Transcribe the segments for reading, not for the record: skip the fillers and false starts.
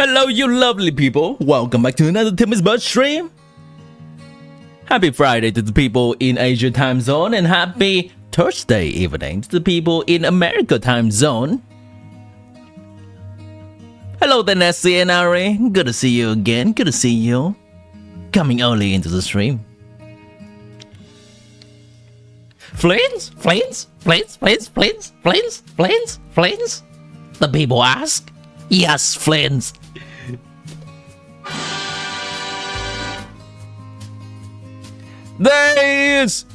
Hello, you lovely people. Welcome back to another Tim is Bird stream. Happy Friday to the people in Asia time zone and happy Thursday evening to the people in America time zone. Hello there, Nessie and Ari. Good to see you again. Good to see you. Coming early into the stream. FLINS? FLINS? FLINS? FLINS? FLINS? FLINS? FLINS? FLINS? The people ask. Yes, FLINS. There he is!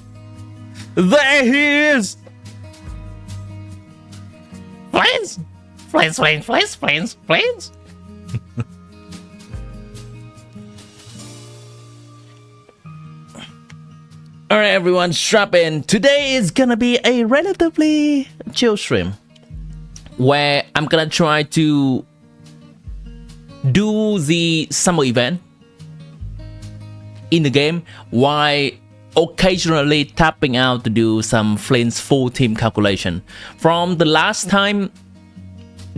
There he is! FLINS! FLINS, FLINS, FLINS, FLINS, FLINS! Alright everyone, strap in. Today is gonna be a relatively chill stream where I'm gonna try to do the summer event in the game while occasionally tapping out to do some FLINS full team calculation. From the last time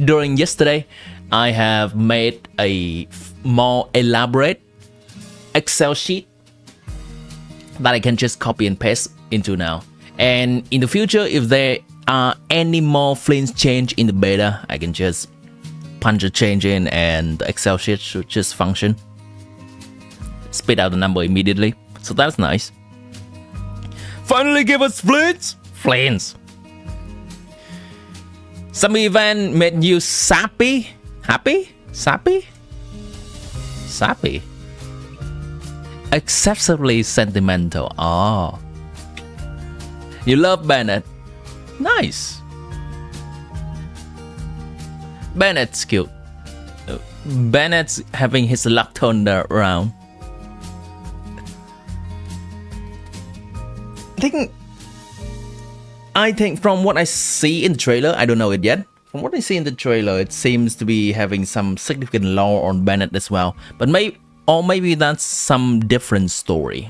during yesterday, I have made a more elaborate Excel sheet that I can just copy and paste into now. And in the future, if there are any more FLINS change in the beta, I can just punch a change in and the Excel sheet should just function. Spit out the number immediately. So that's nice. Finally give us FLINS! FLINS! Some event made you sappy? Happy? Sappy? Sappy? Excessively sentimental. Oh. You love Bennett. Nice. Bennett's cute. Bennett's having his luck turned around. I think from what I see in the trailer, I don't know it yet. From what I see in the trailer, it seems to be having some significant lore on Bennett as well. But maybe that's some different story.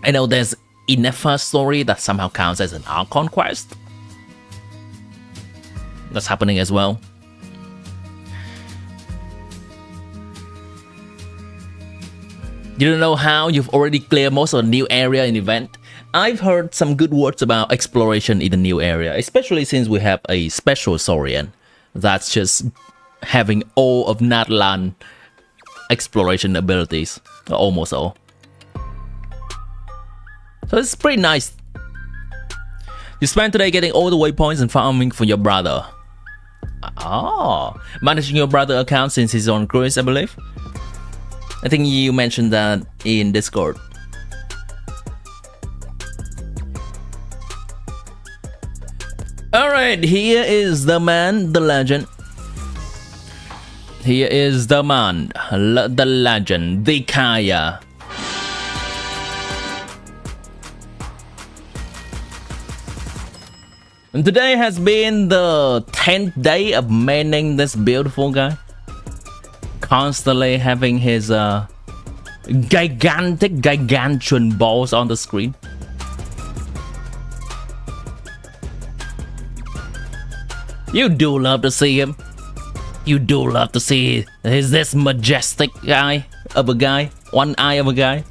I know there's Inefa's story that somehow counts as an Archon quest. That's happening as well. You don't know how you've already cleared most of the new area in the event. I've heard some good words about exploration in the new area, especially since we have a special Saurian that's just having all of natlan exploration abilities, almost all. So it's pretty nice. You spent today getting all the waypoints and farming for your brother. Oh, managing your brother account since he's on cruise, I believe. I think you mentioned that in Discord. Alright, here is the man, the legend. Here is the man, the legend, the Kaya. And today has been the 10th day of manning this beautiful guy. Constantly having his gigantuan balls on the screen. You do love to see him. You do love to see this majestic guy of a guy. One eye of a guy.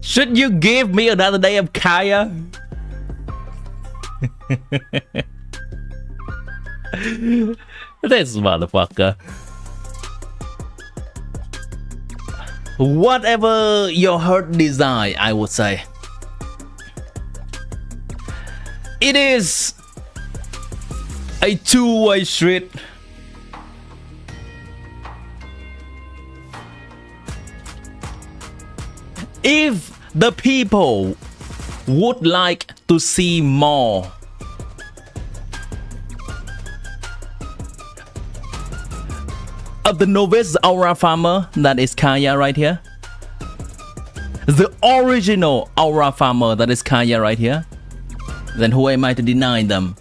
Should you give me another day of Kaya? This motherfucker. Whatever your heart desire, I would say. It is a two-way street. If the people would like to see more of the novice aura farmer, that is Kaya right here, the original aura farmer, that is Kaya right here, then who am I to deny them?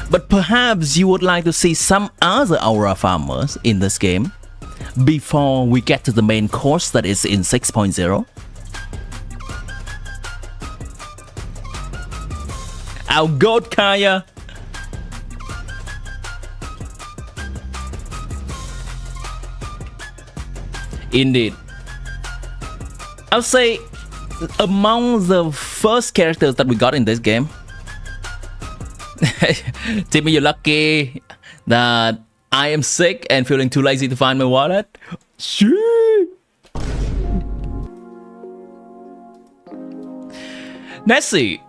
But perhaps you would like to see some other aura farmers in this game before we get to the main course that is in 6.0. Our goat Kaya Indeed. I'll say among the first characters that we got in this game, Timmy, you're lucky that I am sick and feeling too lazy to find my wallet. Shit. Nessie,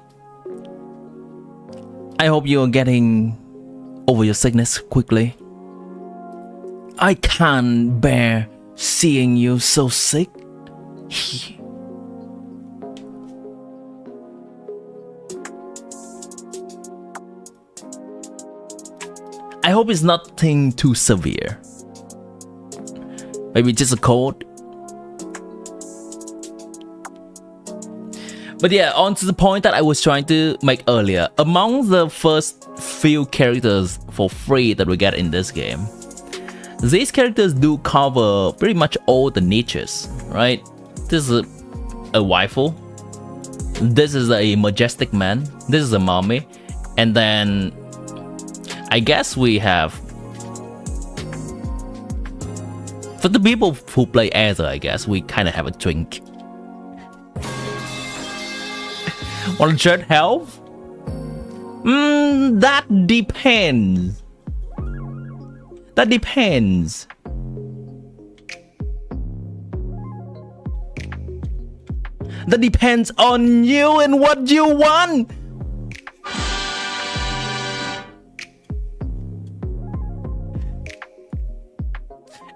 I hope you're getting over your sickness quickly. I can't bear seeing you so sick. I hope it's nothing too severe. Maybe just a cold. But yeah, on to the point that I was trying to make earlier. Among the first few characters for free that we get in this game, these characters do cover pretty much all the niches, right? This is a waifu. This is a majestic man. This is a mommy. And then I guess we have, for the people who play Aether, I guess we kind of have a twink. 100 health? That depends. That depends. That depends on you and what you want.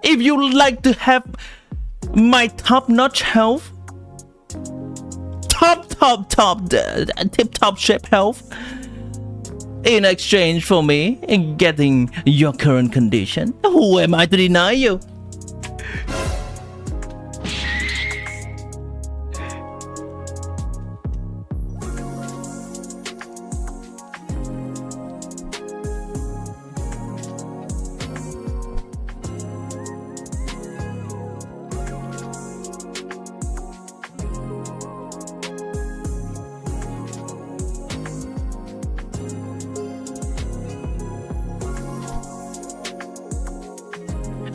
If you like to have my top-notch health, tip-top shape health, in exchange for me and getting your current condition, who am I to deny you?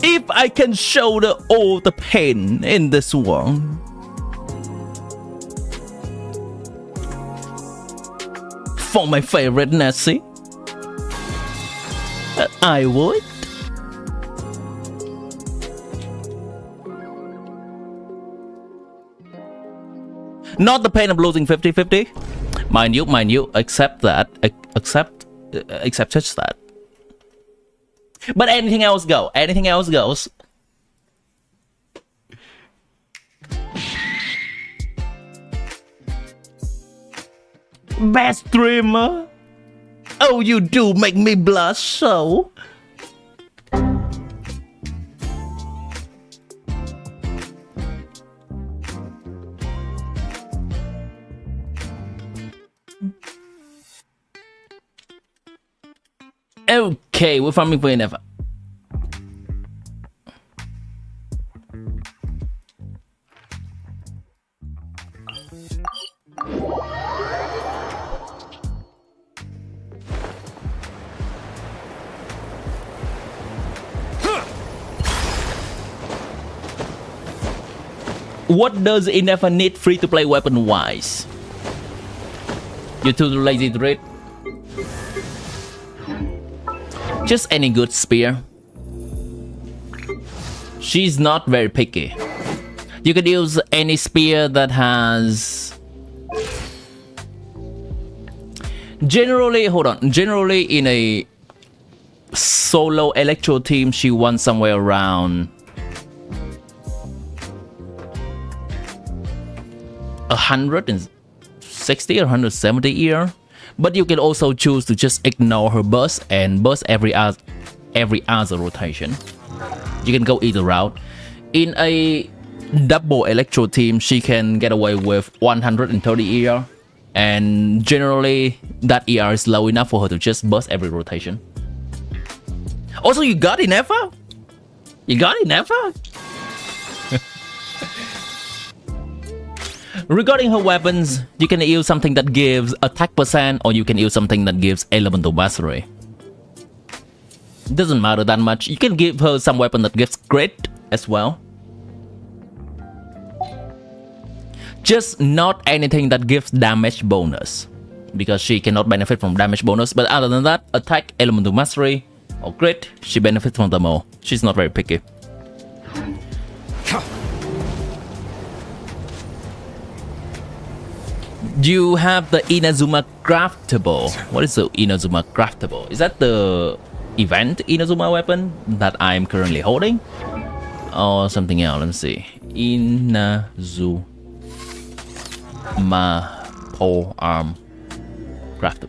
If I can shoulder all the pain in this world, for my favorite Nessie, I would. Not the pain of losing 50-50. Mind you, accept that. Accept just that. But anything else go. Anything else goes. Best streamer. Oh, you do make me blush so. Okay, we're farming for enough. What does Inefa need free-to-play weapon-wise? You're too lazy to read. Just any good spear. She's not very picky. You could use any spear that has... Generally, hold on. Generally, in a solo electro team, she wants somewhere around 160 or 170 ER. But you can also choose to just ignore her burst and burst every other rotation. You can go either route. In a double electro team, she can get away with 130 ER. And generally, that ER is low enough for her to just burst every rotation. Also, you got Inefa? You got Inefa? Regarding her weapons, you can use something that gives attack percent, or you can use something that gives elemental mastery. Doesn't matter that much. You can give her some weapon that gives crit as well. Just not anything that gives damage bonus, because she cannot benefit from damage bonus. But other than that, attack, elemental mastery, or crit, she benefits from them all. She's not very picky. You have the Inazuma craftable. What is the Inazuma craftable? Is that the event Inazuma weapon that I'm currently holding? Or something else? Let me see. Inazuma pole arm craftable.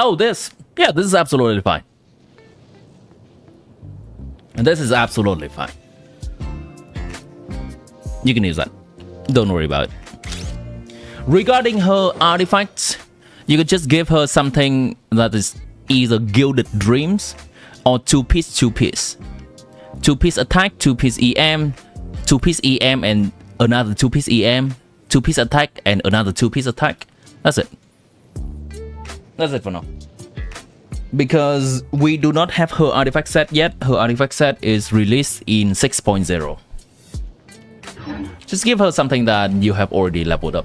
Oh, this. Yeah, this is absolutely fine. And this is absolutely fine. You can use that. Don't worry about it. Regarding her artifacts, you could just give her something that is either Gilded Dreams or 2-piece, 2-piece. 2-piece attack, 2-piece EM, 2-piece EM and another 2-piece EM, 2-piece attack and another 2-piece attack. That's it. That's it for now. Because we do not have her artifact set yet. Her artifact set is released in 6.0. Just give her something that you have already leveled up.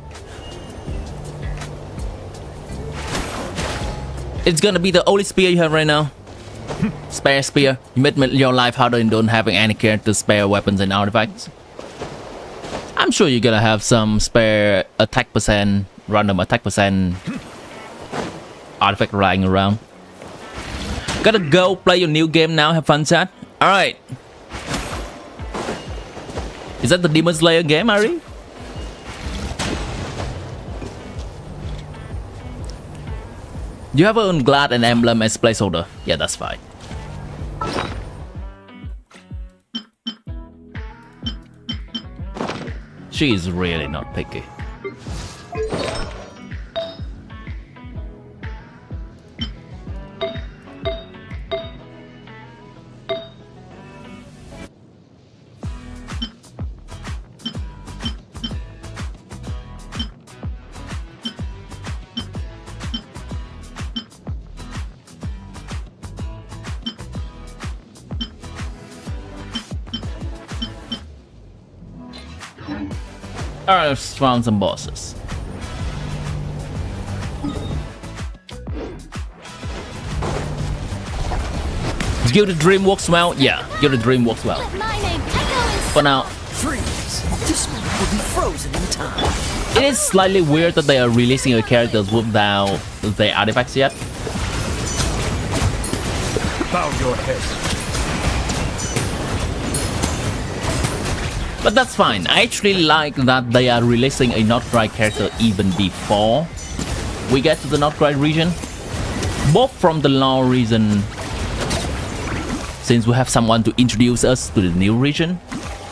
It's gonna be the only spear you have right now. Spare spear. You made your life harder in don't having any character spare weapons and artifacts. I'm sure you're gonna have some spare attack percent, random attack percent artifact lying around. Gotta go play your new game now. Have fun, chat. Alright. Is that the Demon Slayer game, Ari? You have an Glad and Emblem as placeholder. Yeah, that's fine. She is really not picky. Alright, let's found some bosses. Gilded Dream works well? Yeah, Gilded Dream works well. For now. This man will be frozen in time. It is slightly weird that they are releasing the characters without the artifacts yet. Bow your head. But that's fine. I actually like that they are releasing a nod-krai character even before we get to the nod-krai region. Both from the lore reason, since we have someone to introduce us to the new region,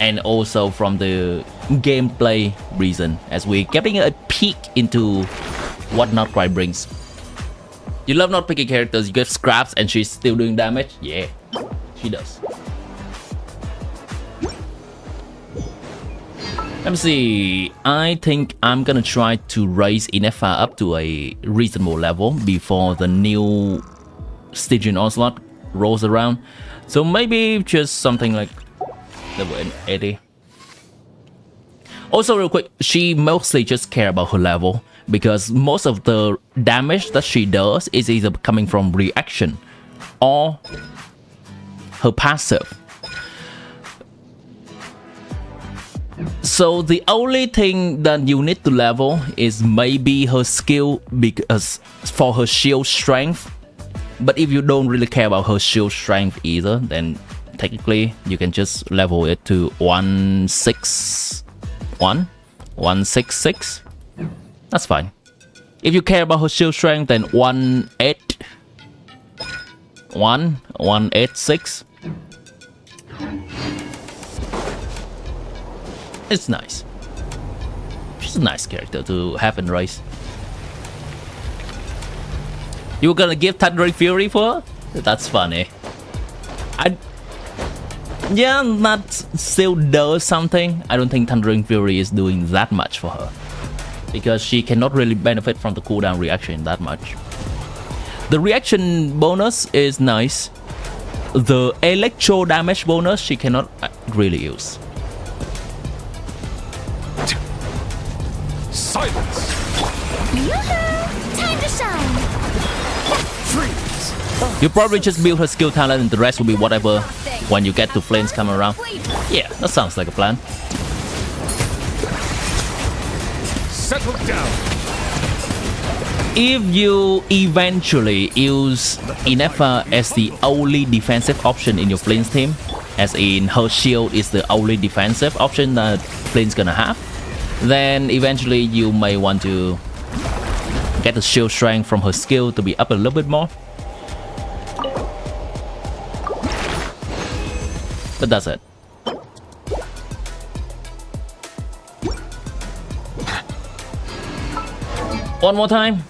and also from the gameplay reason, as we're getting a peek into what nod-krai brings. You love not picking characters, you get scraps and she's still doing damage? Yeah, she does. Let me see. I think I'm gonna try to raise Inefar up to a reasonable level before the new Stygian Onslaught rolls around. So maybe just something like level 80. Also real quick, she mostly just care about her level, because most of the damage that she does is either coming from reaction or her passive. So the only thing that you need to level is maybe her skill, because for her shield strength. But if you don't really care about her shield strength either, then technically you can just level it to 161, 166. That's fine. If you care about her shield strength, then 186. It's nice. She's a nice character to have in race. You were gonna give Thundering Fury for her? That's funny. Yeah, that still does something. I don't think Thundering Fury is doing that much for her, because she cannot really benefit from the cooldown reaction that much. The reaction bonus is nice, the electro damage bonus she cannot really use. Silence! Yoo-hoo! Time to shine! Freeze! You probably just build her skill talent and the rest will be whatever when you get to FLINS come around. Yeah, that sounds like a plan. Settle down! If you eventually use Inefa as the only defensive option in your FLINS team, as in her shield is the only defensive option that FLINS gonna have, then eventually you may want to get the shield strength from her skill to be up a little bit more. But that's it. One more time?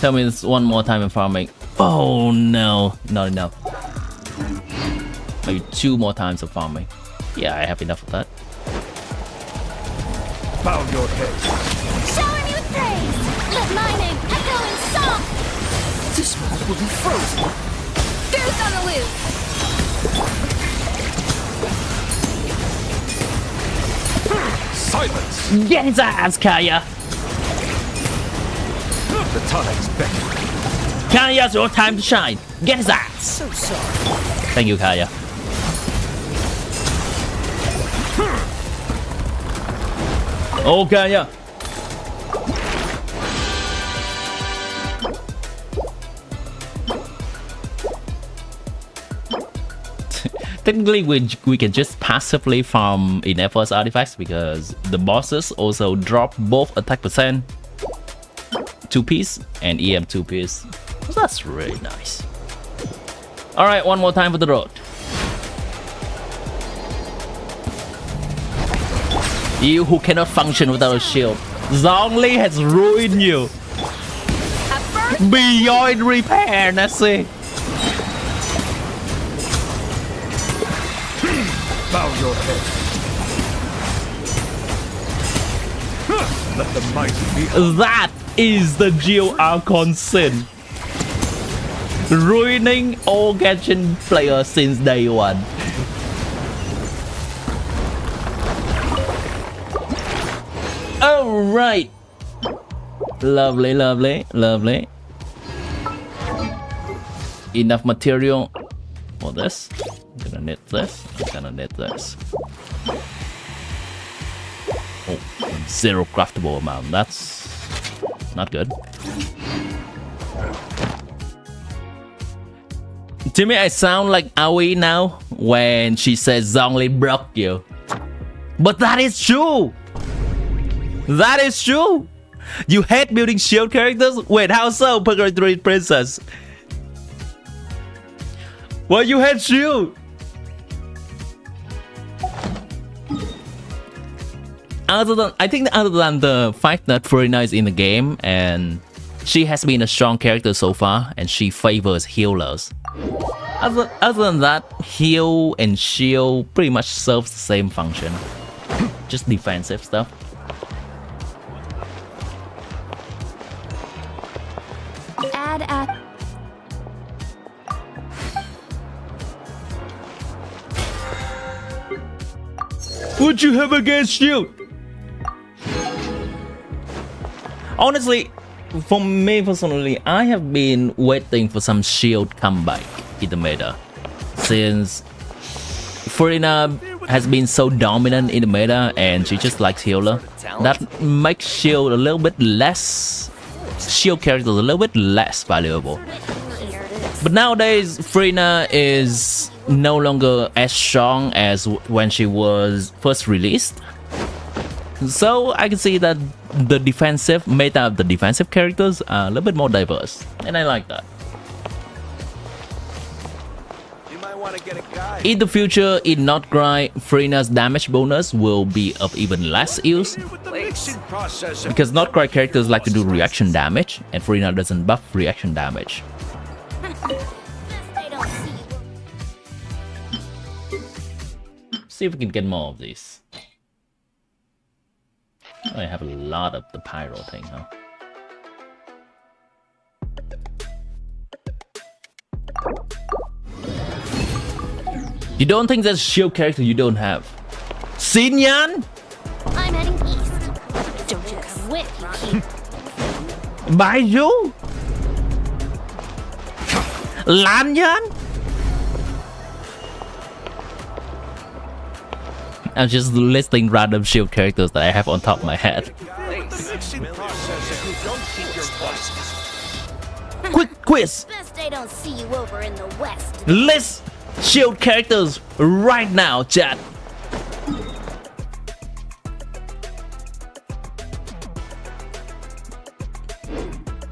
Tell me this one more time in farming. Oh no, not enough. Maybe 2 more times of farming. Yeah, I have enough of that. Bow your head. Shower me with praise! Let my name echo in song! This one will be frozen. Goose on the loose! Silence! Get his ass, Kaya! The time's back. Kaya's your time to shine. Get his ass! So sorry. Thank you, Kaya. Oh, Kaya! Technically, we can just passively farm Inefa's artifacts because the bosses also drop both attack percent 2-piece and EM 2-piece. So that's really nice. Alright, one more time for the road. You who cannot function without a shield. Zhongli has ruined you. Beyond repair, Nessie. Bow your head. Let the mighty be. That is the Geo Archon sin. Ruining all Genshin players since day one. Alright. Lovely, lovely, lovely. Enough material for this. I'm gonna knit this. I'm gonna knit this. Oh, 0 craftable amount. That's not good. To me, I sound like Aoi now when she says Zhongli broke you. But that is true! That is true! You hate building shield characters? Wait, how so, Purgatory Princess? Why you hate shield? I think other than the fact that Furina is in the game and she has been a strong character so far and she favors healers. Other than that, heal and shield pretty much serves the same function. Just defensive stuff. Add at... What you have against shield? Honestly, for me personally, I have been waiting for some shield comeback in the meta. Since Furina has been so dominant in the meta and she just likes healer, that makes shield a little bit less... shield characters a little bit less valuable. But nowadays, Furina is no longer as strong as when she was first released. So I can see that the defensive meta of the defensive characters are a little bit more diverse, and I like that. You might want to get a guide. In the future, in nod-krai, Furina's damage bonus will be of even less use With the mixing process. because nod-krai characters like to do reaction damage, and Furina doesn't buff reaction damage. They don't see you. See if we can get more of these. Oh, I have a lot of the pyro thing, huh? You don't think there's shield character you don't have? Xin Yan? I'm heading east. Don't you come with me. Baidu? Lan Yan? I'm just listing random shield characters that I have on top of my head. The mixing process if you don't keep your voices. Quick quiz! Best I don't see you over in the west. List shield characters right now, chat. I'm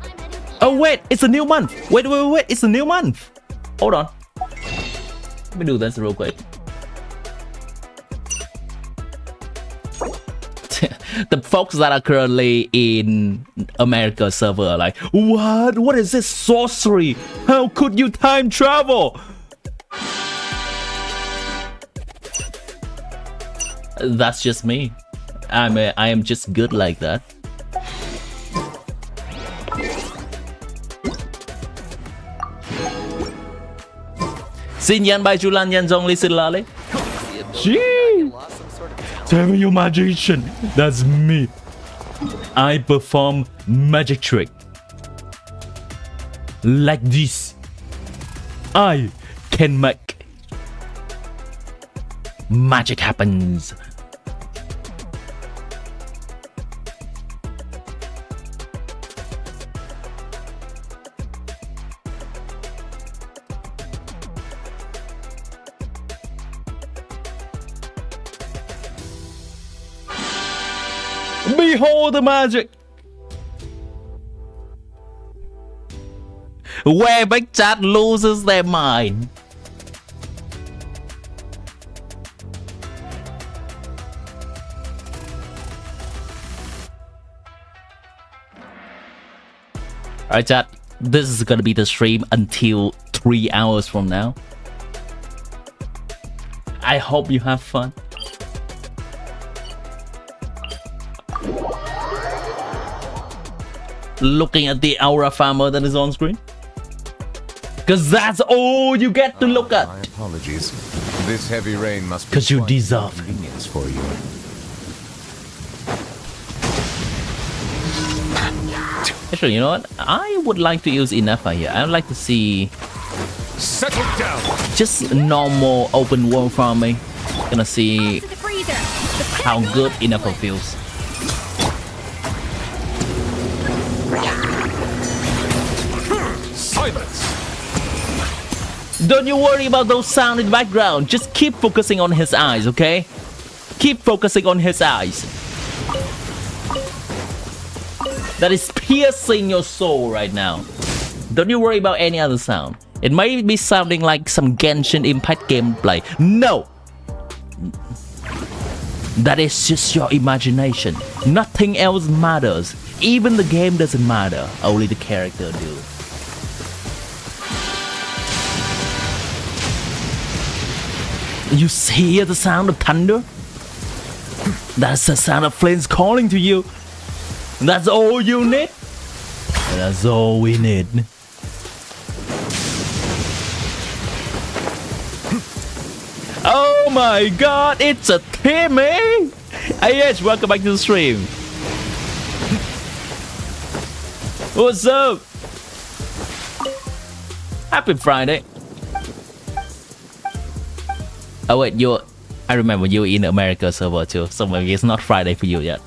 heading east. Oh wait, it's a new month. Wait, it's a new month. Hold on. Let me do this real quick. The folks that are currently in America server are like, what? What is this sorcery? How could you time travel? That's just me. I am just good like that. Xin Yan by Julan Yan Zong Listen Lale. Gee! Tell me your magician. That's me. I perform magic trick. Like this. I can make magic happens. Behold the magic. Where big chat loses their mind. Alright chat, this is gonna be the stream until 3 hours from now. I hope you have fun. Looking at the aura farmer that is on screen, because that's all you get to look at. My apologies. This heavy rain must be 'Cause you quite deserve an inconvenience for you. Actually, you know what? I would like to use Inefa here. I would like to see Settle down. just normal open world farming. Gonna see To the freezer. how good Inefa feels. Silence. Don't you worry about those sound in the background. Just keep focusing on his eyes, okay? Keep focusing on his eyes. That is piercing your soul right now. Don't you worry about any other sound. It might be sounding like some Genshin Impact gameplay. No! That is just your imagination. Nothing else matters. Even the game doesn't matter. Only the character do. You hear the sound of thunder? That's the sound of FLINS calling to you. That's all you need. That's all we need. Oh my god, it's a Timmy! Hey, yes, welcome back to the stream. What's up? Happy Friday. Oh wait, I remember you're in America server too, so maybe it's not Friday for you yet.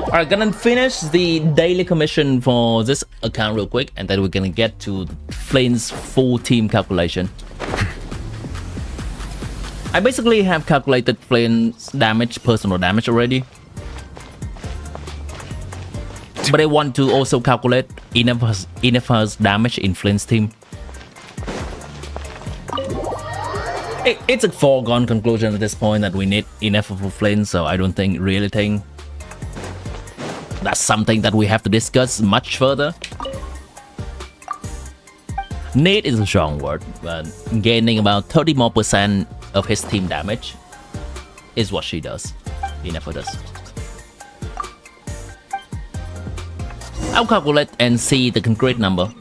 Alright, gonna finish the daily commission for this account real quick, and then we're gonna get to FLINS full team calculation. I basically have calculated FLINS damage, personal damage already. But I want to also calculate Inefa's damage in FLINS team. It's a foregone conclusion at this point that we need Inefa for FLINS, so I don't really think that's something that we have to discuss much further. Need is a strong word, but gaining about 30% more of his team damage is what she does. He never does. I'll calculate and see the concrete number.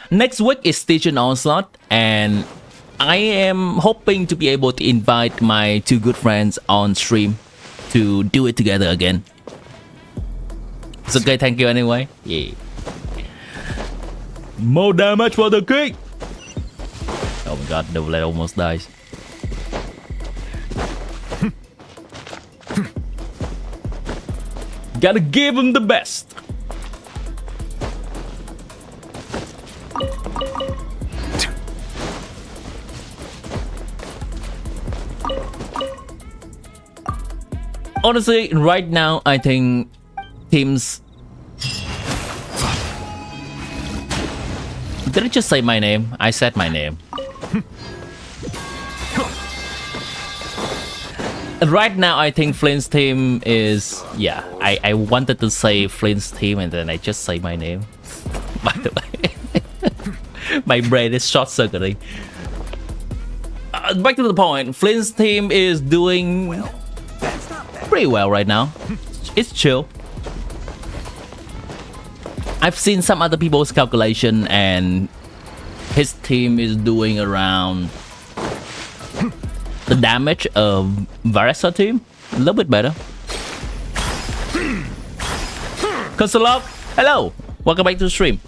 Next week is Station Onslaught, and I am hoping to be able to invite my two good friends on stream to do it together again. It's okay, thank you anyway. Yeah. More damage for the king! Oh my god, the blade almost dies. Gotta give him the best. Honestly, right now, I think teams... Did I just say my name? I said my name. Right now, I think FLINS team is... Yeah, I wanted to say FLINS team and then I just say my name. By the way. My brain is short-circuiting. Back to the point. FLINS team is doing... pretty well right now. It's chill. I've seen some other people's calculation and his team is doing around the damage of Varesa team. A little bit better. Konsolov, hello. Welcome back to the stream.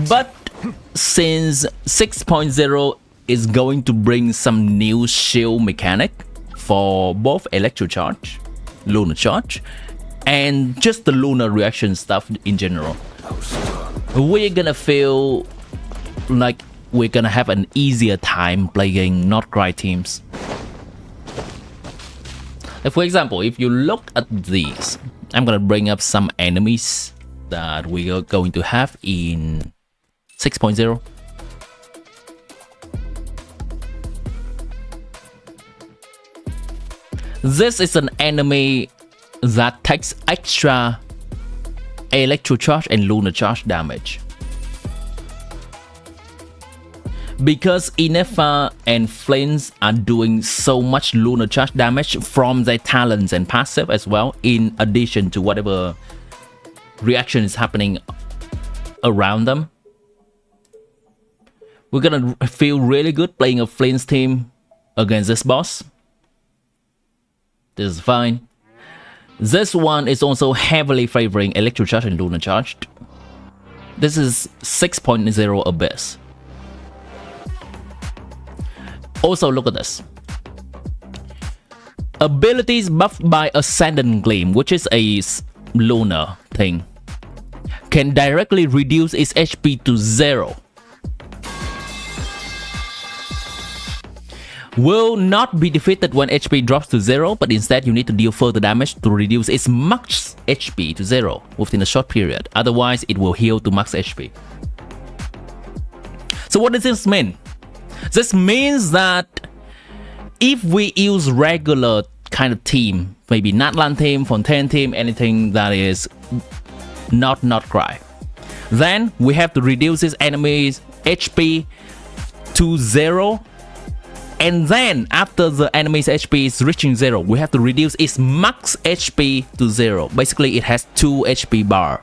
But since 6.0 is going to bring some new shield mechanic for both Electro Charge, Lunar Charge, and just the Lunar reaction stuff in general. We're gonna feel like we're gonna have an easier time playing nod-krai teams. Like for example, if you look at these, I'm gonna bring up some enemies that we are going to have in 6.0. This is an enemy that takes extra electro charge and lunar charge damage. Because Inefa and FLINS are doing so much lunar charge damage from their talents and passive as well, in addition to whatever reaction is happening around them. We're gonna feel really good playing a FLINS team against this boss. This is fine. This one is also heavily favoring Electro Charge and Lunar Charged. This is 6.0 Abyss. Also, look at this. Abilities buffed by Ascendant Gleam, which is a lunar thing, can directly reduce its HP to 0. Will not be defeated when HP drops to 0, but instead you need to deal further damage to reduce its max HP to 0 within a short period. Otherwise, it will heal to max HP. So what does this mean? This means that if we use regular kind of team, maybe natlan team, Fontaine team, anything that is not nod-krai, then we have to reduce this enemy's HP to 0. And then, after the enemy's HP is reaching 0, we have to reduce its max HP to 0. Basically, it has 2 HP bar.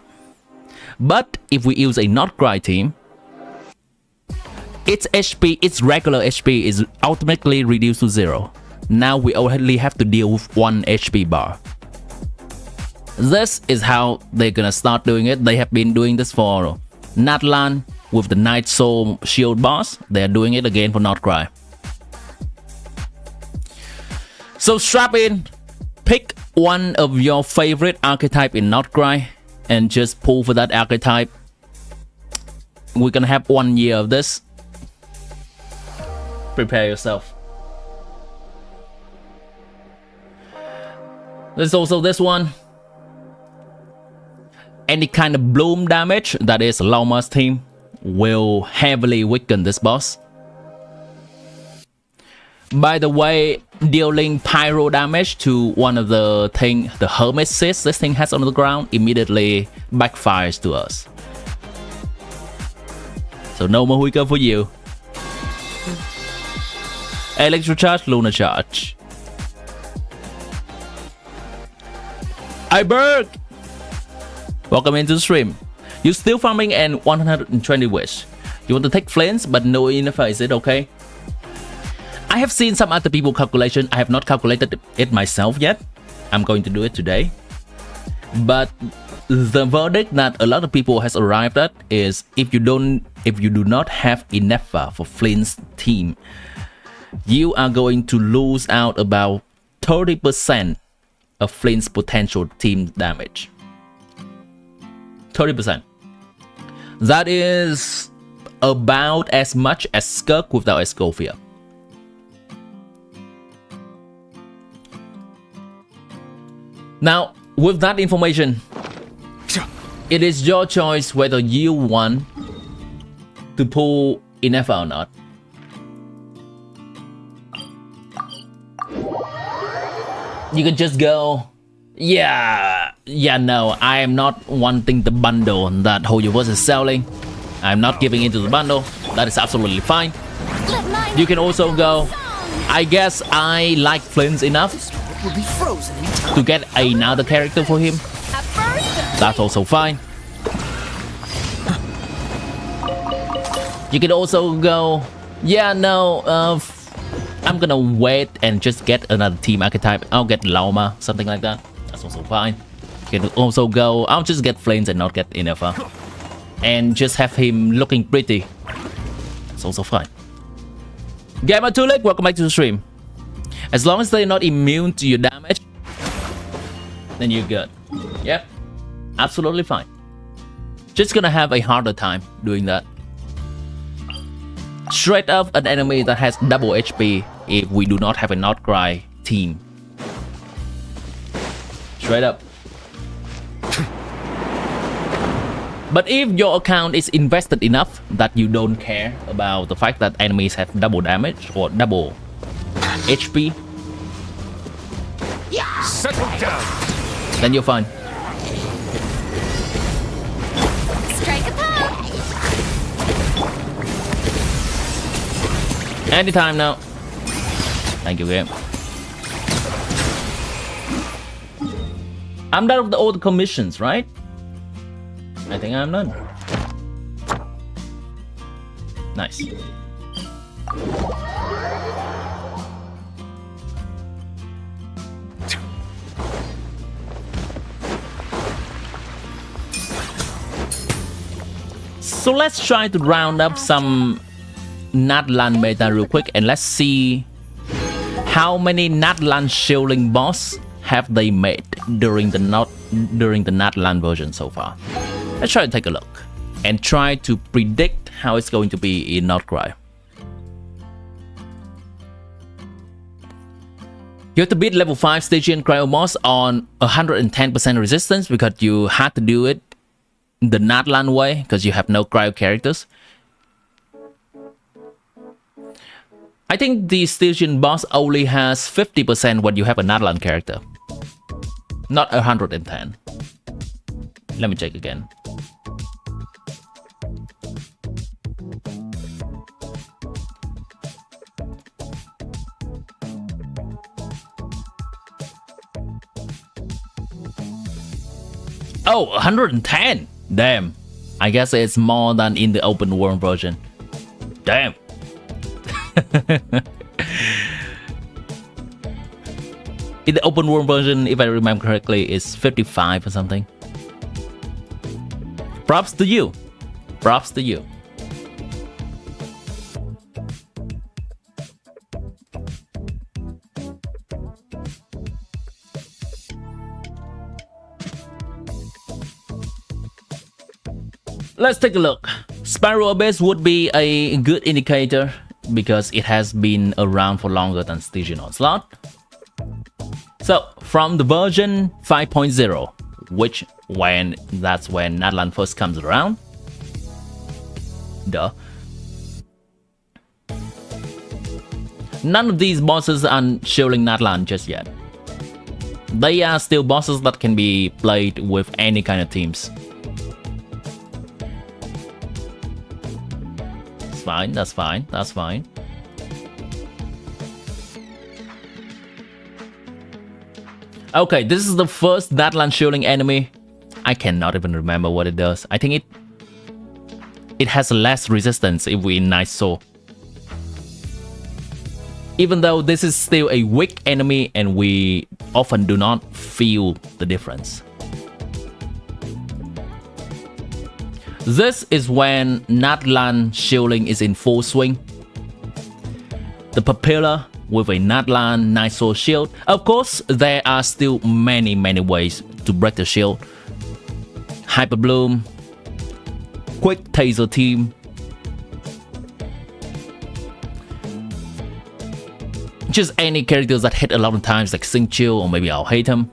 But if we use a nod-krai team, its HP, its regular HP is automatically reduced to 0. Now we only have to deal with 1 HP bar. This is how they're gonna start doing it. They have been doing this for natlan with the Night Soul shield boss. They are doing it again for nod-krai. So strap in, pick one of your favorite archetype in nod-krai and just pull for that archetype. We're gonna have 1 year of this. Prepare yourself. There's also this one. Any kind of bloom damage, that is LAUMA's team, will heavily weaken this boss. By the way, dealing pyro damage to one of the hermit cysts this thing has on the ground immediately backfires to us. So no more weaker for you. Electro charge, lunar charge. Iberg! Welcome into the stream. You're still farming and 120 wish. You want to take FLINS but no enough, is it okay? I have seen some other people calculation. I have not calculated it myself yet. I'm going to do it today. But the verdict that a lot of people has arrived at is if you do not have enough for FLINS team, you are going to lose out about 30% of FLINS potential team damage. 30%. That is about as much as Skirk without Escofia. Now, with that information, it is your choice whether you want to pull enough or not. You can just go, yeah, no, I am not wanting the bundle that whole universe is selling. I'm not giving into the bundle. That is absolutely fine. You can also go, I guess I like FLINS enough Will be frozen in time. to get another character for him. That's also fine. You can also go, yeah, no, I'm gonna wait and just get another team archetype. I'll get LAUMA, something like that. That's also fine. You can also go, I'll just get FLINS and not get Inefa. And just have him looking pretty. That's also fine. Gamer Tulik, welcome back to the stream. As long as they're not immune to your damage, then you're good. Yep, absolutely fine. Just gonna have a harder time doing that. Straight up an enemy that has double HP if we do not have a nod-krai team. Straight up. But if your account is invested enough that you don't care about the fact that enemies have double damage or double HP, Settle down. then you're fine. Strike a pose. Anytime now. Thank you, game. I'm done with all the commissions, right? I think I'm done. Nice. So let's try to round up some natlan meta real quick and let's see how many natlan shielding boss have they made during the natlan version so far. Let's try to take a look and try to predict how it's going to be in nod-krai. You have to beat level 5 Stygian cryo boss on 110% resistance because you had to do it the natlan way because you have no cryo characters. I think the Stygian boss only has 50% when you have a natlan character, not 110. Let me check again. Oh, 110! Damn. I guess it's more than in the open world version. Damn. In the open world version, if I remember correctly, it's 55 or something. Props to you. Props to you. Let's take a look. Spiral Abyss would be a good indicator because it has been around for longer than Stygian Onslaught. So, from the version 5.0, that's when natlan first comes around. Duh. None of these bosses are shielding natlan just yet. They are still bosses that can be played with any kind of teams. That's fine, that's fine, that's fine. Okay, this is the first natlan shielding enemy. I cannot even remember what it does. I think it has less resistance if we Night Soul. Even though this is still a weak enemy and we often do not feel the difference. This is when natlan shielding is in full swing. The Papilla with a natlan Night Soul shield. Of course, there are still many ways to break the shield. Hyper Bloom, Quick Taser Team, just any characters that hit a lot of times like Sing Chill, or maybe I'll hate him.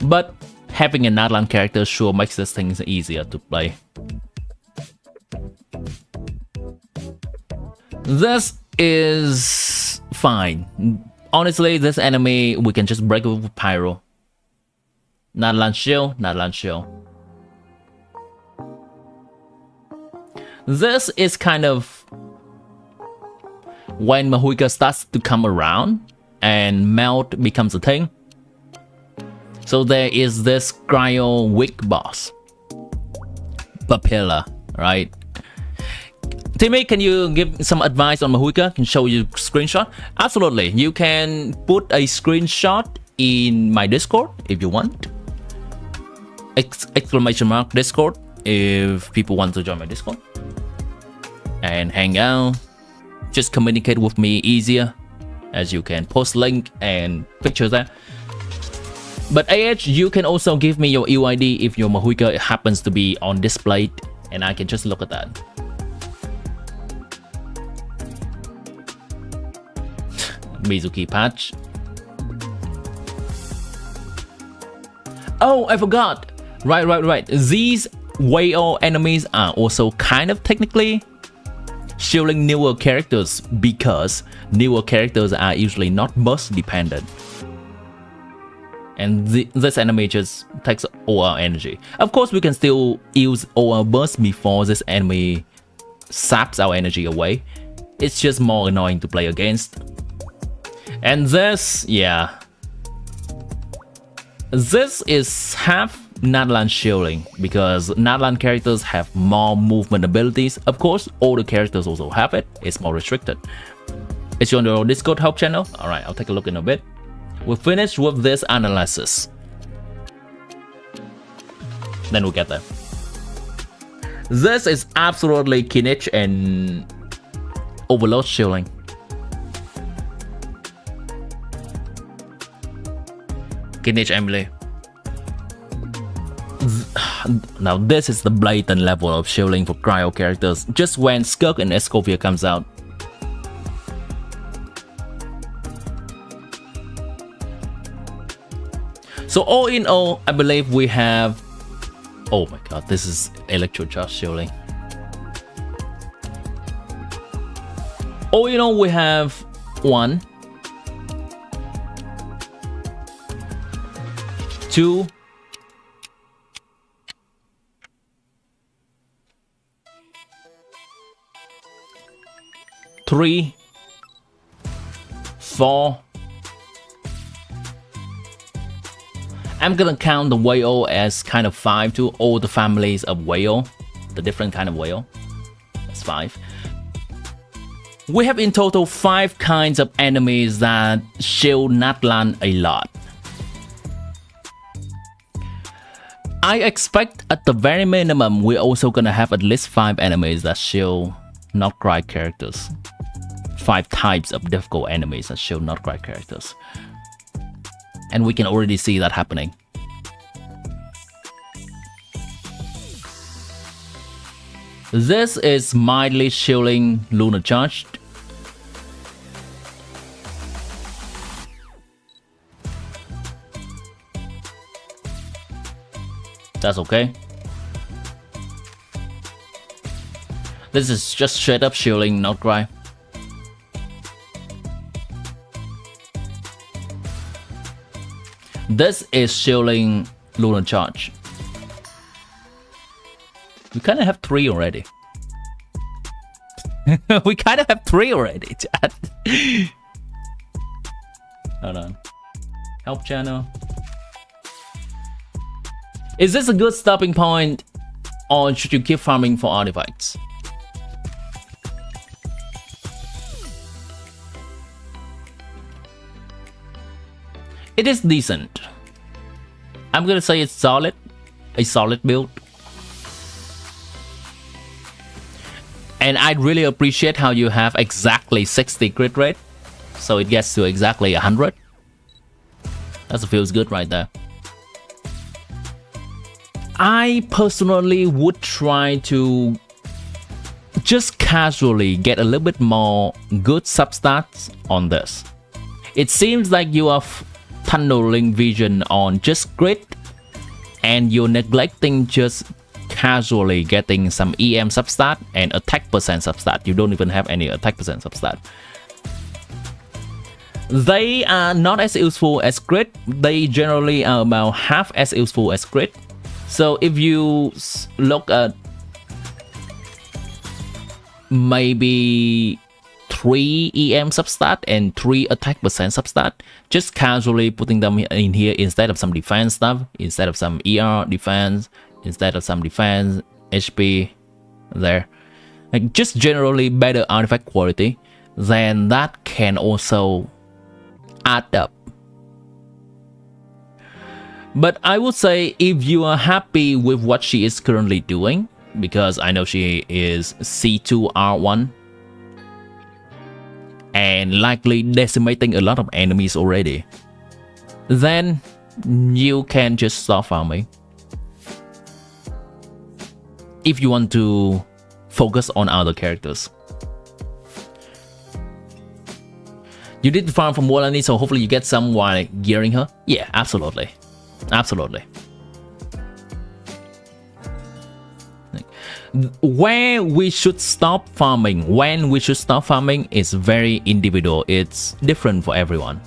But having a natlan character sure makes this thing easier to play. This is fine. Honestly, this enemy we can just break it with Pyro. Natlan shield, natlan shield. This is kind of when Mahuika starts to come around and melt becomes a thing. So there is this cryo weak boss, Papilla, right? Timmy, can you give some advice on Mahuika? Can show you screenshot? Absolutely, you can put a screenshot in my Discord if you want. Exclamation mark Discord if people want to join my Discord and hang out. Just communicate with me easier, as you can post link and pictures there. But AH, you can also give me your UID if your Mahuika happens to be on display, and I can just look at that. Mizuki patch. Oh, I forgot. Right. These Whale enemies are also kind of technically shielding newer characters, because newer characters are usually not burst dependent. And this enemy just takes OR energy. Of course, we can still use OR burst before this enemy saps our energy away. It's just more annoying to play against. And this, yeah. This is half natlan shielding, because natlan characters have more movement abilities. Of course, all the characters also have it. It's more restricted. It's on your Discord help channel. Alright, I'll take a look in a bit. We'll finish with this analysis. Then we'll get there. This is absolutely Kinich and Overload shielding. Kinich Emily. Now this is the blatant level of shielding for cryo characters, just when Skirk and Escovia comes out. So all in all, I believe we have... Oh my god, this is electrocharge shielding. All in all, we have 1, 2, 3, 4. I'm gonna count the whale as kind of 5 too. All the families of whale, the different kind of whale. That's 5. We have in total 5 kinds of enemies that shield natlan a lot. I expect at the very minimum we're also gonna have at least 5 enemies that shield nod-krai characters. 5 types of difficult enemies that shield nod-krai characters. And we can already see that happening. This is mildly shielding Lunar Charge. That's okay. This is just straight up shielding nod-krai. This is shielding lunar charge. We kind of have 3 already. We kind of have 3 already, chat. Hold on. Help channel. Is this a good stopping point, or should you keep farming for artifacts? It is decent. I'm gonna say it's solid. A solid build. And I really appreciate how you have exactly 60 crit rate. So it gets to exactly 100. That feels good right there. I personally would try to just casually get a little bit more good substats on this. It seems like you are tunneling vision on just crit, and you're neglecting just casually getting some EM substat and attack percent substat. You don't even have any attack percent substat. They are not as useful as crit. They generally are about half as useful as crit. So if you look at maybe 3 EM substat and 3 attack percent substat, just casually putting them in here instead of some defense stuff, instead of some ER defense, instead of some defense HP there, like just generally better artifact quality, then that can also add up. But I would say if you are happy with what she is currently doing, because I know she is C2 R1 and likely decimating a lot of enemies already, then you can just stop farming. If you want to focus on other characters. You did farm from Wolani, so hopefully you get some while gearing her. Yeah, absolutely. Absolutely. Where we should stop farming, when we should stop farming is very individual. It's different for everyone.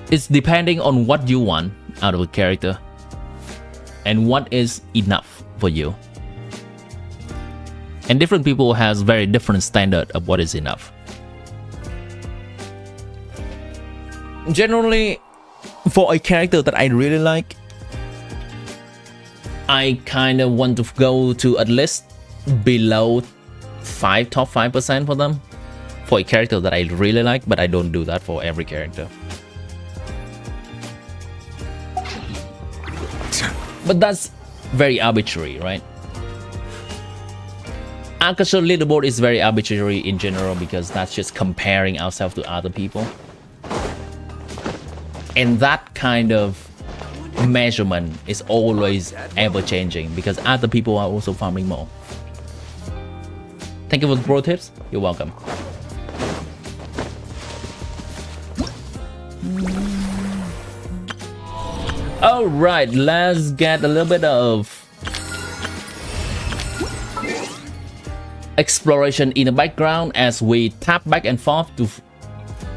It's depending on what you want out of a character and what is enough for you. And different people has very different standard of what is enough. Generally, for a character that I really like, I kind of want to go to at least below top 5% for them. For a character that I really like, but I don't do that for every character. But that's very arbitrary, right? Akasha leaderboard is very arbitrary in general because that's just comparing ourselves to other people. And that kind of measurement is always ever changing because other people are also farming more. Thank you for the pro tips. You're welcome. All right, let's get a little bit of exploration in the background as we tap back and forth to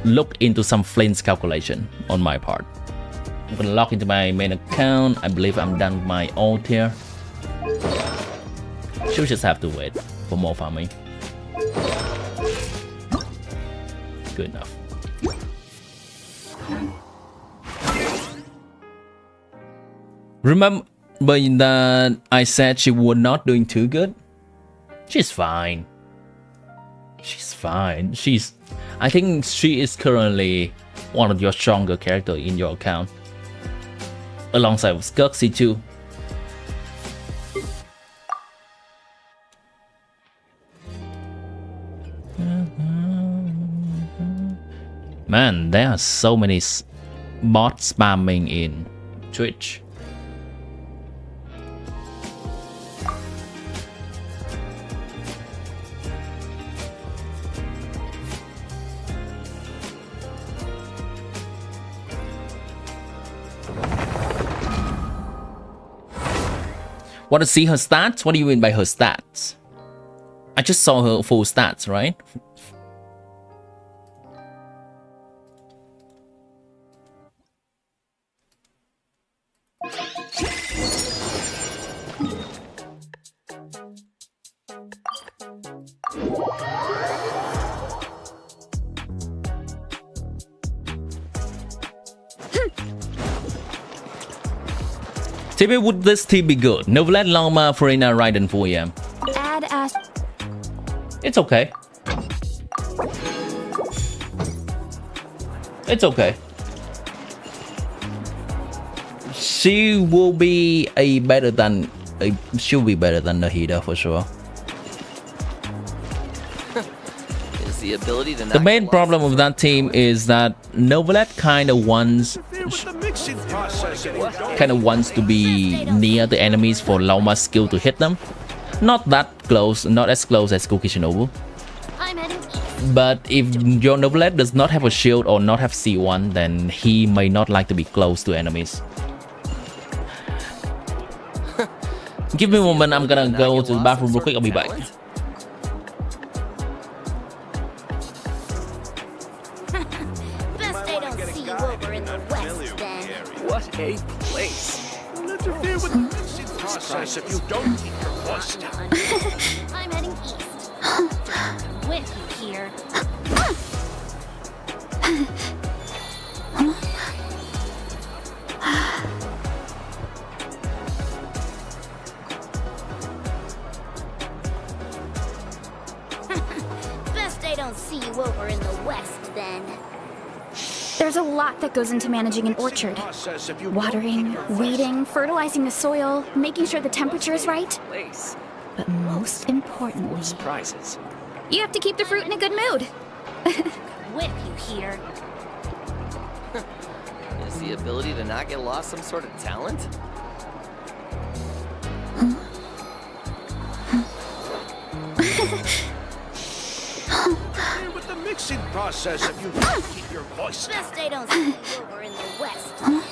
look into some FLINS calculation on my part. I'm gonna log into my main account. I believe I'm done with my ult here. She'll just have to wait for more farming. Good enough. Remember that I said she was not doing too good? She's fine. She's fine. I think she is currently one of your stronger characters in your account. Alongside with Calcs too. Man, there are so many bots spamming in Twitch. Want to see her stats? What do you mean by her stats? I just saw her full stats, right? Maybe would this team be good? Novelet, LAUMA, Farina, Raiden, 4am. Add as It's okay. It's okay. She will be she'll be better than Nahida for sure. Is the ability to The main problem with that team is that Novelet kind of wants With the mixing process, if you don't to be near the enemies for LAUMA's skill to hit them. Not that close, not as close as Kuki Shinobu. I'm heading east. But if your Novelet does not have a shield or not have C1, then he may not like to be close to enemies. Give me a moment, I'm gonna go to the bathroom real quick, I'll be back. Best they don't see you over in the west then. What a place. interfere with the mixing process if you don't keep your voice down. I'm heading east. With you here. Best they don't see you over in the west then. There's a lot that goes into managing an orchard. Process if you don't Watering, keep your voice weeding, fertilizing the soil, making sure the temperature is right. Place. But most importantly, Surprises. you have to keep the fruit in a good mood. With you here. Is the ability to not get lost some sort of talent? interfere with the mixing process if you don't keep your voice down. Best they don't see you over in the west. What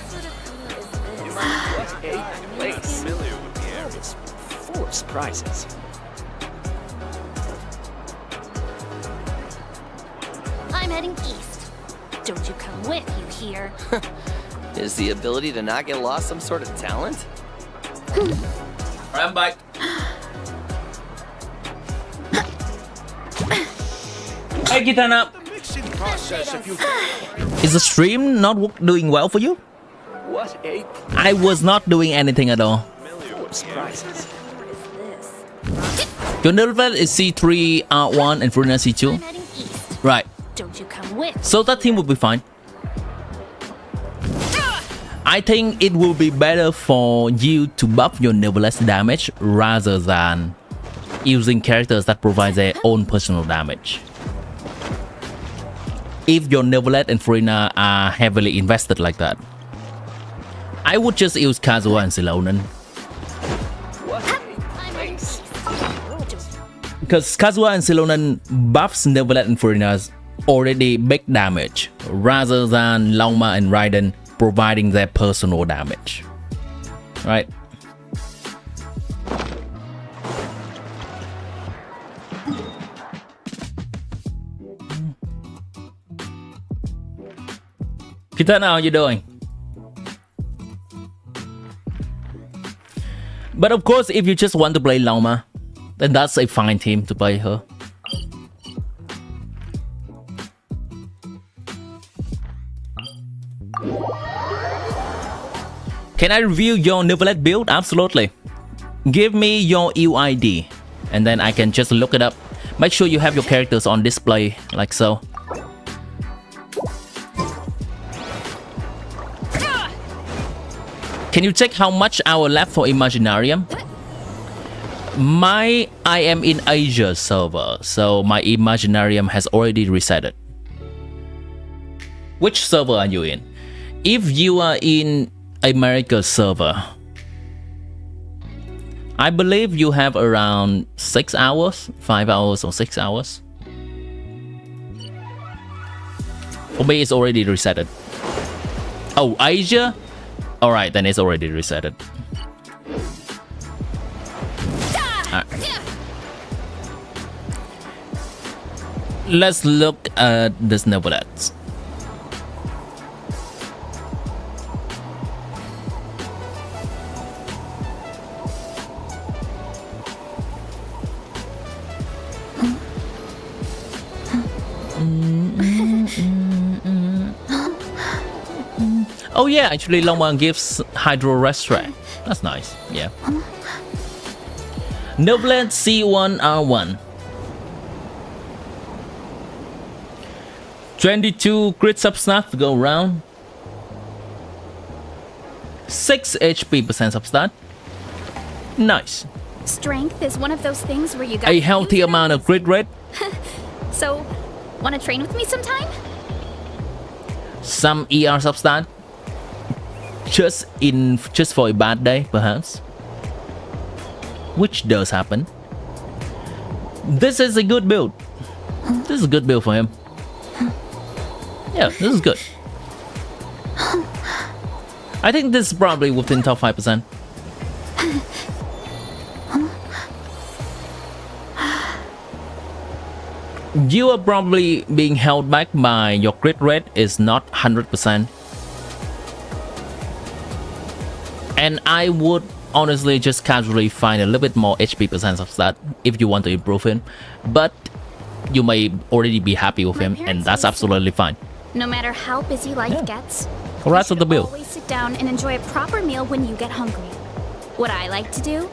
sort of food is this? What a place. Familiar with the area. It's full of surprises. I'm heading east. Don't you come with you here. Is the ability to not get lost some sort of talent? I'm back. Hey Kitana, The mixing process if you is the stream not doing well for you? What a I was not doing anything at all. full of surprises. Your Novelet is C3, R1, and Farina I'm C2. heading east. Right. Don't you come with. So that team will be fine. I think it will be better for you to buff your Novelet's damage rather than using characters that provide their own personal damage. If your Novelet and Farina are heavily invested like that, I would just use Kazuha and Silonen. What I'm heading east. Because Kazuha and Silonen buffs Novelet and Farina's already big damage rather than LAUMA and Raiden providing their personal damage. Right? Kitana, how you doing? But of course, if you just want to play LAUMA, then that's a fine team to play her. Can I review your Novelet build? Absolutely. Give me your UID and then I can just look it up. Make sure you have your characters on display like so. Can you check how much hour left for Imaginarium? I am in Asia server, so my Imaginarium has already resetted. Which server are you in? If you are in America server, I believe you have around 6 hours, 5 hours or 6 hours. For me, it's already resetted. Oh, Asia? Alright, then it's already resetted. Alright. Let's look at this Novelets. Oh yeah, actually LAUMA gives Hydro Restaurant. That's nice, yeah. Noblet C1R1. 22 crit substat to go around. 6 HP percent substat. Nice. Strength is one of those things where you got A healthy amount of crit rate. So, wanna train with me sometime? Some ER substat. Just for a bad day, perhaps. Which does happen. This is a good build. This is a good build for him. Yeah, this is good. I think this is probably within top 5%. You are probably being held back by your crit rate is not 100%. And I would honestly just casually find a little bit more HP percent of that if you want to improve him. But you may already be happy with him, and that's absolutely fine. No matter how busy life gets, Congrats on the build. always sit down and enjoy a proper meal when you get hungry. What I like to do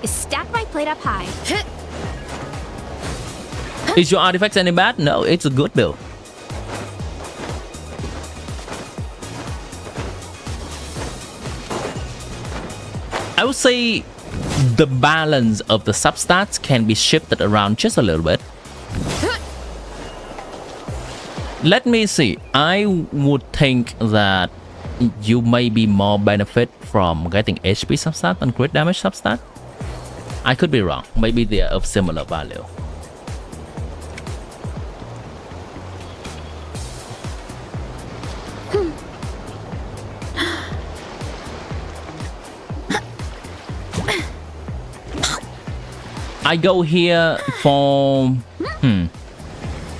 is stack my plate up high. Is your artifacts any bad? No, it's a good build. I would say the balance of the substats can be shifted around just a little bit. Let me see. I would think that you may be more benefit from getting HP substat and crit damage substat. I could be wrong. Maybe they are of similar value. I go here for...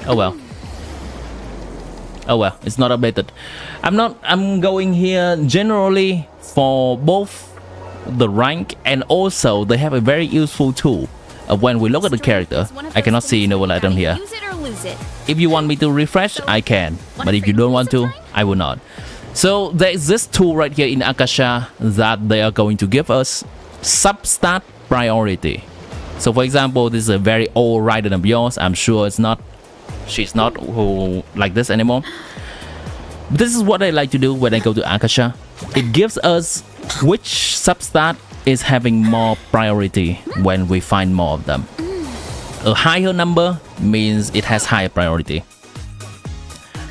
Oh well. Oh well, it's not updated. I'm going here generally for both the rank, and also they have a very useful tool. When we look at the character, I cannot see no item here. If you want me to refresh, I can. But if you don't want to, I will not. So there is this tool right here in Akasha that they are going to give us substat priority. So for example, this is a very old rider of yours. I'm sure she's not who like this anymore. But this is what I like to do when I go to Akasha. It gives us which substat is having more priority when we find more of them. A higher number means it has higher priority.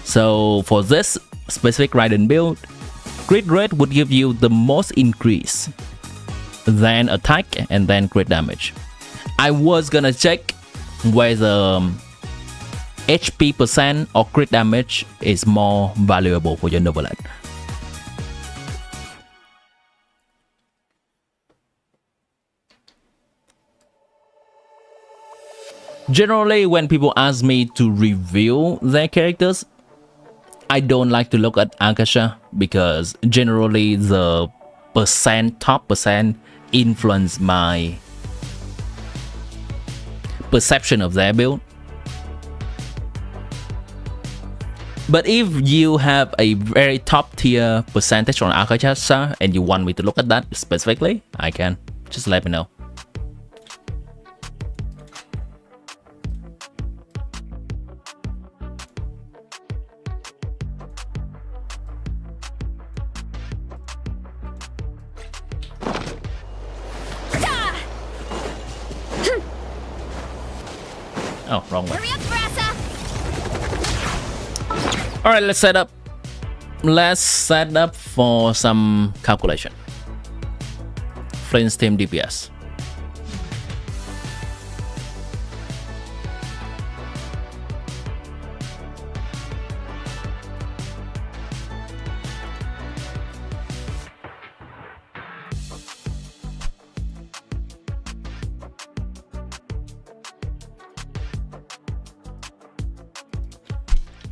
So for this specific Raiden build, crit rate would give you the most increase, then attack, and then crit damage. I was gonna check whether HP percent or crit damage is more valuable for your Novelet. Generally, when people ask me to review their characters, I don't like to look at Akasha because generally the top percent influence my perception of their build. But if you have a very top tier percentage on Akasha and you want me to look at that specifically, I can. Just let me know. Oh, wrong way. Alright, let's set up. Let's set up for some calculation. FLINS team DPS.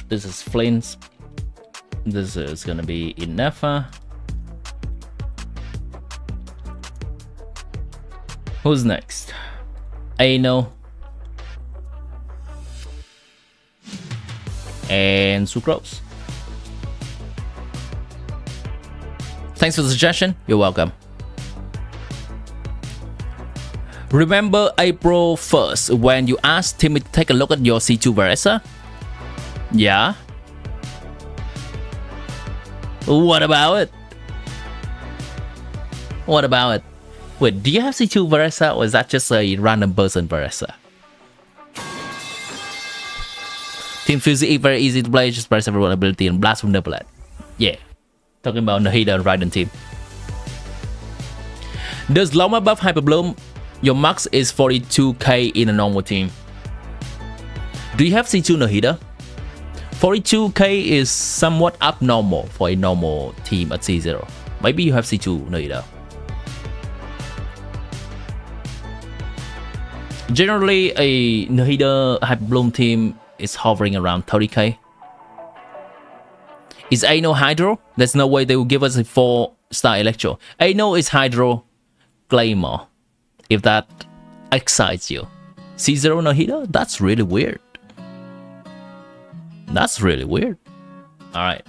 This is FLINS. This is gonna be in Nefa. Who's next? Aino. And Sucrose. Thanks for the suggestion. You're welcome. Remember April 1st when you asked Timmy to take a look at your C2 Varesa? Yeah. What about it? What about it? Wait, do you have C2 Varesa or is that just a random person Varesa? Team Fusey very easy to play, just press everyone ability and blast from double. Yeah. Talking about Nahida and Raiden team. Does LAUMA buff Hyper Bloom? Your max is 42k in a normal team. Do you have C2 Nahida? 42k is somewhat abnormal for a normal team at C0. Maybe you have C2 Nahida. Generally, a Nahida Hyper Bloom team is hovering around 30k. Is Ano Hydro? There's no way they will give us a 4-star Electro. Ano is Hydro Claymore. If that excites you. C0 Nahida? That's really weird. That's really weird. Alright.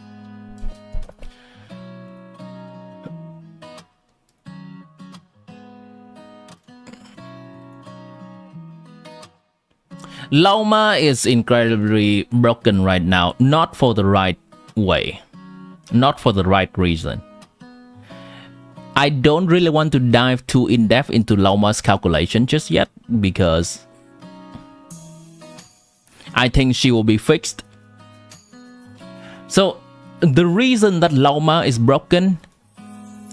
LAUMA is incredibly broken right now. Not for the right way. Not for the right reason. I don't really want to dive too in-depth into LAUMA's calculation just yet because I think she will be fixed. So the reason that LAUMA is broken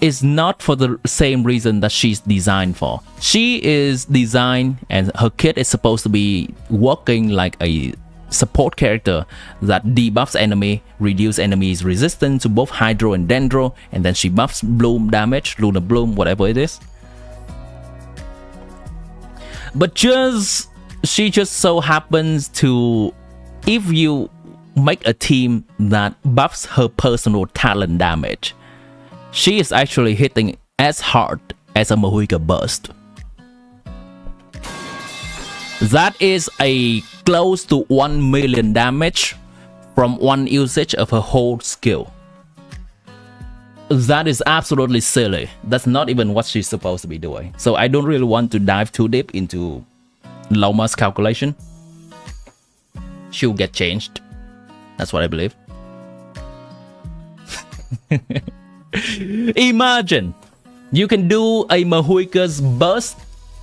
is not for the same reason that she's designed for. She is designed and her kit is supposed to be working like a support character that debuffs enemy, reduce enemies resistance to both Hydro and Dendro, and then she buffs Bloom damage, Lunar Bloom, whatever it is. But she just so happens to, if you make a team that buffs her personal talent damage, she is actually hitting as hard as a Mahuika burst. That is a close to 1 million damage from one usage of her whole skill. That is absolutely silly. That's not even what she's supposed to be doing. So I don't really want to dive too deep into LAUMA's calculation. She'll get changed. That's what I believe. Imagine you can do a Mahuika's burst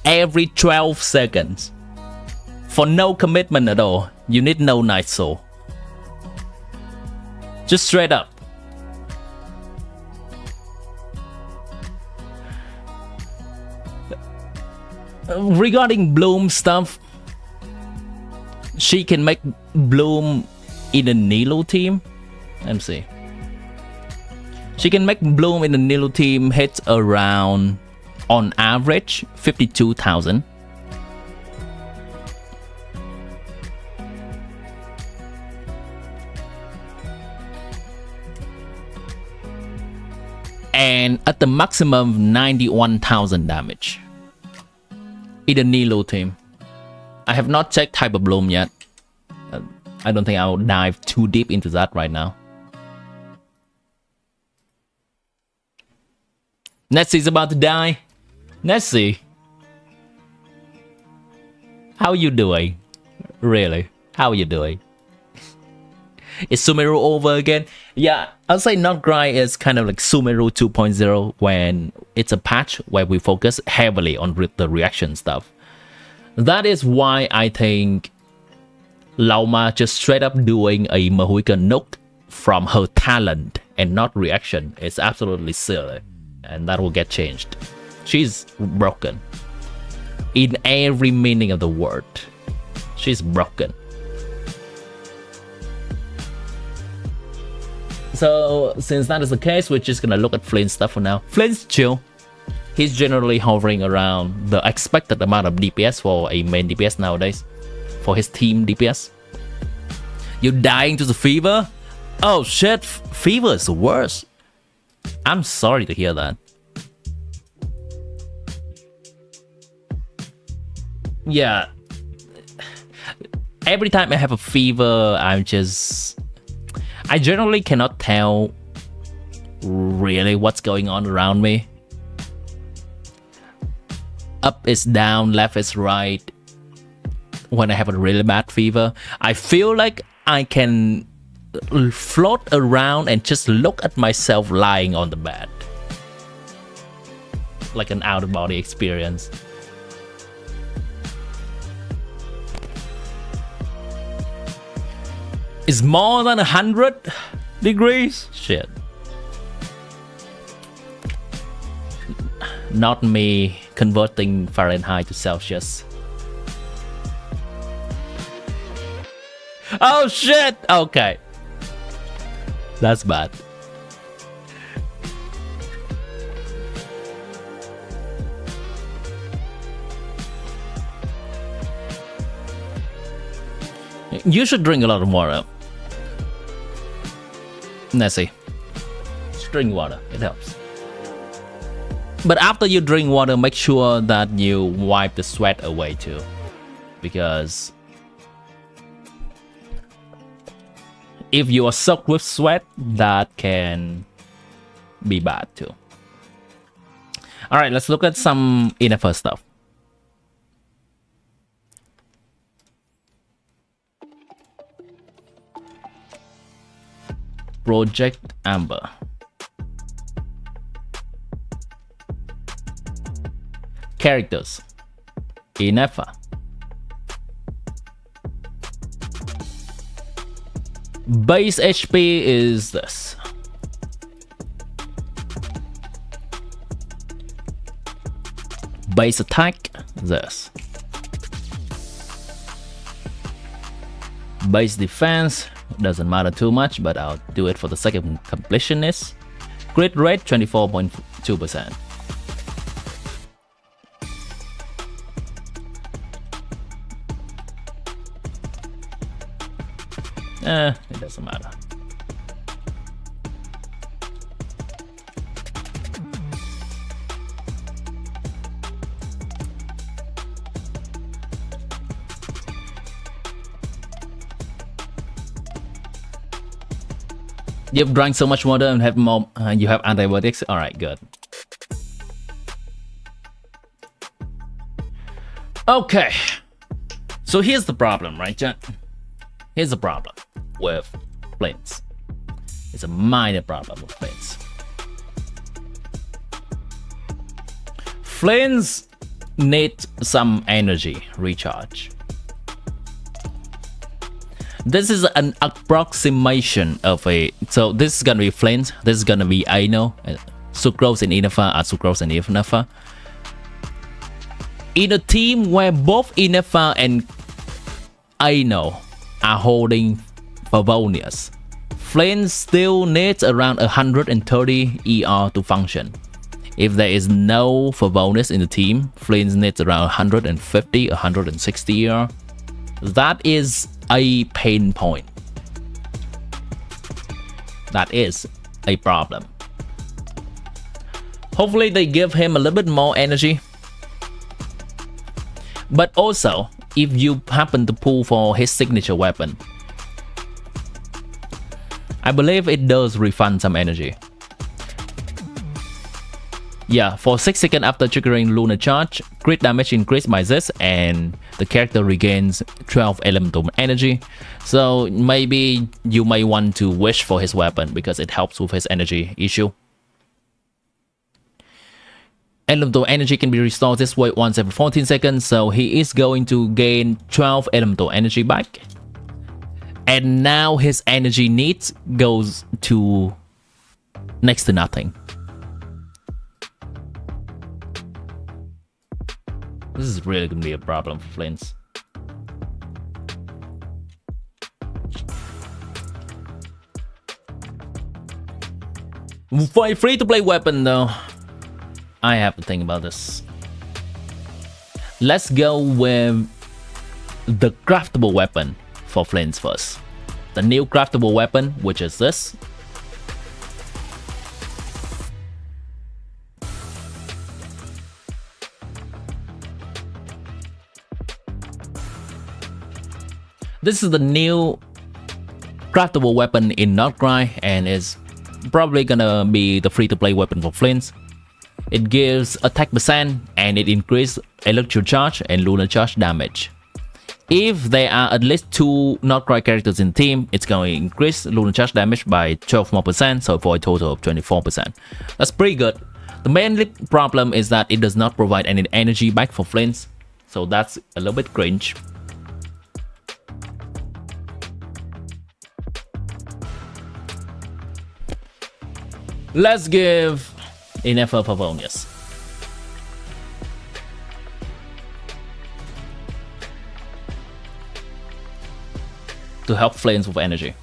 every 12 seconds. For no commitment at all. You need no Night Soul. Just straight up. Regarding Bloom stuff, she can make Bloom in a Nilo team. Let me see. She can make Bloom in a Nilo team hit around, on average, 52,000. And at the maximum 91,000 damage in a Nilo team. I have not checked Hyper Bloom yet. I don't think I'll dive too deep into that right now. Nessie's about to die. Nessie, how you doing? Really? How are you doing? Is Sumeru over again? Yeah, I'll say nod-krai is kind of like Sumeru 2.0 when it's a patch where we focus heavily on the reaction stuff. That is why I think LAUMA just straight up doing a Mahuika Nook from her talent and not reaction is absolutely silly. And that will get changed. She's broken. In every meaning of the word. She's broken. So, since that is the case, we're just gonna look at FLINS stuff for now. FLINS chill. He's generally hovering around the expected amount of DPS for a main DPS nowadays. For his team DPS. You're dying to the fever? Oh shit, fever is the worst. I'm sorry to hear that. Yeah. Every time I have a fever, I generally cannot tell Really, what's going on around me? Up is down, left is right. When I have a really bad fever, I feel like I can float around and just look at myself lying on the bed. Like an out-of-body experience. It's more than 100 degrees? Shit. Not me converting Fahrenheit to Celsius. Oh shit! Okay. That's bad. You should drink a lot of water. Nessie. Just drink water, it helps. But after you drink water, make sure that you wipe the sweat away too. Because if you are soaked with sweat, that can be bad too. Alright, let's look at some Innifer stuff. Project Amber. Characters. Innifer. Base HP is this. Base attack, this. Base defense, doesn't matter too much, but I'll do it for the sake of completionist. Crit rate, 24.2%. It doesn't matter. You've drank so much water and have more. You have antibiotics. All right, good. Okay. So here's the problem, right, Jack? Here's the problem with FLINS. It's a minor problem with FLINS. FLINS need some energy recharge. This is an approximation of a... So this is gonna be FLINS, this is gonna be Aino, Sucrose and Innifer are Sucrose and Innifer. In a team where both Innifer and Aino are holding Favonius, FLINS still needs around 130 ER to function. If there is no Favonius in the team, FLINS needs around 150, 160 ER. That is a pain point. That is a problem. Hopefully they give him a little bit more energy. But also, if you happen to pull for his signature weapon, I believe it does refund some energy. Yeah, for 6 seconds after triggering Lunar Charge, crit damage increased by this and the character regains 12 elemental energy. So maybe you may want to wish for his weapon because it helps with his energy issue. Elemental energy can be restored this way once every 14 seconds, so he is going to gain 12 elemental energy back. And now his energy needs goes to next to nothing. This is really going to be a problem for FLINS. For a free-to-play weapon though, I have to think about this. Let's go with the craftable weapon for FLINS first. The new craftable weapon, which is this. This is the new craftable weapon in nod-krai and is probably gonna be the free-to-play weapon for FLINS. It gives attack percent and it increases electro charge and lunar charge damage. If there are at least 2 nod-krai characters in team, it's going to increase lunar charge damage by 12 more percent, so for a total of 24%. That's pretty good. The main problem is that it does not provide any energy back for FLINS, so that's a little bit cringe. Let's give Yennefer Favonius. To help FLINS with energy.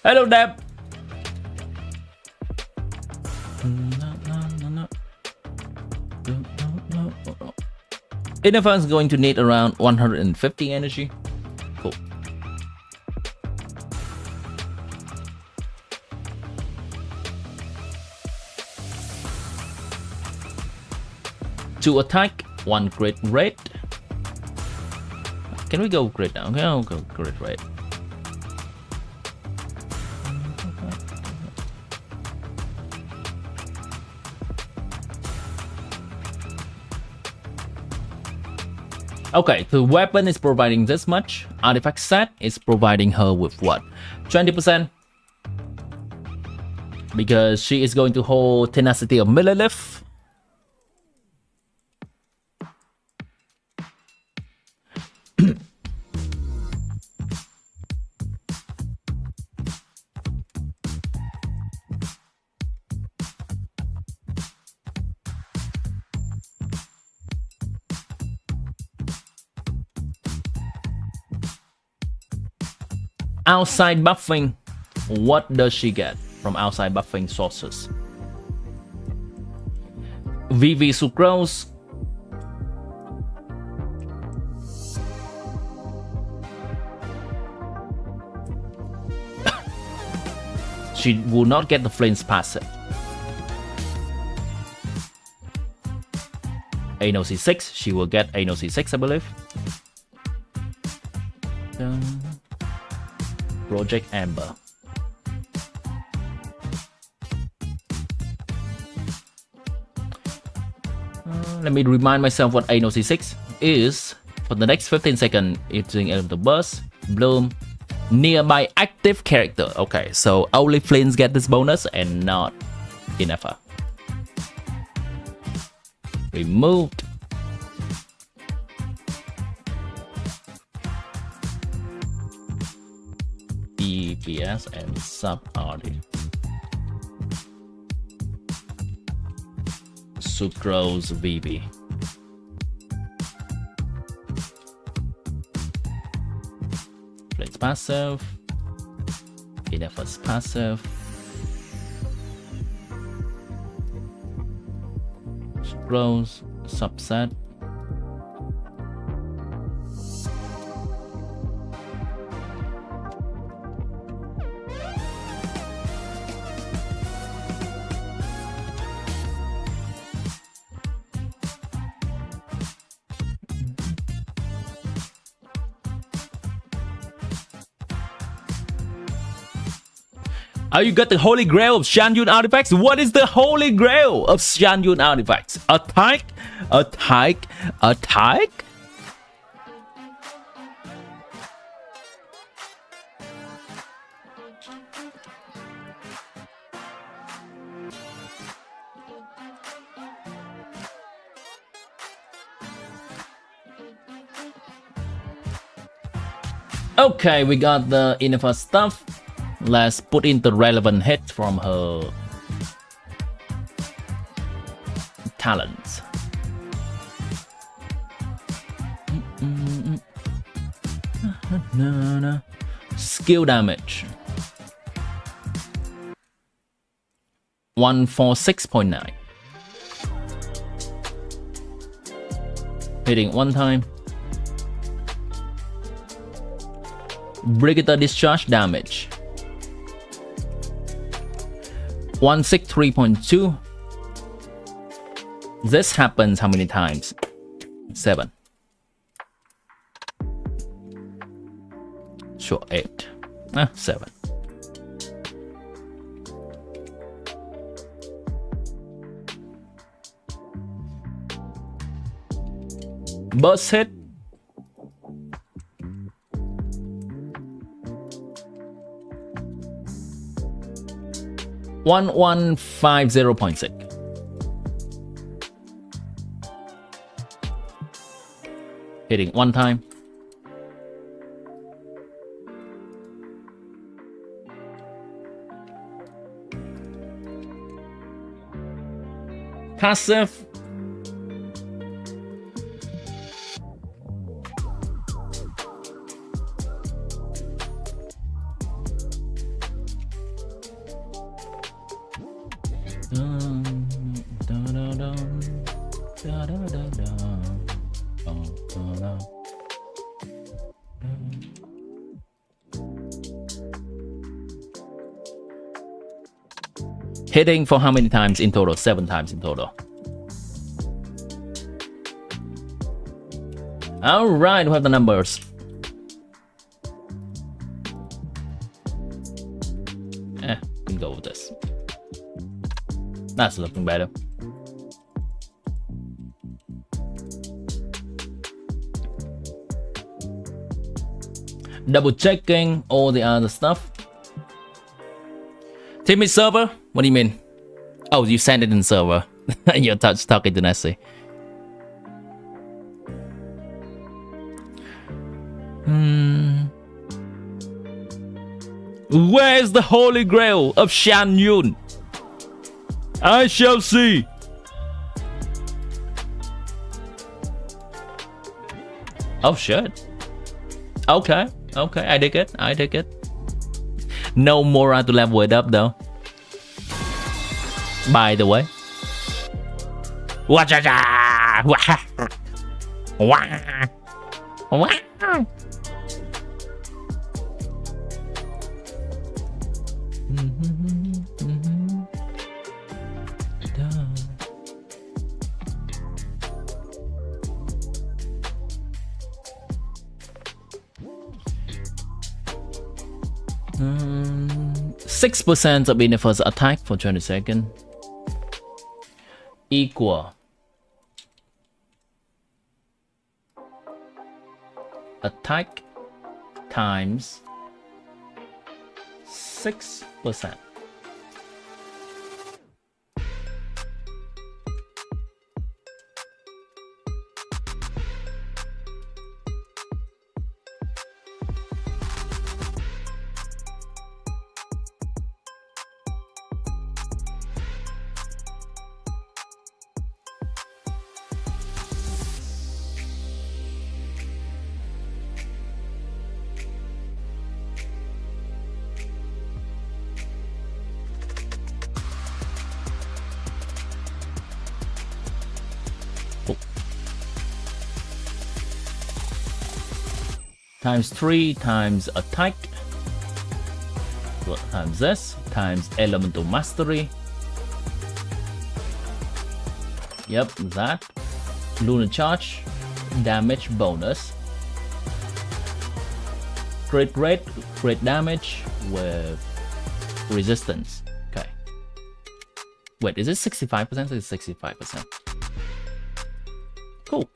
Hello, Deb. Yennefer is going to need around 150 energy. Cool. To attack, 1 crit rate. Can we go crit now? Okay, I'll go crit rate. Okay, the weapon is providing this much. Artifact set is providing her with what? 20%? Because she is going to hold Tenacity of Millilith. Outside buffing, what does she get from outside buffing sources? VV Sucrose, she will not get the FLINS passive. Anno C6, she will get Anno C6, I believe. Project Amber. Let me remind myself what Anno C6 is. For the next 15 seconds, it's doing Elemental Burst, Bloom, nearby active character. Okay, so only FLINS get this bonus and not Yennefer. Removed. DPS and sub-RD. Sucrose VB. FLINS passive. Yennefer's passive. Sucrose subset. Oh, you got the Holy Grail of Xianyun artifacts? What is the Holy Grail of Xianyun artifacts? Attack? Attack? Attack? Okay, we got the Yennefer stuff. Let's put in the relevant hits from her talents. Skill damage 146.9. Hitting 1 time. Brigitte discharge damage 163.2. This happens how many times? 7. Sure, 8. 7. Burst hit. $1150.6. Hitting 1 time. Passive. Hitting for how many times in total? 7 times in total. All right, we have the numbers. We can go with this. That's looking better. Double checking all the other stuff. Timmy server? What do you mean? Oh, you send it in server. You're talking to Nessie. Where is the holy grail of Shan Yun? I shall see. Oh shit. Okay, I dig it. No Mora to level it up though. By the way. Hmm. 6% of Innifer's attack for 20 seconds. Equal attack times 6%. Times 3 times attack times this times elemental mastery. Yep, that lunar charge damage bonus, crit rate, crit damage with resistance. Okay, wait, is it 65%? It's 65%. Cool.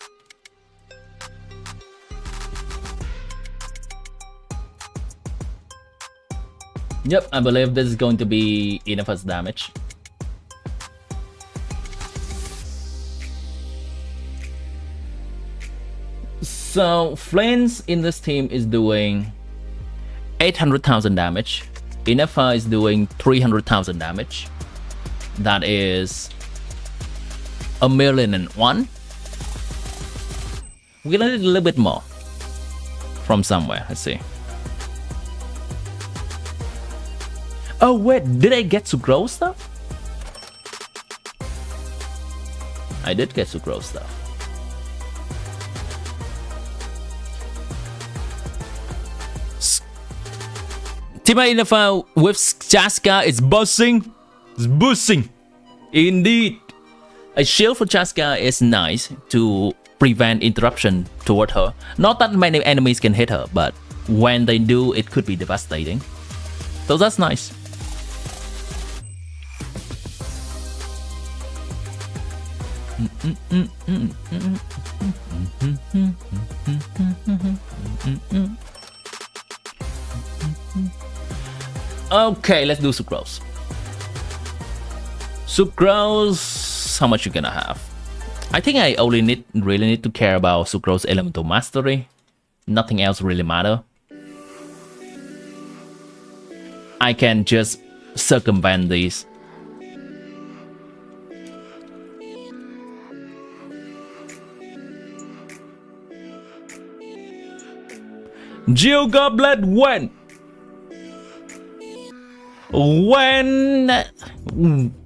Yep, I believe this is going to be enough damage. So FLINS in this team is doing 800,000 damage. Innifer is doing 300,000 damage. That is 1,000,001. We're gonna need a little bit more from somewhere. Let's see. Oh wait, did I get to grow stuff? I did get to grow stuff. Team Innifer with Jaska is buzzing. It's boosting. Indeed. A shield for Chaska is nice to prevent interruption toward her. Not that many enemies can hit her, but when they do, it could be devastating. So that's nice. Okay, let's do sucrose. Sucrose, how much you gonna have? I think I only really need to care about sucrose elemental mastery. Nothing else really matter. I can just circumvent these. Geo Goblet when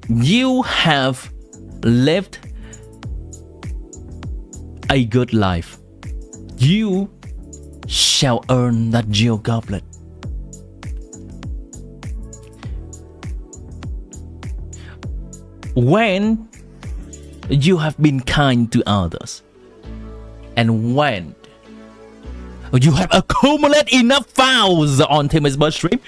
you have lived a good life, you shall earn that Geo Goblet. When you have been kind to others, and when you have accumulated enough vows on Timmy's birth stream,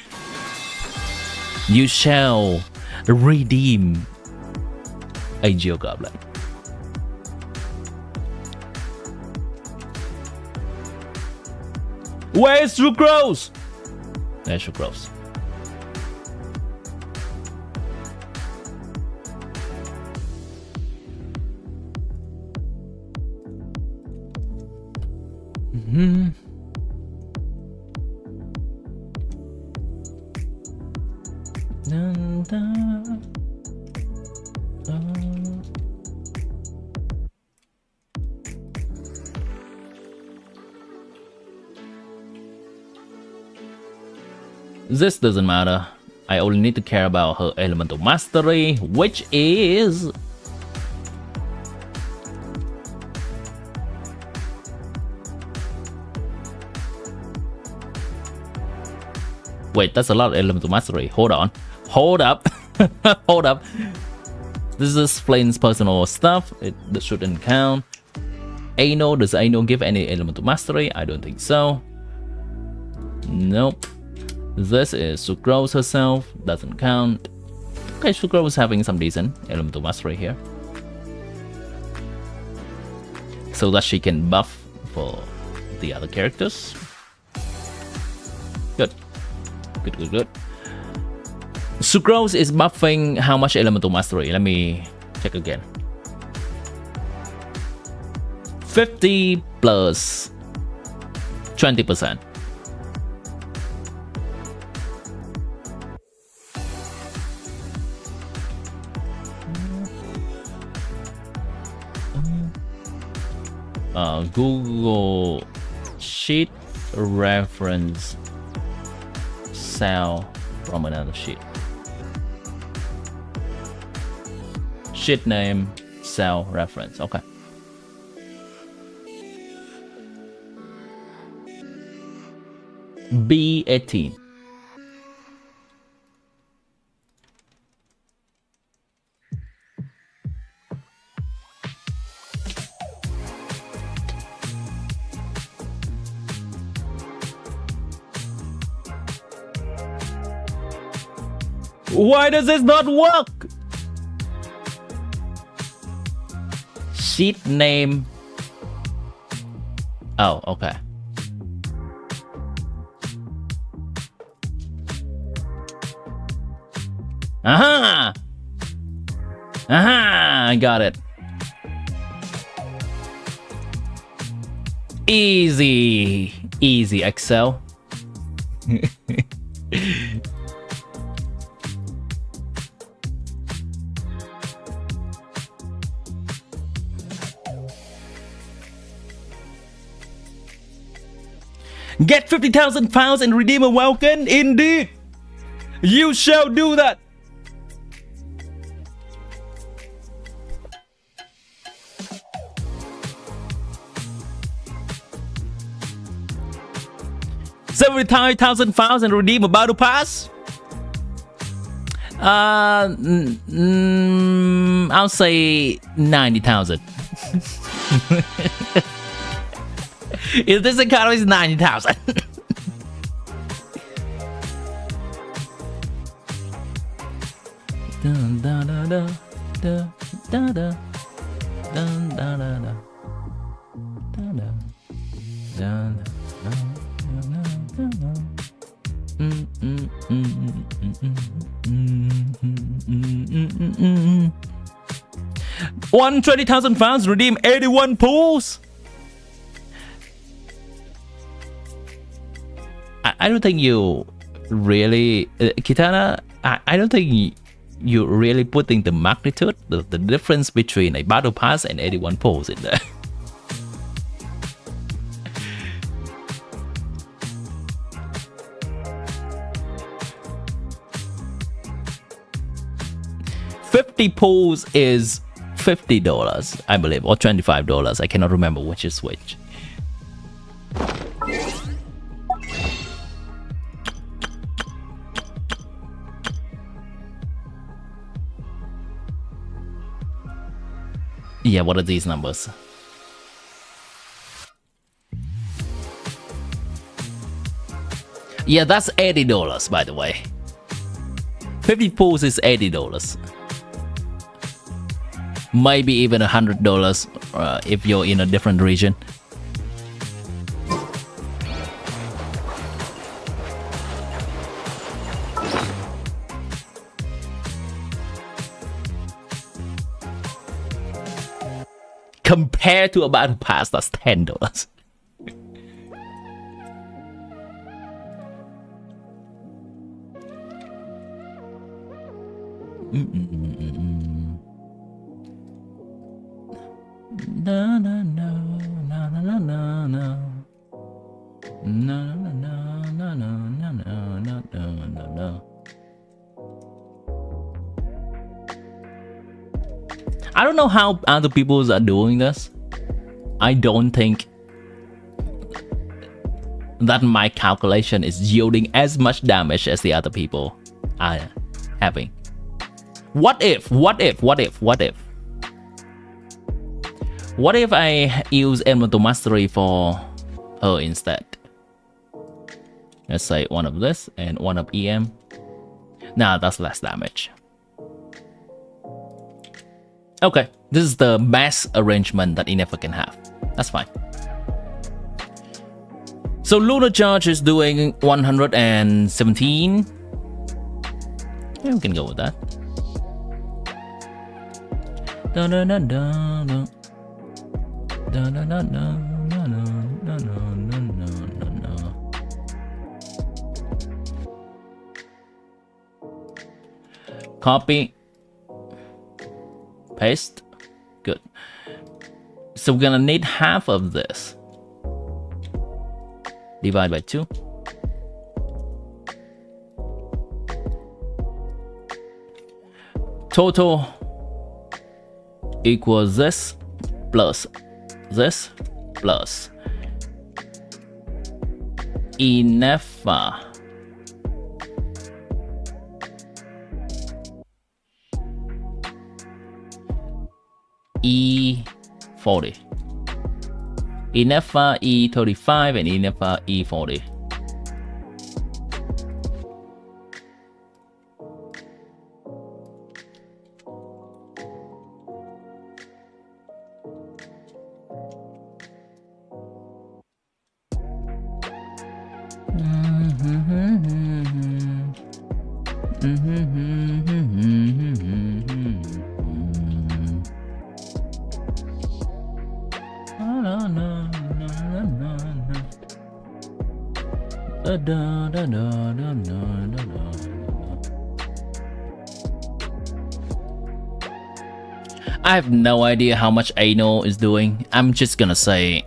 you shall redeem a Geo Goblet. Where's sucrose? There's sucrose. This doesn't matter. I only need to care about her elemental mastery, which is wait, that's a lot of elemental mastery. Hold on. Hold up. Hold up. This is FLINS personal stuff. That shouldn't count. Anno, does Anno give any elemental mastery? I don't think so. Nope. This is Sucrose herself. Doesn't count. Okay, Sucrose is having some decent elemental mastery here. So that she can buff for the other characters. Good. Good. Sucrose is buffing how much elemental mastery? Let me check again. 50 plus 20%. Google Sheet reference cell from another sheet. Sheet name, cell reference. Okay. B18. Why does this not work? Sheet name. Oh, okay. Aha! Aha! I got it. Easy. Easy, Excel. Get 50,000 pounds and redeem a Welkin? Indeed! You shall do that! £75,000 and redeem a Battle Pass? I'll say 90,000. If this economy is 90,000. Dun, da, da, da, da, da, da. Dun, da, da, da. Da, da. Dun, da, da, da, da. 120,000 fans redeem 81 pools. I don't think you really, Kitana. I don't think you're really putting the magnitude, the difference between a battle pass and 81 pools in there. $50 pools is $50, I believe, or $25. I cannot remember which is which. Yeah, what are these numbers? Yeah, that's $80, by the way. 50 pools is $80. Maybe even $100 if you're in a different region. Compared to a battle pass, that's $10. No, no, no, no, no, no, no, no. No, no, no, no, no, no, no, no, no, no. I don't know how other people are doing this. I don't think that my calculation is yielding as much damage as the other people are having. What if I use Elemental Mastery for her instead? Let's say one of this and one of EM. Nah, that's less damage. Okay, this is the best arrangement that Inefa can have. That's fine. So Lunar Charge is doing 117. Yeah, we can go with that. Da da da da da. Da da da da da da da da da. Copy. Paste. Good. So we're gonna need half of this. Divide by 2. Total equals this plus this plus Inefa E40, Inefa E35 and Inefa E40. I have no idea how much Ano is doing. I'm just gonna say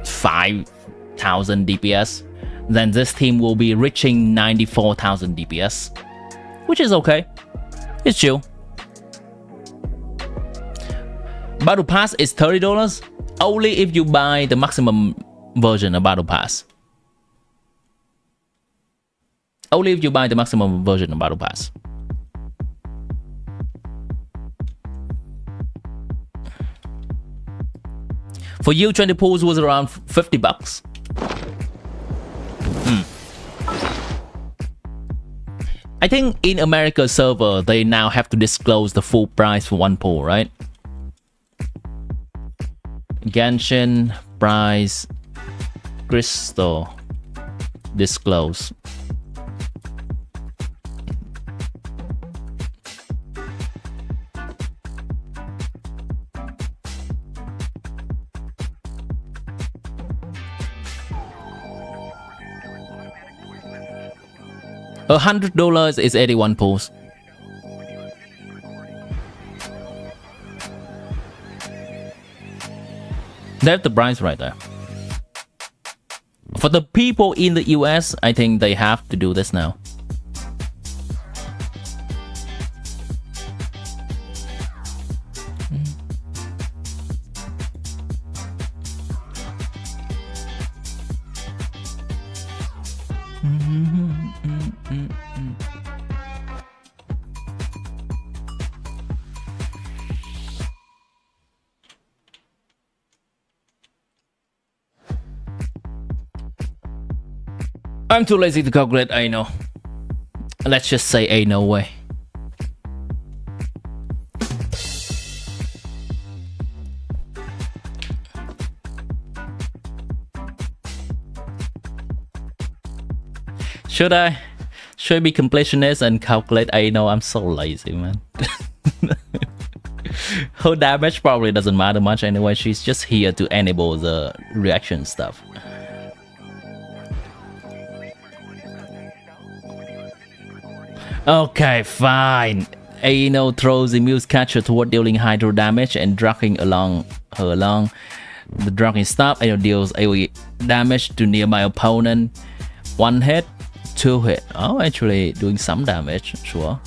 5,000 DPS. Then this team will be reaching 94,000 DPS, which is okay. It's chill. Battle Pass is $30 only if you buy the maximum version of Battle Pass. Only if you buy the maximum version of Battle Pass. For you, 20 pulls was around 50 bucks. I think in America server, they now have to disclose the full price for one pull, right? Genshin price crystal disclose. $100 is 81 pulls. They have the price right there. For the people in the US, I think they have to do this now. I'm too lazy to calculate, I know. Let's just say ain't no way. Should I be completionist and calculate? I know, I'm so lazy, man. Her damage probably doesn't matter much anyway. She's just here to enable the reaction stuff. Okay, fine. Aino throws the muse catcher toward dealing hydro damage and dragging her along. The dragging stop. Aino deals AoE damage to nearby opponent. 1 hit, 2 hit. Oh, actually doing some damage, sure.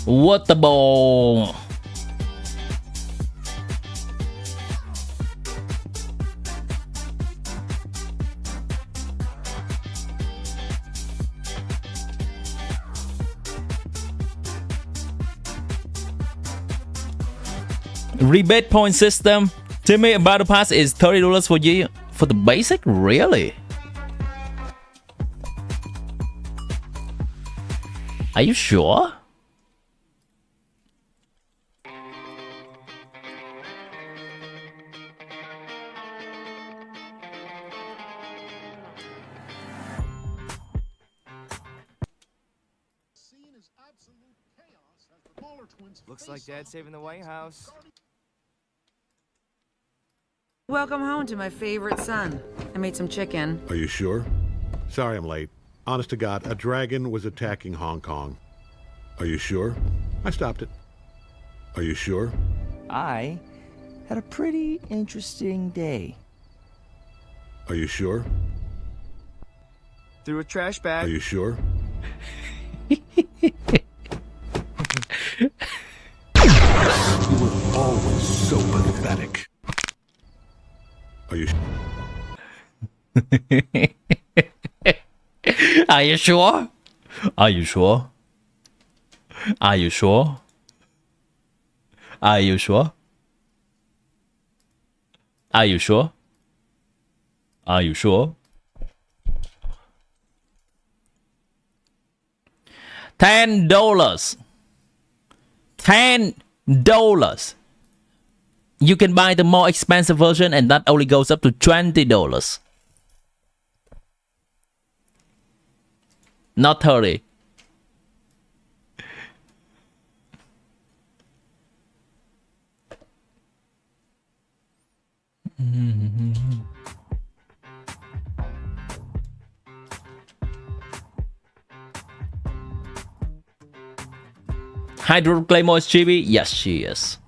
Water ball. Rebate point system. Timmy, battle pass is $30 for you for the basic. Really? Are you sure? Looks like Dad's saving the White House. Welcome home to my favorite son. I made some chicken. Are you sure? Sorry I'm late. Honest to God, a dragon was attacking Hong Kong. Are you sure? I stopped it. Are you sure? I had a pretty interesting day. Are you sure? Threw a trash bag. Are you sure? You were always so pathetic. Are you Are you sure? Are you sure? Are you sure? Are you sure? Are you sure? Are you sure? $10. $10. You can buy the more expensive version and that only goes up to $20. Not 30. Hydro Claymore is chibi? Yes, she is.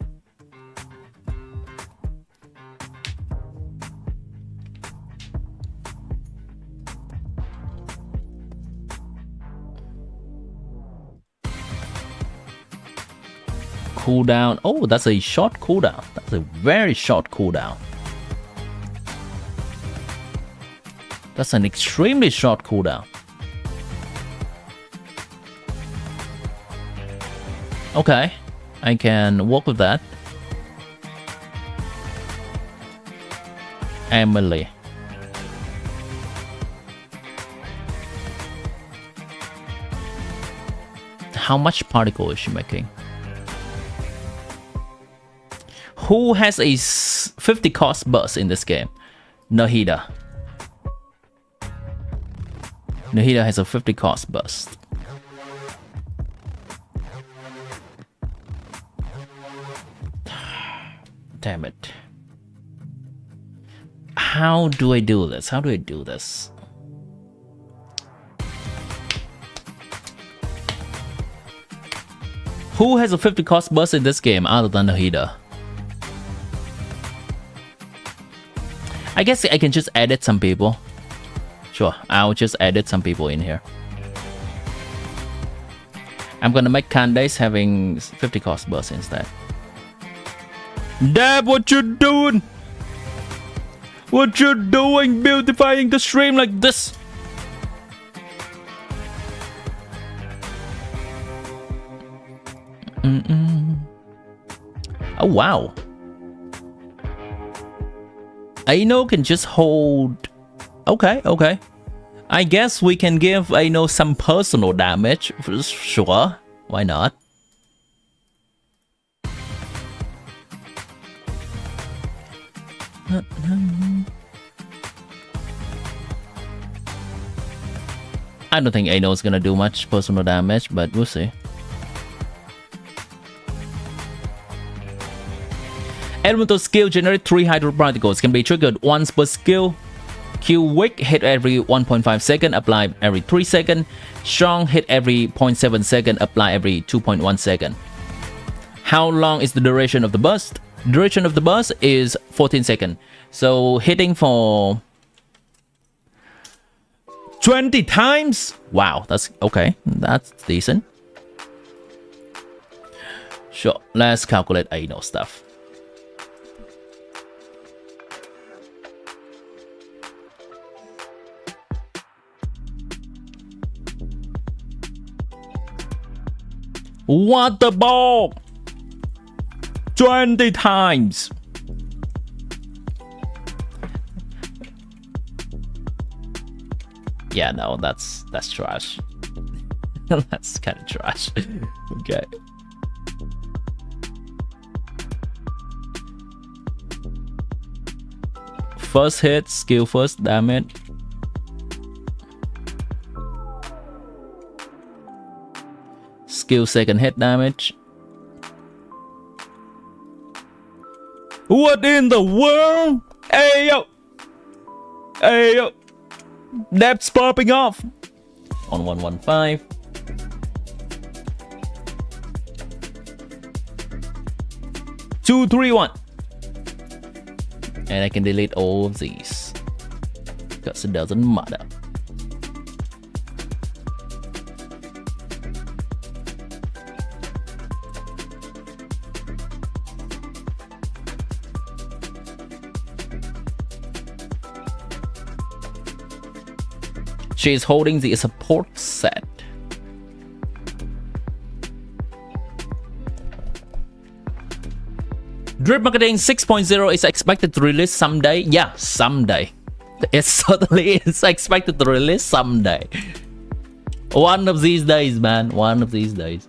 Cooldown. Oh, that's a short cooldown. That's a very short cooldown. That's an extremely short cooldown. Okay, I can work with that. Emily. How much particle is she making? Who has a 50 cost burst in this game? Nahida. Nahida has a 50 cost burst. Damn it. How do I do this? How do I do this? Who has a 50 cost burst in this game other than Nahida? I guess I can just edit some people. Sure, I'll just edit some people in here. I'm gonna make Candace having 50 cost burst instead. Dad, what you doing? What you doing beautifying the stream like this? Oh wow. Aino can just hold. Okay, okay. I guess we can give Aino some personal damage. Sure, why not? I don't think Aino is gonna do much personal damage, but we'll see. Elemental skill generate 3 hydro particles, can be triggered once per skill. Q weak, hit every 1.5 second, apply every 3 second. Strong, hit every 0.7 second, apply every 2.1 second. How long is the duration of the burst? Duration of the burst is 14 seconds. So hitting for 20 times? Wow, that's okay. That's decent. Sure, let's calculate Aino stuff. What the ball? 20 times. Yeah, no, that's trash. That's kind of trash. Okay. First hit, skill first damage. Skill second hit damage. What in the world? Hey yo! Hey yo! Depth's popping off! On 115. Two, 3, 1. And I can delete all of these. Because it doesn't matter. She is holding the support set. Drip Marketing 6.0 is expected to release someday. Yeah, someday. It certainly is expected to release someday. One of these days, man. One of these days.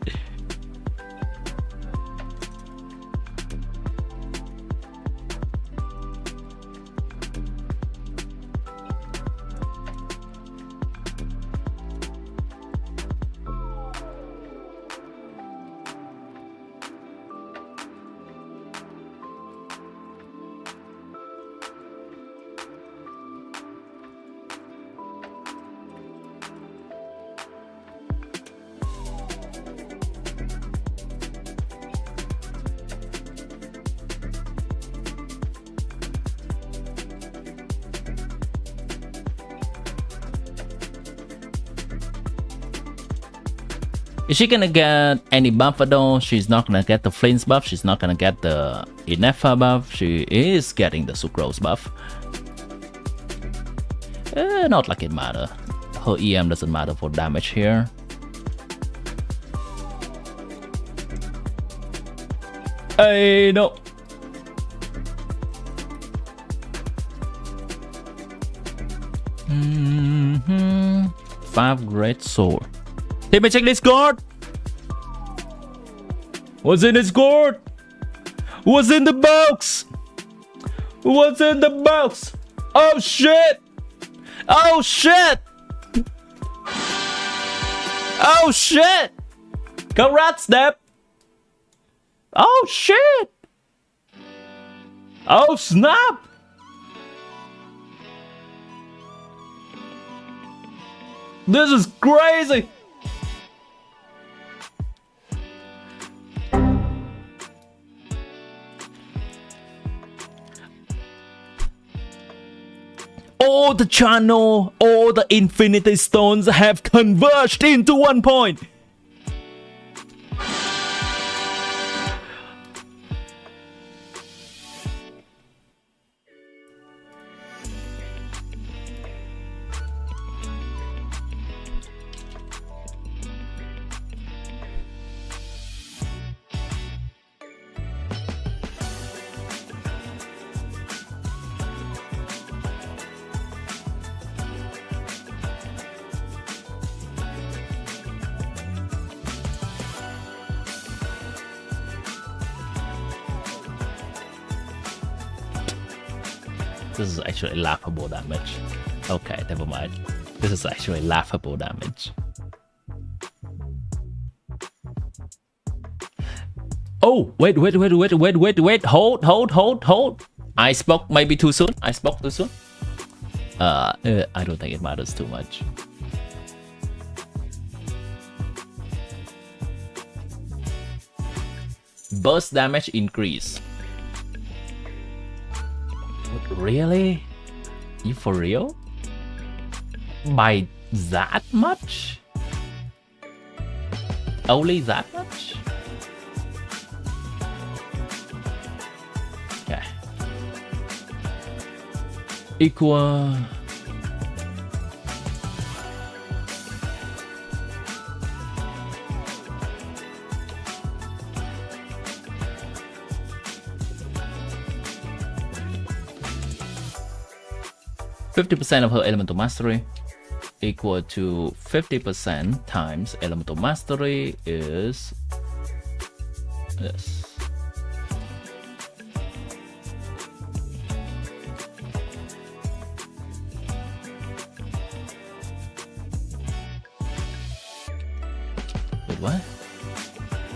Is she gonna get any buff at all? She's not gonna get the FLINS buff. She's not gonna get the Inefa buff. She is getting the Sucrose buff. Not like it matter. Her EM doesn't matter for damage here. Hey, no. 5 great sword. Let me check Discord. What's in Discord? What's in the box? What's in the box? Oh shit! Oh shit! Oh shit! Congrats, Step! Oh shit! Oh snap! This is crazy! All the channel, all the infinity stones have converged into 1 point. This is actually laughable damage. Okay, never mind. This is actually laughable damage. Oh, wait. Hold. I spoke maybe too soon. I spoke too soon. I don't think it matters too much. Burst damage increase. Really? You for real? By that much? Only that much? Okay. Equal. %50% of her elemental mastery equal to 50% times elemental mastery is this. Wait, what?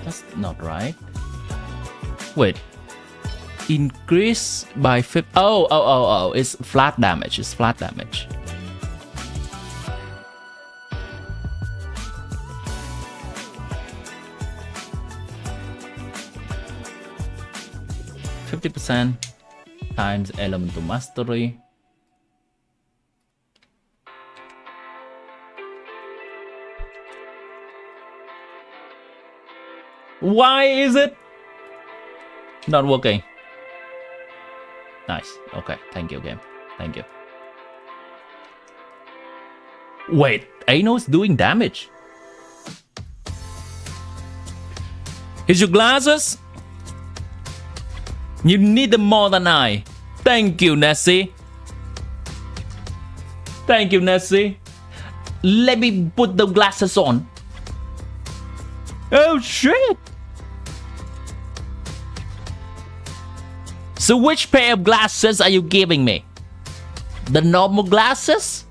That's not right. Wait. Increase by 50. Oh, it's flat damage. It's flat damage. %50 times elemental mastery. Why is it not working? Nice. Okay. Thank you, game. Thank you. Wait, Ano's doing damage. Here's your glasses. You need them more than I. Thank you, Nessie. Thank you, Nessie. Let me put the glasses on. Oh, shit. So which pair of glasses are you giving me? The normal glasses?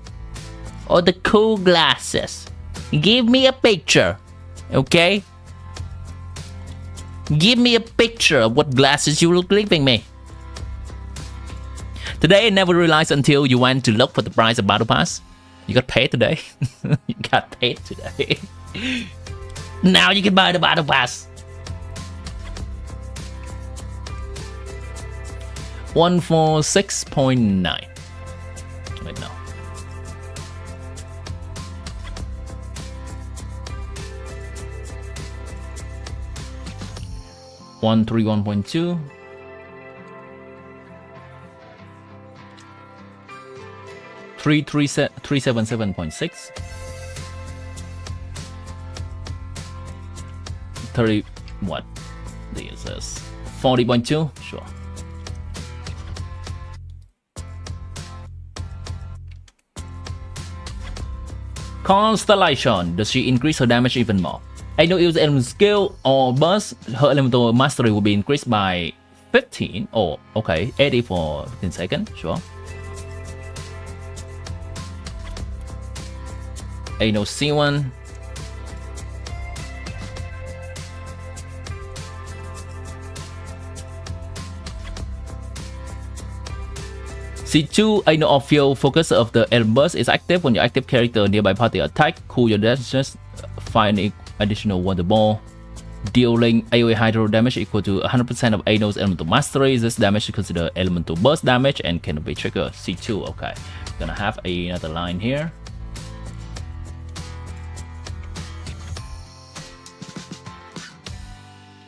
Or the cool glasses? Give me a picture, okay? Give me a picture of what glasses you were giving me. Today I never realized until you went to look for the price of Battle Pass. You got paid today. You got paid today. Now you can buy the Battle Pass. 146.9. Wait, no. $131.2. 377.6. 30. What? This is 40.2. Sure. Constellation. Does she increase her damage even more? I know use element skill or burst, her elemental mastery will be increased by 15. Oh, okay, 80 for 15 seconds, sure. I know C1. C2, I know of your focus of the element burst is active when your active character nearby party attack. Cool your dashes, find additional wonder ball, dealing AoE hydro damage equal to 100% of Ano's elemental mastery. This damage is considered elemental burst damage and cannot be triggered. C2, okay. Gonna have another line here.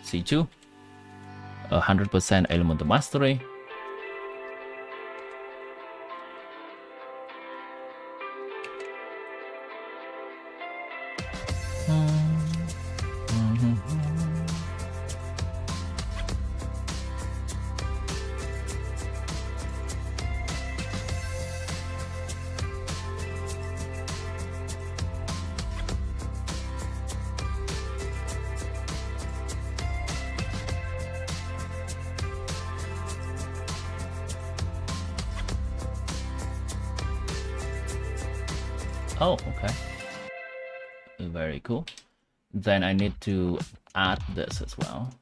C2, 100% elemental mastery. Oh, okay. Very cool. Then I need to add this as well.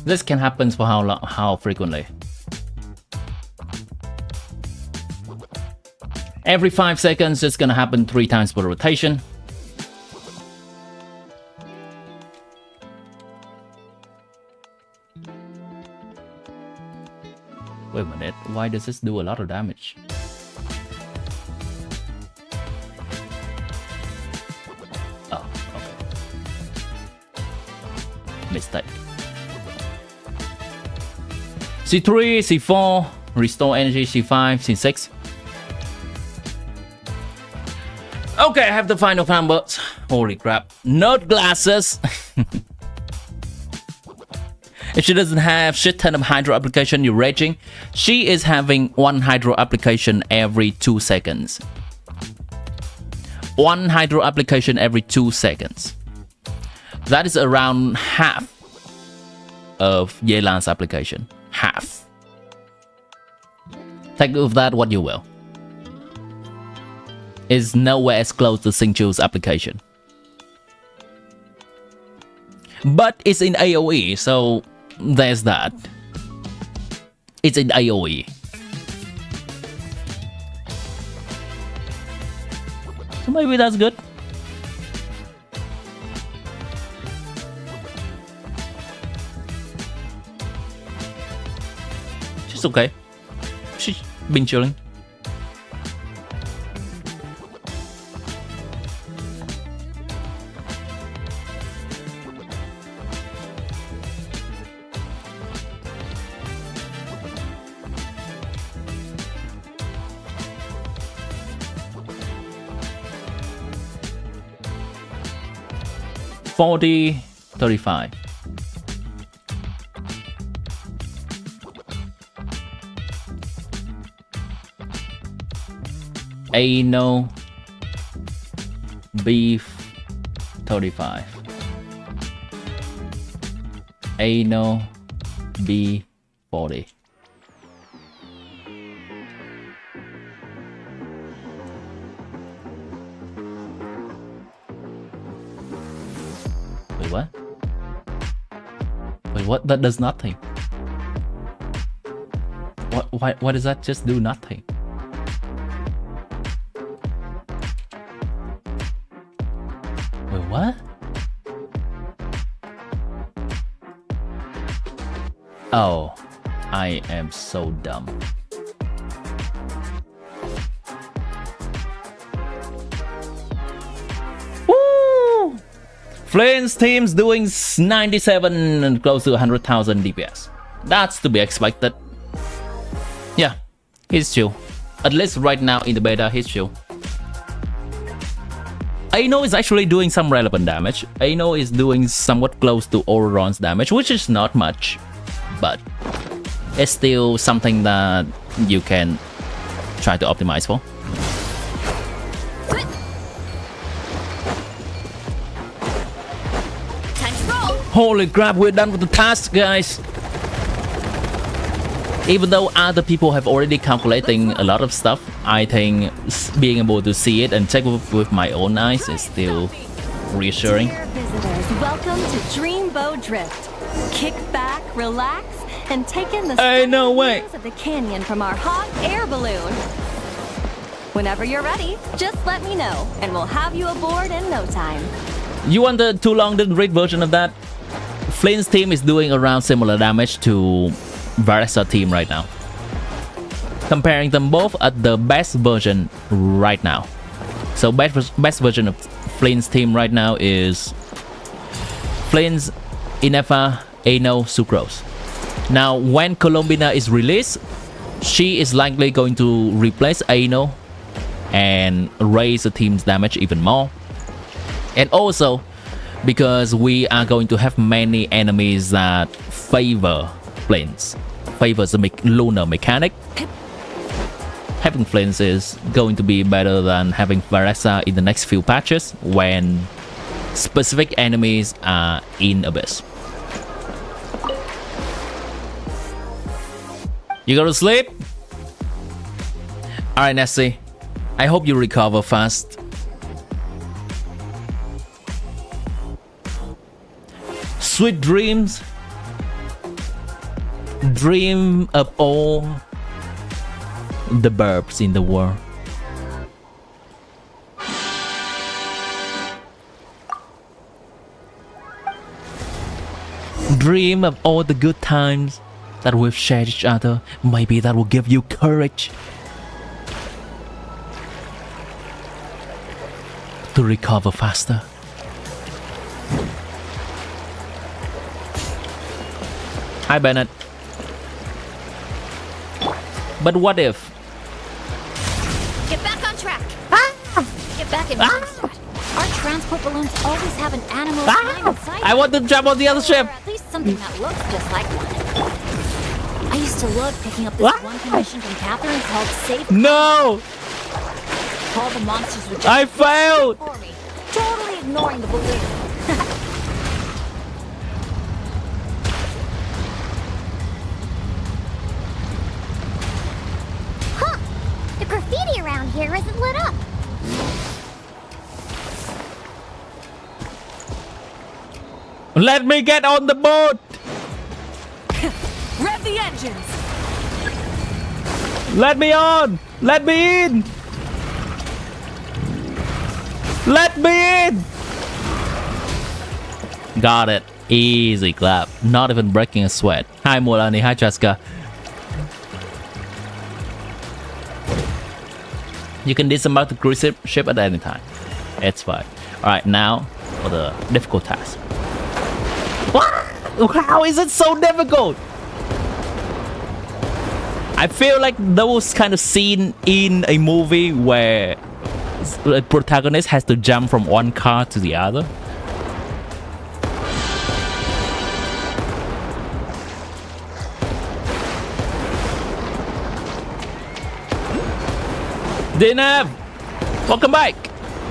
This can happen for how long, how frequently? Every 5 seconds, it's gonna happen 3 times per rotation. Wait a minute, why does this do a lot of damage? Oh, okay. Mistake. C3, C4, restore energy, C5, C6. Okay, I have the final numbers. Holy crap. Node glasses. If she doesn't have shit ton of hydro application, you're raging. She is having 1 hydro application every 2 seconds. 1 hydro application every 2 seconds. That is around half of Yelan's application. Half. Take of that what you will. Is nowhere as close to Xingqiu's application. But it's in AoE, so there's that. It's in AoE. So maybe that's good. She's okay. She's been chilling. $40, $35. Anal beef 35. Anal B 40. Wait, what? Wait, what? That does nothing. Why does that just do nothing? Wait, what? Oh, I am so dumb. FLINS team's doing 97 and close to 100,000 DPS. That's to be expected. Yeah, he's chill. At least right now in the beta, he's chill. Aino is actually doing some relevant damage. Aino is doing somewhat close to Auron's damage, which is not much, but it's still something that you can try to optimize for. Time to roll. Holy crap, we're done with the task, guys. Even though other people have already calculating a lot of stuff, I think being able to see it and check with my own eyes is still reassuring. Dear visitors, welcome to Dreamboat Drift. Kick back, relax, and take in the Hey, no way. views of the canyon from our hot air balloon. Whenever you're ready, just let me know, and we'll have you aboard in no time. You want the too long didn't read version of that? FLINS team is doing around similar damage to Varesa team right now. Comparing them both at the best version right now. So best version of FLINS team right now is FLINS, Inefa, Aino, Sucrose. Now when Colombina is released, she is likely going to replace Aino and raise the team's damage even more. And also because we are going to have many enemies that favor FLINS, favors the lunar mechanic. Having FLINS is going to be better than having Varesa in the next few patches when specific enemies are in Abyss. You go to sleep? Alright, Nessie. I hope you recover fast. Sweet dreams. Dream of all the burbs in the world. Dream of all the good times that we've shared each other. Maybe that will give you courage to recover faster. Hi, Bennett. But what if? Get back on track. Get back in combat. Our transport balloons always have an animal flying inside. I want to jump on the other ship. Or at least something that looks just like one. I used to love picking up this one commission from Catherine called Save. No! All the monsters would just I failed! for me, totally ignoring the balloon. Huh! The graffiti around here isn't lit up. Let me get on the boat! Rev the engines! Let me on! Let me in! Let me in! Got it. Easy clap. Not even breaking a sweat. Hi Molani, hi Chaska. You can disembark the cruise ship at any time. It's fine. Alright, now for the difficult task. What? How is it so difficult? I feel like those kind of scene in a movie where the protagonist has to jump from one car to the other. Dinav, welcome back.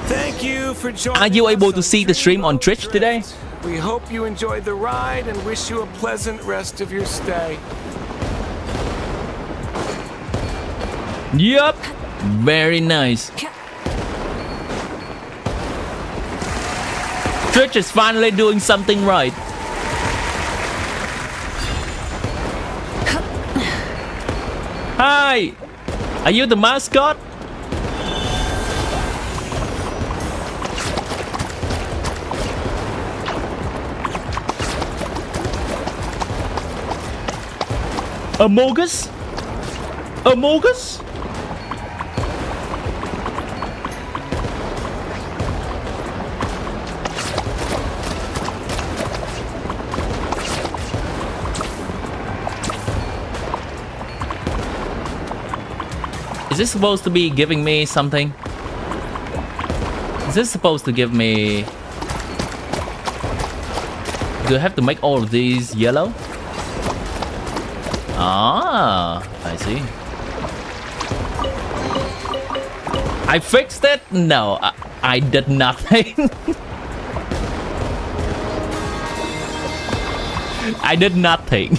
Thank you for joining. Are you us able to see the stream on Dreamboat Twitch Drift. today? We hope you enjoyed the ride and wish you a pleasant rest of your stay. Yup, very nice. Twitch is finally doing something right. Hi, are you the mascot? Amogus? Amogus? Is this supposed to be giving me something? Is this supposed to give me... Do I have to make all of these yellow? Ah, I see. I fixed it? No, I did nothing. I did nothing.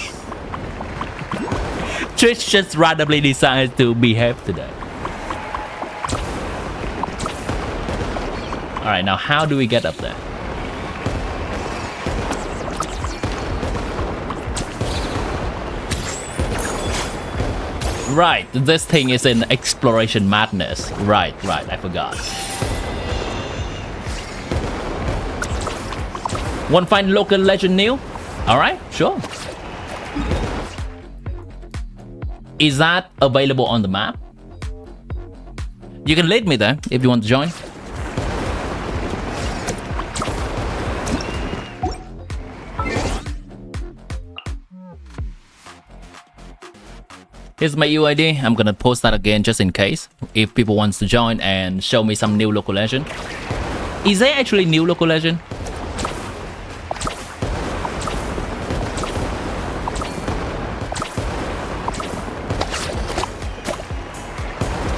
Twitch just randomly decided to behave today. Alright, now how do we get up there? Right, this thing is in exploration madness. Right, I forgot. Want to find local legend new? Alright, sure. Is that available on the map? You can lead me there if you want to join. Here's my UID. I'm gonna post that again just in case if people wants to join and show me some new local legend. Is there actually new local legend?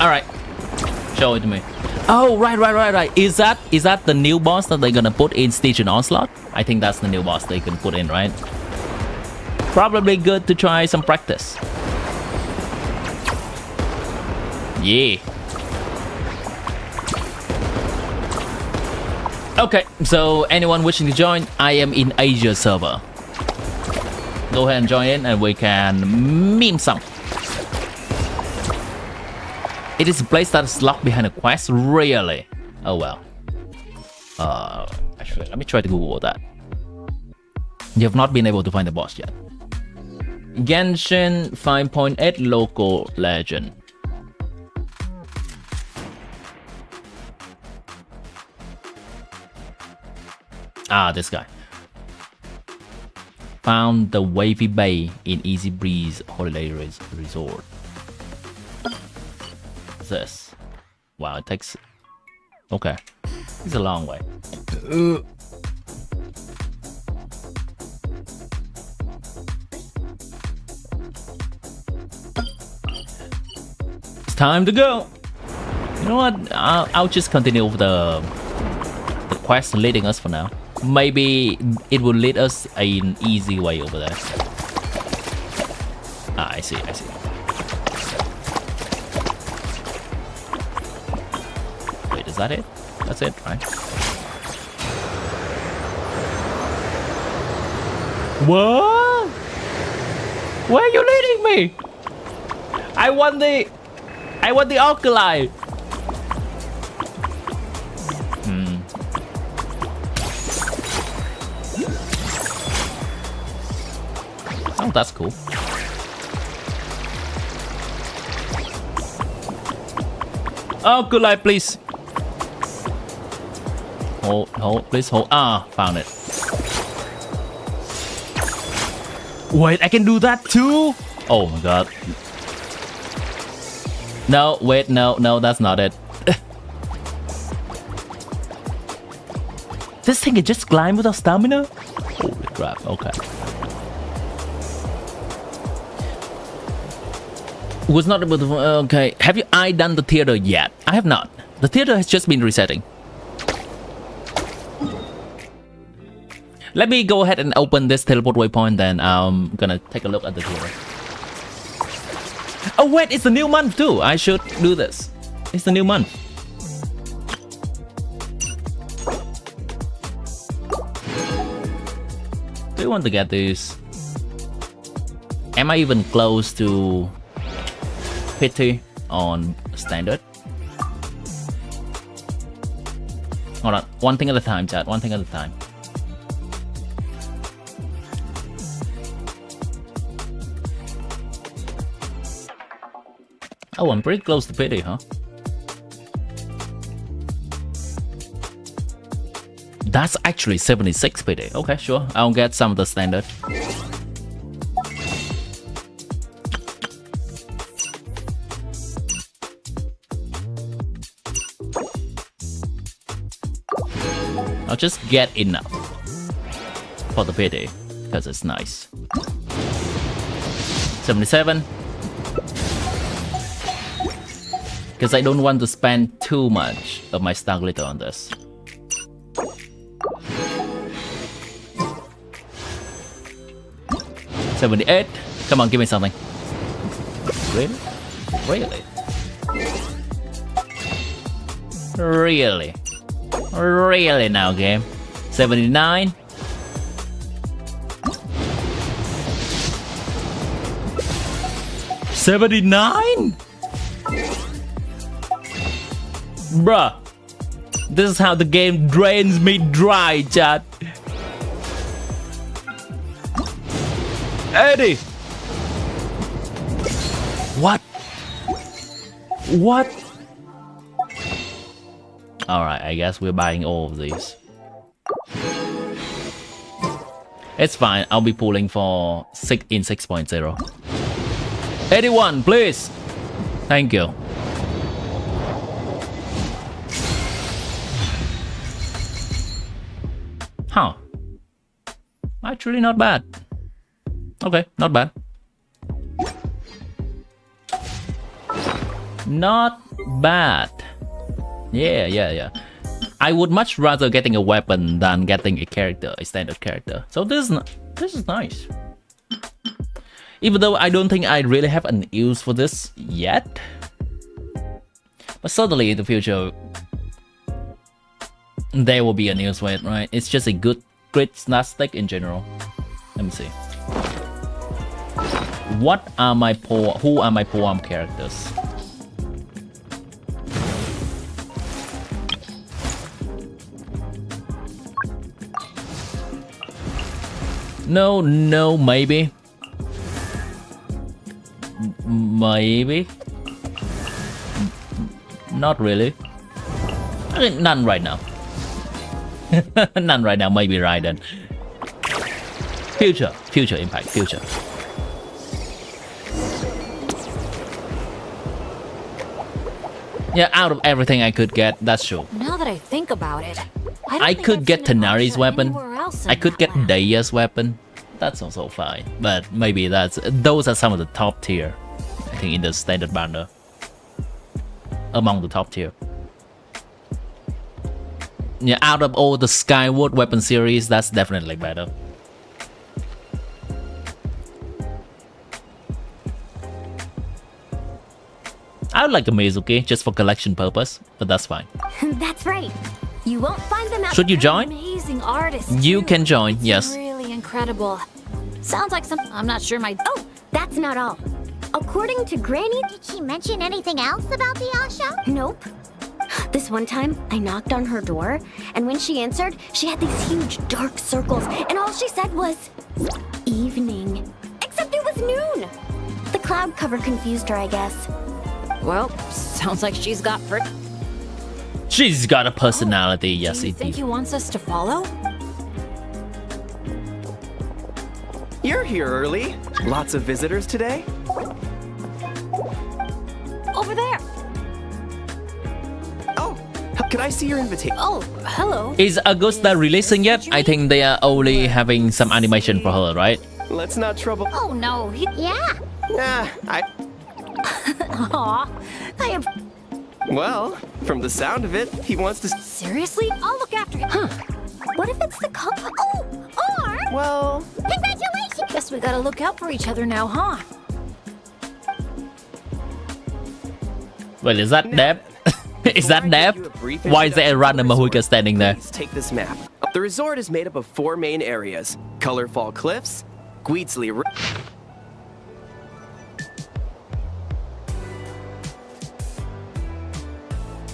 Alright. Show it to me. Oh, right. Is that the new boss that they're gonna put in Station Onslaught? I think that's the new boss they can put in, right? Probably good to try some practice. Yeah. Okay, so anyone wishing to join, I am in Asia server. Go ahead and join in and we can meme some. It is a place that is locked behind a quest, really? Oh well. Actually, let me try to Google that. You have not been able to find the boss yet. Genshin 5.8 local legend. Ah, this guy. Found the Wavy Bay in Easy Breeze Holiday Resort. This. Wow, it takes... Okay. It's a long way. It's time to go. You know what? I'll just continue with the quest leading us for now. Maybe it will lead us an easy way over there. Ah, I see. Wait, is that it? That's it, right? What? Where are you leading me? I want the Oculi. Oh, that's cool. Oh, good light, please. Hold, please hold. Ah, found it. Wait, I can do that too? Oh my god. No, wait, no, that's not it. This thing can just climb without stamina? Holy crap, okay. Was not able to... Okay, have I done the theater yet? I have not. The theater has just been resetting. Let me go ahead and open this teleport waypoint, then I'm gonna take a look at the theater. Oh wait, it's the new month too. I should do this. It's the new month. Do you want to get this? Am I even close to pity on standard? Hold on, one thing at a time, chat. One thing at a time. Oh, I'm pretty close to pity, huh? That's actually 76 pity. Okay, sure. I'll get some of the standard. I'll just get enough for the pity, because it's nice. 77. Because I don't want to spend too much of my stock glitter on this. 78. Come on, give me something. Really? Really? Really? Really now, game? 79. $79? Bruh. This is how the game drains me dry, chat. 80. What? What? Alright, I guess we're buying all of these. It's fine, I'll be pulling for 6.0. 81, please. Thank you. Huh. Actually not bad. Okay, not bad. Not bad. Yeah. I would much rather getting a weapon than getting a character, a standard character. So this is nice. Even though I don't think I really have an use for this yet. But certainly in the future, there will be a use for it, right? It's just a good grid stick in general. Let me see. What are my who are my poem characters? No, maybe. Maybe. Not really. None right now. None right now, maybe right then. Future Impact, future. Yeah, out of everything I could get, that's true. Now that I think about it, I could get Tanari's weapon. I could get Natlan. Daya's weapon. That's also fine. But maybe those are some of the top tier. I think in the standard bundle. Among the top tier. Yeah, out of all the Skyward weapon series, that's definitely better. I would like a Mizuki just for collection purpose, but that's fine. That's right. You won't find them out. Should you join? Amazing artists. You too. can join, It's yes. Really incredible. Sounds like some. I'm not sure my. Oh, that's not all. According to Granny, did she mention anything else about the Asha? Nope. This one time, I knocked on her door, and when she answered, she had these huge dark circles, and all she said was, evening. Except it was noon. The cloud cover confused her, I guess. Well, sounds like she's got. She's got a personality, yes Do you think he wants us to follow? You're here early. Lots of visitors today. Over there. Oh, could I see your invitation? Oh, hello. Is Augusta releasing yet? I think they are only having some animation for her, right? Let's not trouble. Oh no. Yeah. Aw, I am. Well, from the sound of it, he wants to. Seriously? I'll look after him. Huh. What if it's the couple? Oh, or Well, congratulations! Guess we gotta look out for each other now, huh? Well, is that Deb? Is that Deb? Why is there a random Mahuika standing there? please take this map. The resort is made up of 4 main areas: Colorfall Cliffs, Gweedsley.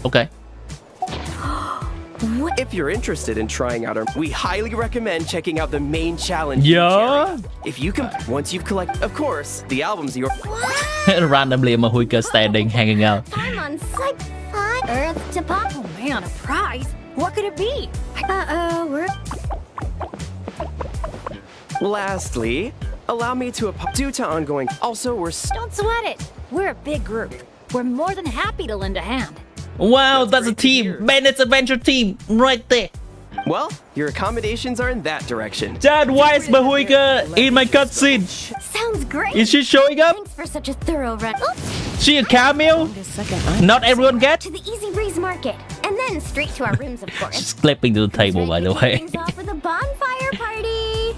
Okay. If you're interested in trying out we highly recommend checking out the main challenge. Yeah. If you can, once you've collected, of course, the albums you're. Randomly a Mahuika standing, hanging out. I'm on site 5 Earth to pop. Oh man, a prize? What could it be? We're Lastly, allow me to due to ongoing. Also, Don't sweat it. We're a big group. We're more than happy to lend a hand. Wow, that's a team. Bennett's Adventure team, right there. Well, your accommodations are in that direction. Dad, why is Mahuika in my cutscene? Sounds great. Is she showing up? Thanks for such a thorough run. Oops. She a cameo? Not everyone get? To the Easy Breeze Market, and then straight to our rooms, of course. She's clipping to the table, by the way. Things off with a bonfire party.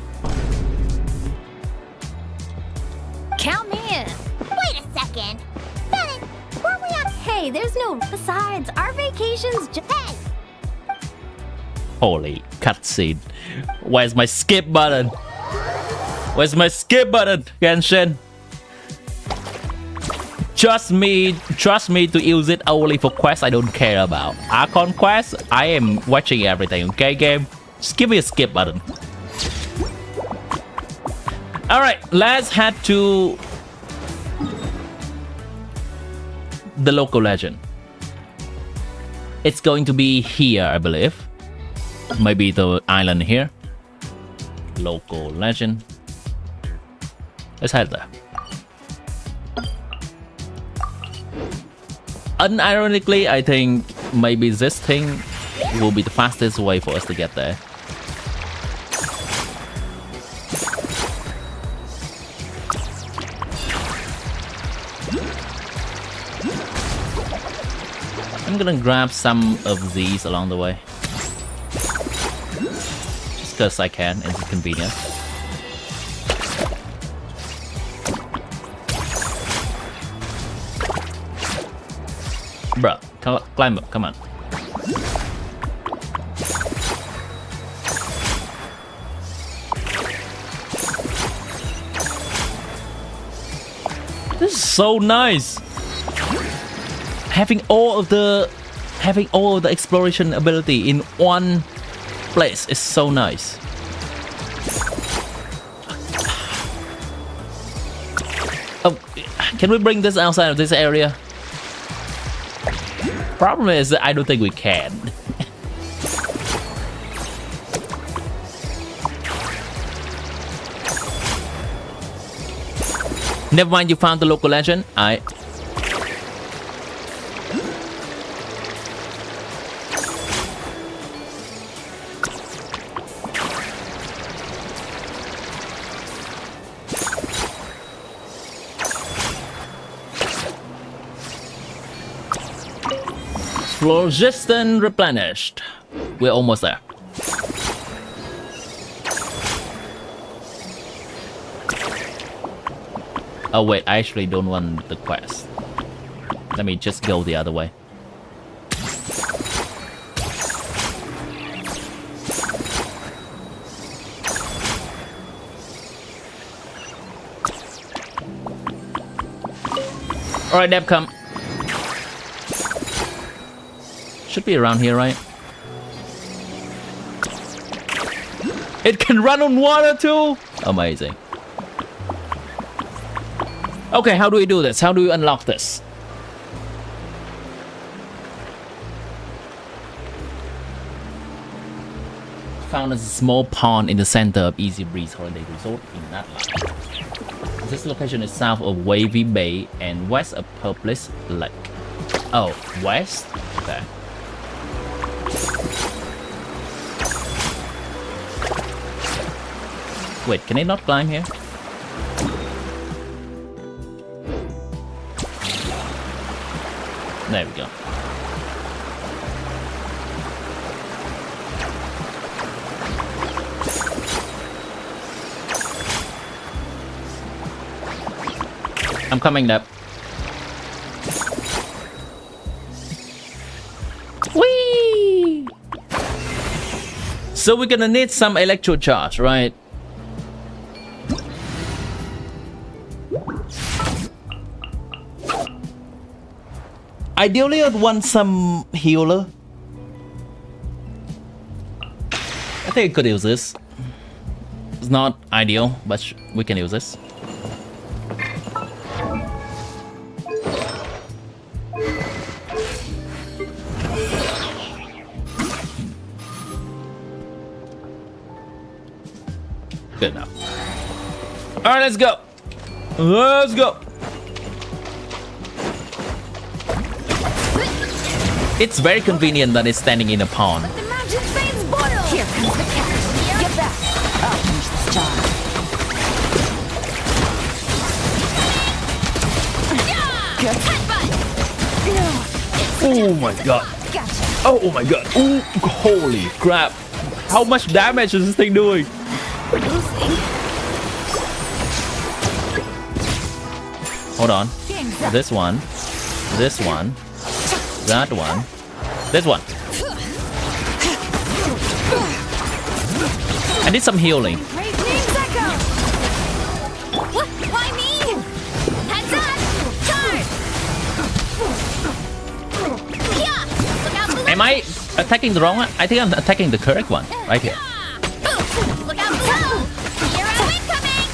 Count me in. Wait a second. Bennett, weren't we on... Hey, there's no. Besides, our vacation's Hey! Holy cutscene. Where's my skip button? Where's my skip button, Genshin? Trust me to use it only for quests I don't care about. Archon quests, I am watching everything, okay, game? Just give me a skip button. Alright, let's head to the local legend. It's going to be here, I believe. Maybe the island here. Local legend. Let's head there. Unironically, I think maybe this thing will be the fastest way for us to get there. I'm gonna grab some of these along the way. Just because I can, it's convenient. Bruh, climb up, come on. This is so nice. Having all of the exploration ability in one place is so nice. Oh, can we bring this outside of this area? Problem is that I don't think we can. Never mind, you found the local legend. Phlogiston replenished. We're almost there. Oh wait, I actually don't want the quest. Let me just go the other way. Alright, Deb, come. Should be around here, right? It can run on water too? Amazing. Okay, how do we do this? How do we unlock this? Found a small pond in the center of Easy Breeze Holiday Resort in Natlan. This location is south of Wavy Bay and west of Purplish Lake. Oh, west? Okay. Wait, can I not climb here? There we go. I'm coming up. Whee! So we're gonna need some electro charge, right? Ideally, I'd want some healer. I think I could use this. It's not ideal, but we can use this. Good enough. Alright, let's go. Let's go. It's very convenient that it's standing in a pond. Let the mountain flames boil! Here comes the catch. Get back. I'll finish this job. Oh my god. Gotcha. Oh my god. Ooh, holy crap. How much damage is this thing doing? Hold on. This one. This one. That one. This one. I need some healing. What? Why me? Heads up! Charge! Yeah! Look out below! Am I attacking the wrong one? I think I'm attacking the correct one. Right here. Look out below! Here are incoming!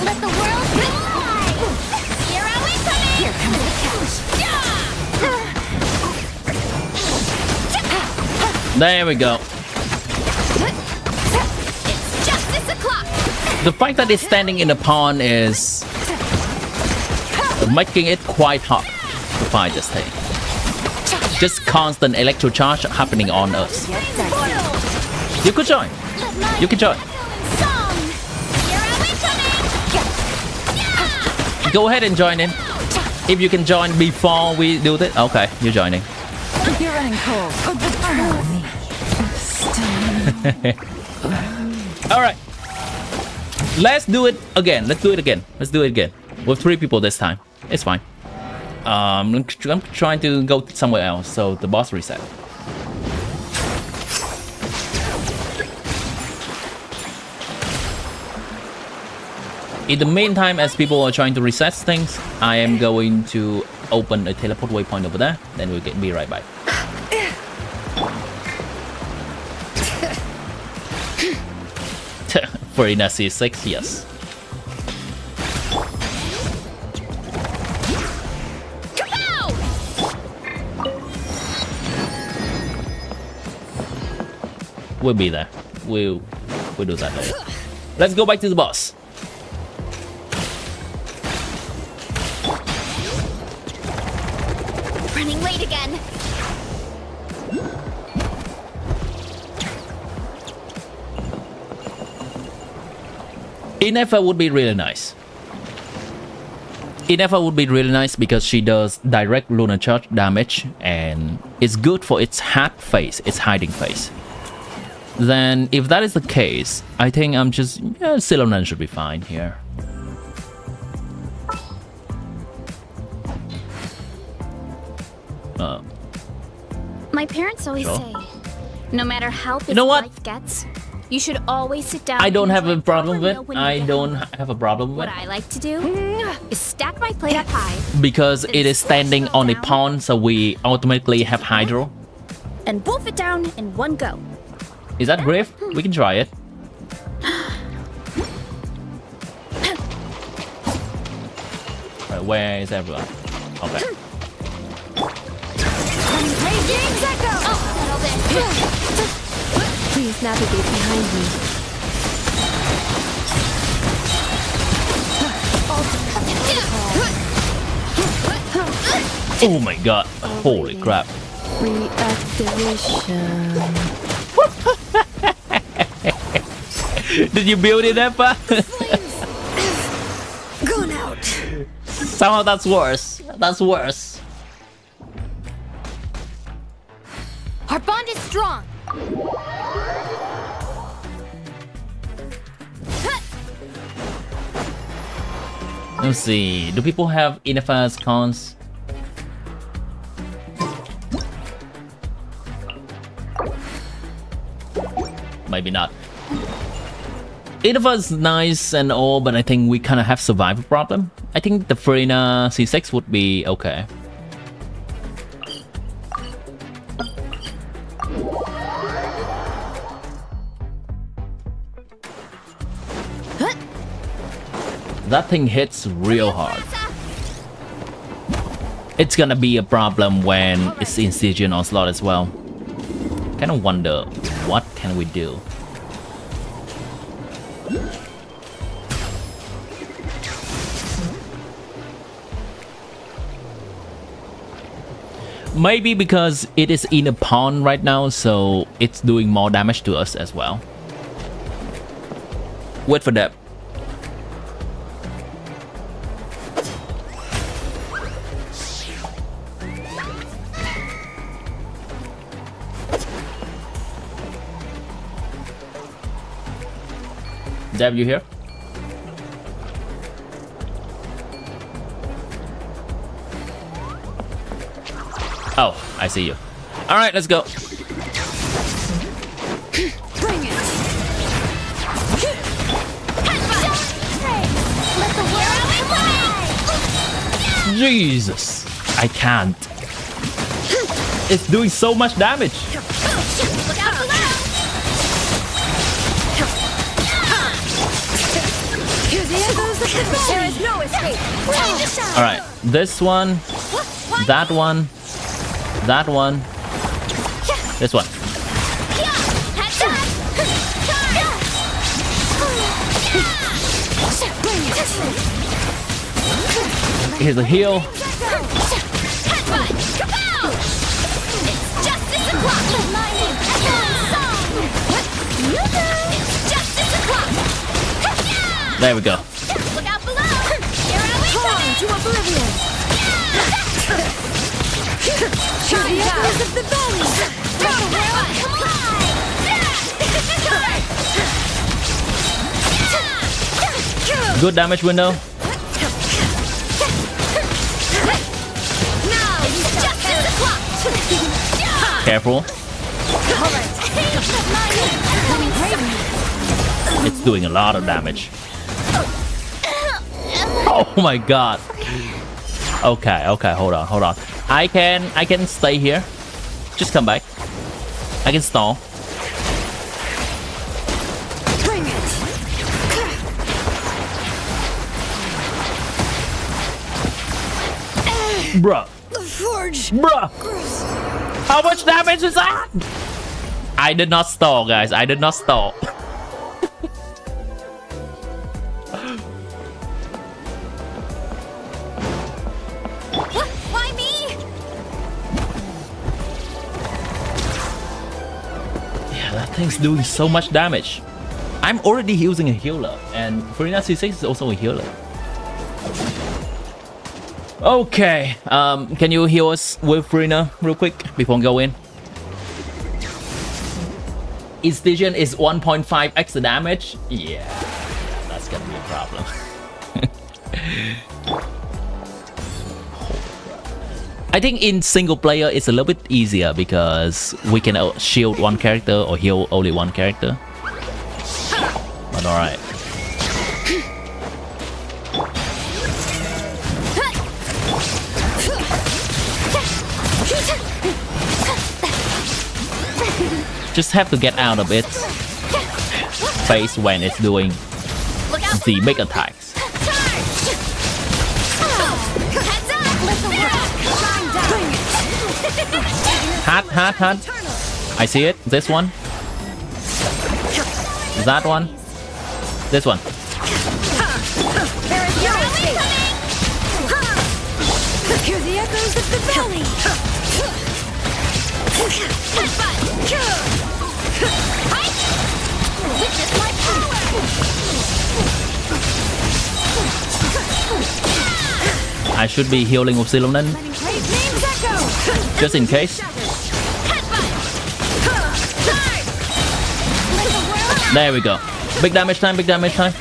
Let the world fly! Here are incoming! Here comes the catch! There we go. It's justice o'clock! The fact that it's standing in a pond is making it quite hard to fight this thing. Just constant electro charge happening on us. You could join. You can join. Go ahead and join in. If you can join before we do this. Okay, you're joining. You're running cold. Alright. Let's do it again. Let's do it again. Let's do it again. With 3 people this time. It's fine. I'm trying to go somewhere else, so the boss reset. In the meantime, as people are trying to reset things, I am going to open a teleport waypoint over there. Then we'll be right back. Farina C6, yes. We'll be there. We'll do that later. Let's go back to the boss. Running late again. Inefa would be really nice. Inefa would be really nice because she does direct lunar charge damage and it's good for its hat phase, its hiding phase. Then if that is the case, I think I'm just... yeah, Silonan should be fine here. My parents always say, no matter how busy life gets, you should always sit down. I don't have a problem with it. I don't have a problem with What I like to do is stack my plate up high. Because it is standing on a pond, so we automatically have hydro. And wolf it down in one go. Is that brave? We can try it. Right, where is everyone? Okay. Please navigate behind me. Oh my god. Holy crap. Reactivation. Did you build it up? Gone out. Somehow that's worse. That's worse. Our bond is strong. Let's see. Do people have Inefa's cons? Maybe not. Inefa's nice and all, but I think we kind of have survival problem. I think the Farina C6 would be okay. That thing hits real hard. It's gonna be a problem when it's in Stygian Onslaught as well. Kind of wonder, what can we do? Maybe because it is in a pond right now, so it's doing more damage to us as well. Wait for that. Deb, you here? Oh, I see you. All right, let's go. Bring it. Jesus, I can't. It's doing so much damage. Look out below. There is no escape. All right, this one, that one, that one, this one. Here's a heal. There we go. Look out below. Here are we coming to oblivion. Shine down of the belly. Good damage window. Careful. It's doing a lot of damage. Oh my god. Okay, hold on. I can stay here. Just come back. I can stall. Bring it. Bruh. Forge. Bruh. How much damage is that? I did not stall, guys. I did not stall. Why me? Yeah, that thing's doing so much damage. I'm already using a healer, and Farina C6 is also a healer. Okay, can you heal us with Farina real quick before we go in? Incision is 1.5 extra damage. Yeah, that's gonna be a problem. I think in single player it's a little bit easier because we can shield one character or heal only one character. But alright. Just have to get out of its face when it's doing the big attacks. Hat. I see it. This one. That one. This one. There is no escape. Hear the echoes of the valley. Witness my power. I should be healing with Silonen, just in case. There we go. Big damage time, big damage time.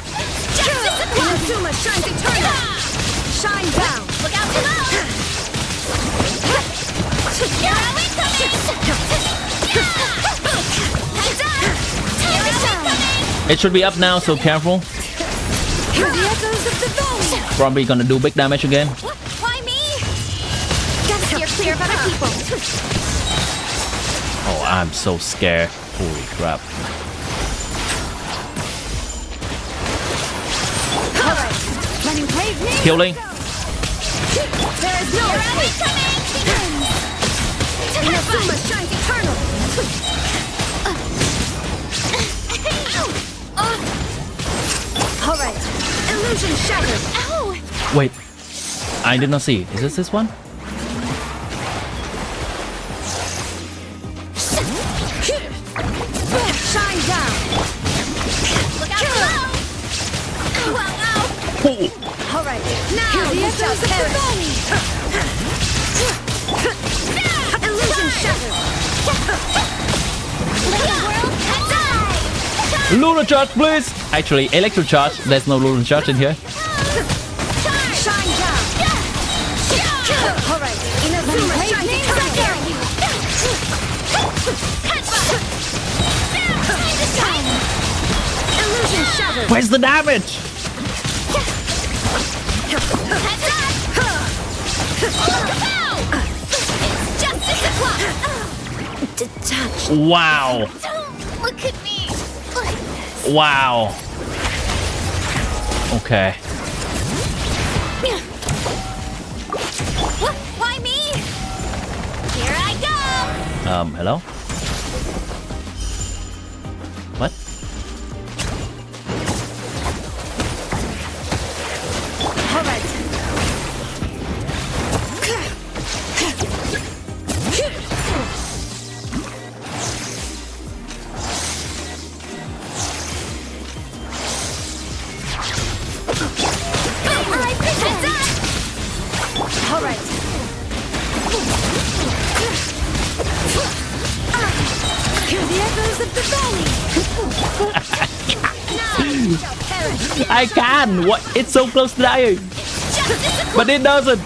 Shine down. Look out below. It should be up now, so careful. Probably gonna do big damage again. Why me? Gotta steer clear of other people. Oh, I'm so scared. Holy crap. Healing. There is no escape. Inazuma shines eternal. All right. Illusion shattered. Ow. Wait, I did not see. Is this one? All right, now the echoes of the valley. Illusion shattered. Lunar charge, please. Actually, electro charge. There's no lunar charge in here. Shine down. All right, Inazuma shines eternally. Illusion shattered. Where's the damage? Detached. Wow. Look at me. Wow. Okay. Why me? Here I go. Hello? What? All right. All right. Hear the echoes of the valley. I can! What? It's so close to dying! But it doesn't!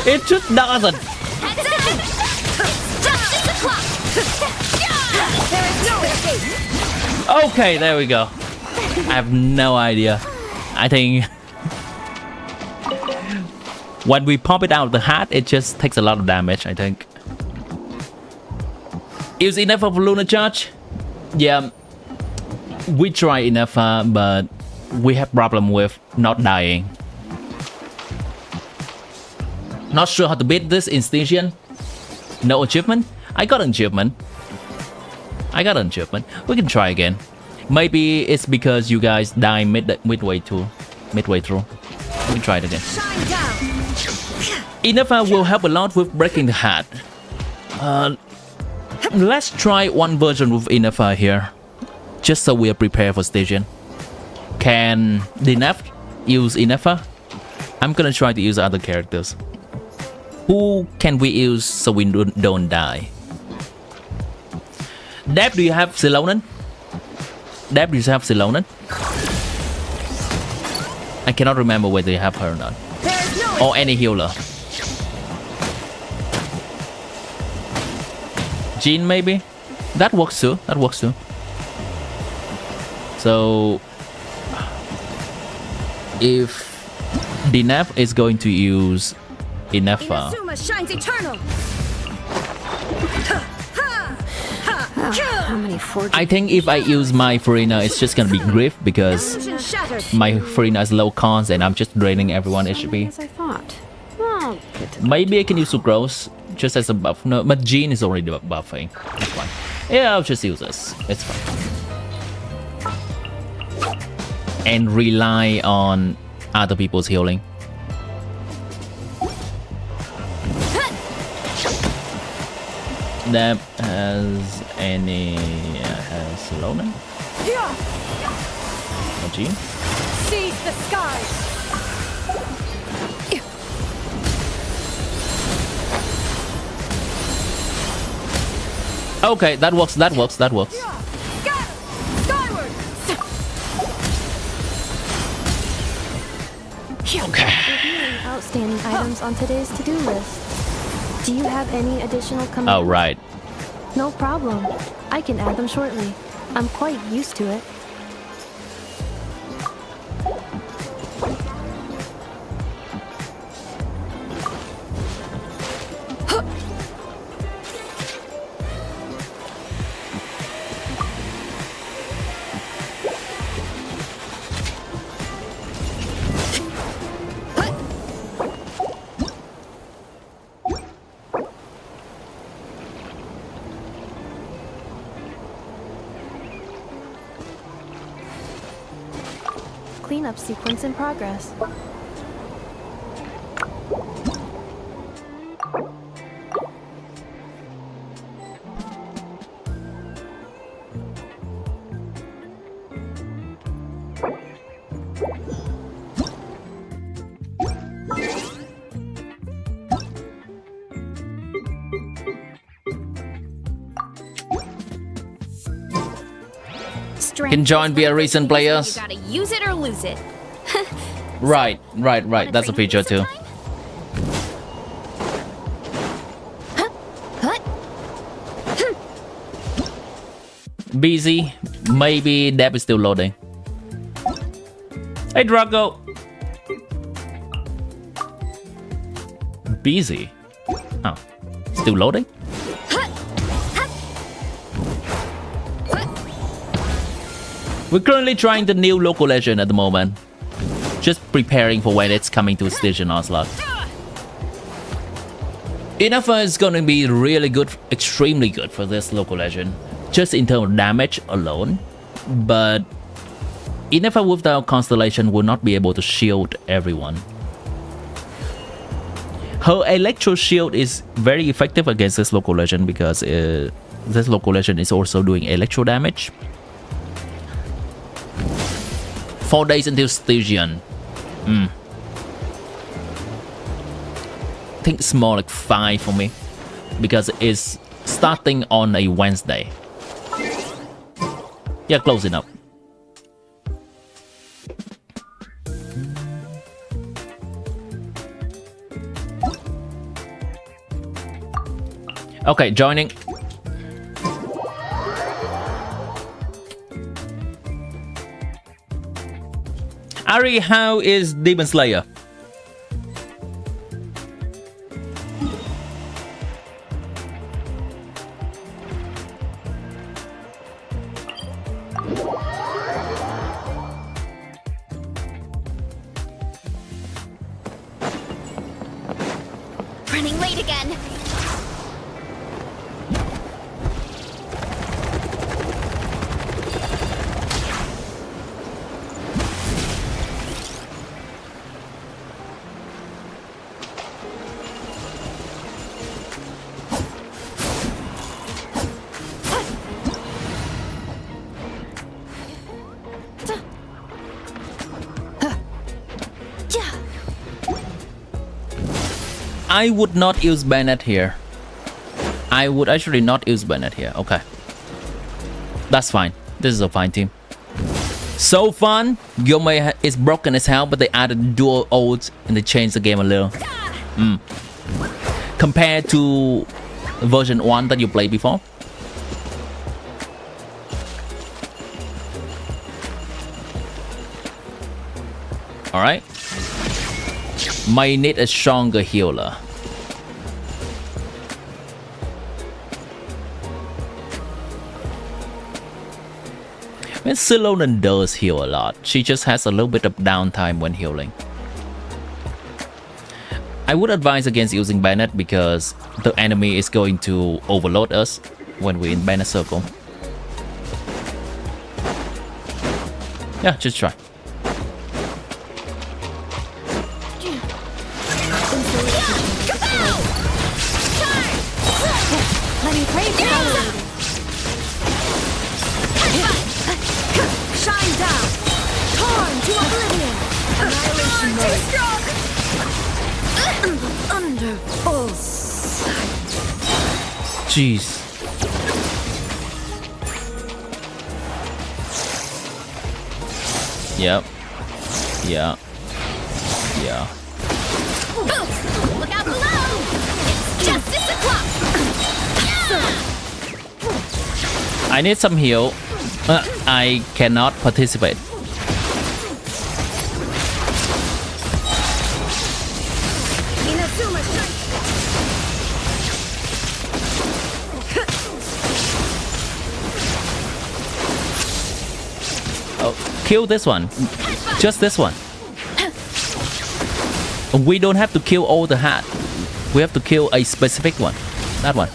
It just doesn't! There is no escape. Okay, there we go. I have no idea. I think when we pop it out of the hat, it just takes a lot of damage, I think. Is enough of lunar charge? Yeah, we try enough, but we have problem with not dying. Not sure how to beat this in station. No achievement? I got an achievement. We can try again. Maybe it's because you guys die midway through. We can try it again. Shine down. Inafa will help a lot with breaking the hat. Let's try one version with Inafa here, just so we are prepared for station. Can Dinaf use Inafa? I'm gonna try to use other characters. Who can we use so we don't die? Deb, do you have Silonan? I cannot remember whether you have her or not. Or any healer. Jean maybe? That works too. So if Dinaf is going to use Inafa, Inazuma shines eternal. How many forges? I think if I use my Farina, it's just gonna be Griff because Illusion shattered. my Farina is low cons and I'm just draining everyone HP. As I thought. Oh, good to Maybe I can use Sucrose just as a buff. No, but Jean is already buffing. That's fine. Yeah, I'll just use this. It's fine. And rely on other people's healing. That has any has Lonan? Or Jean? Seize the skies. Okay, that works. Skyward. Okay. Reviewing outstanding items on today's to-do list. Do you have any additional commands? Oh, right. No problem. I can add them shortly. I'm quite used to it. Cleanup sequence in progress. strength. Can join is via one of those recent things where players. You gotta use it or lose it. Right. Wanna That's a train feature me too. sometime? Huh? Busy. Maybe Deb is still loading. Hey, Drago. Busy. Oh, still loading? We're currently trying the new local legend at the moment. Just preparing for when it's coming to Station Onslaught. Innafa is gonna be really good, extremely good for this local legend. Just in terms of damage alone. But Innafa without Constellation will not be able to shield everyone. Her Electro Shield is very effective against this local legend because this local legend is also doing electro damage. 4 days until Stygian. I think it's more like 5 for me because it's starting on a Wednesday. Yeah, close enough. Okay, joining. Ari, how is Demon Slayer? Running late again. I would not use Bennett here. I would actually not use Bennett here. Okay. That's fine. This is a fine team. So fun. Yomei is broken as hell, but they added dual ults and they changed the game a little. Compared to version 1 that you played before. Alright. Might need a stronger healer. I mean, Silonan does heal a lot. She just has a little bit of downtime when healing. I would advise against using Bennett because the enemy is going to overload us when we're in Bennett circle. Yeah, just try. Shine down! Torn to oblivion! Annihilation mode! Under pulse! Jeez. Yep. Yeah. Yeah. Look out below! It's justice o'clock! I need some heal. I cannot participate. Oh, kill this one. Just this one. We don't have to kill all the hat. We have to kill a specific one. That one.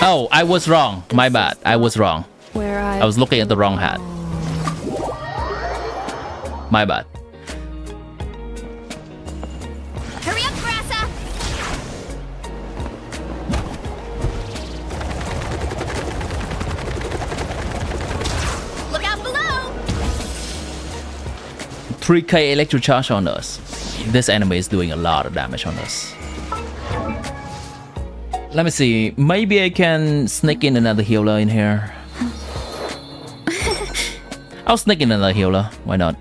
Oh, I was wrong. My bad. I was wrong. I was looking at the wrong hat. My bad. Hurry up, Grassa! Look out below! 3k electro charge on us. This enemy is doing a lot of damage on us. Let me see. Maybe I can sneak in another healer in here. I'll sneak in another healer. Why not?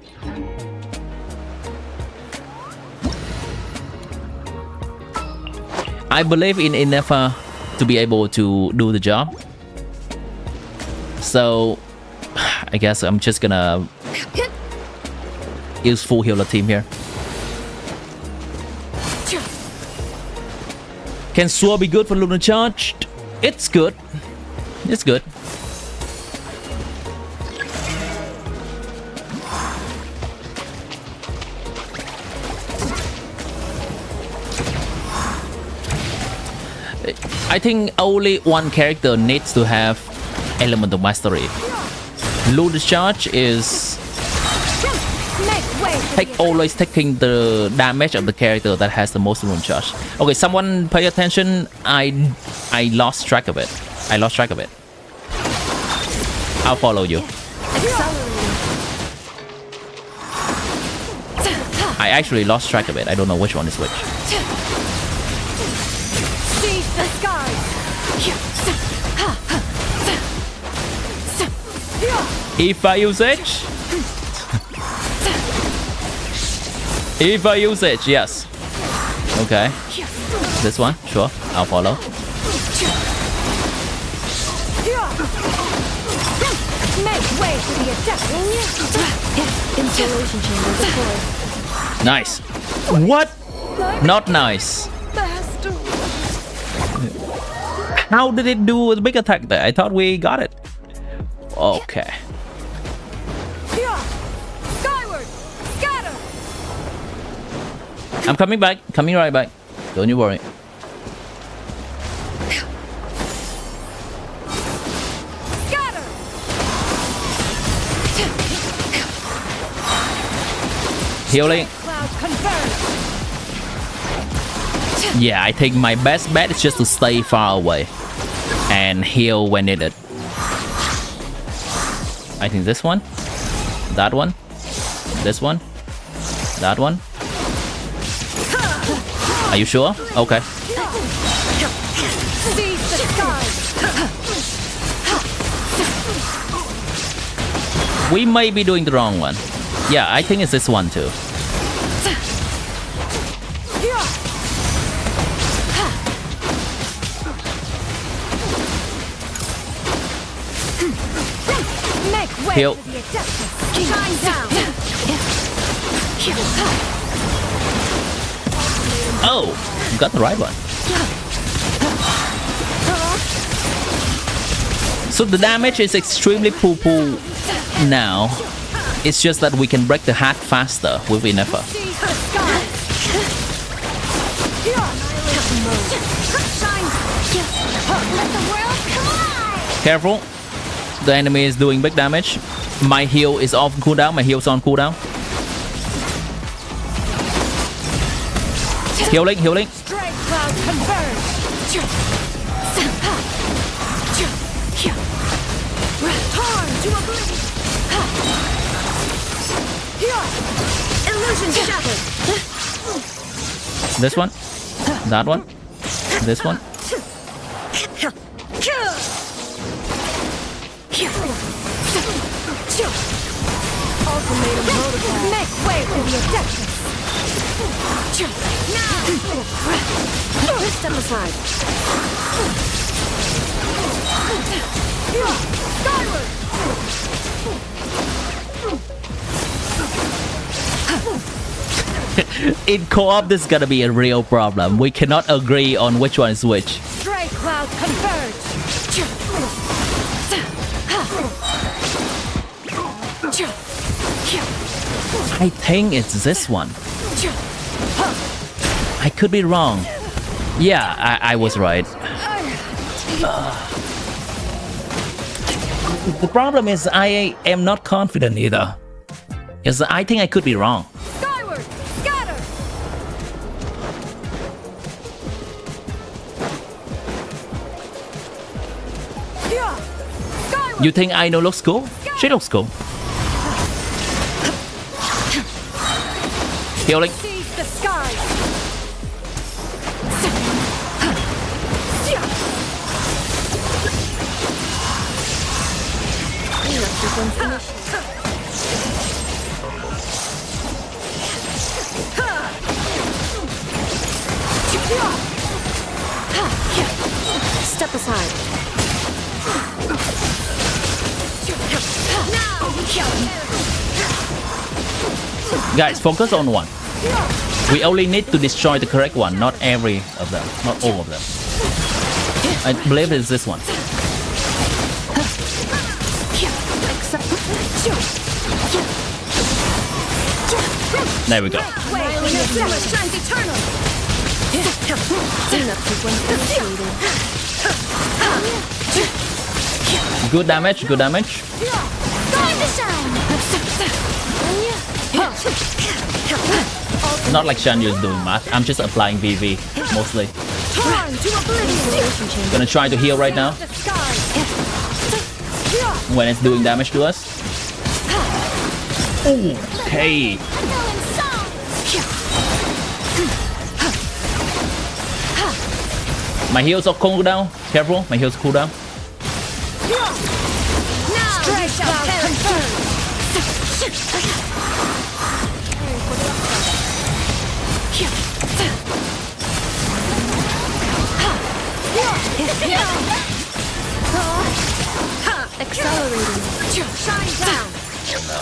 I believe in enough to be able to do the job. So I guess I'm just gonna use full healer team here. Can Sword be good for Lunar Charged? It's good. It's good. I think only one character needs to have Elemental Mastery. Lunar Charge is always taking the damage of the character that has the most Lunar Charge. Okay, someone pay attention. I lost track of it. I lost track of it. I'll follow you. I actually lost track of it. I don't know which one is which. If I use it, if I use it, yes. Okay. This one, sure. I'll follow. Make way for the attack. Installation chamber deployed. Nice. What? Not nice. How did it do a big attack there? I thought we got it. Okay. Skyward! Scatter! I'm coming back. Coming right back. Don't you worry. Scatter! Healing. Cloud confirmed. Yeah, I think my best bet is just to stay far away and heal when needed. I think this one, that one, this one, that one. Are you sure? Okay. We may be doing the wrong one. Yeah, I think it's this one too. Heal. Oh, got the right one. So the damage is extremely poo-poo now. It's just that we can break the hat faster with enough. Careful. The enemy is doing big damage. My heal is off cooldown. My heal's on cooldown. Healing, healing. This one, that one, this one. Make way for the objectives. Step aside. Skyward. In co-op, this is gonna be a real problem. We cannot agree on which one is which. Stray cloud converge. I think it's this one. I could be wrong. Yeah, I was right. The problem is I am not confident either. Yes, I think I could be wrong. Skyward, scatter. You think Aino looks cool? She looks cool. Healing. Seize the skies. Sequence initiated. Step aside. Guys, focus on one. We only need to destroy the correct one, not every of them, not all of them. I believe it's this one. There we go. Good damage, good damage. Not like Shanyu is doing much. I'm just applying VV mostly. Gonna try to heal right now when it's doing damage to us. Okay. My heals are cool down. Careful, my heals cool down. Accelerating. Shine down. Oh no.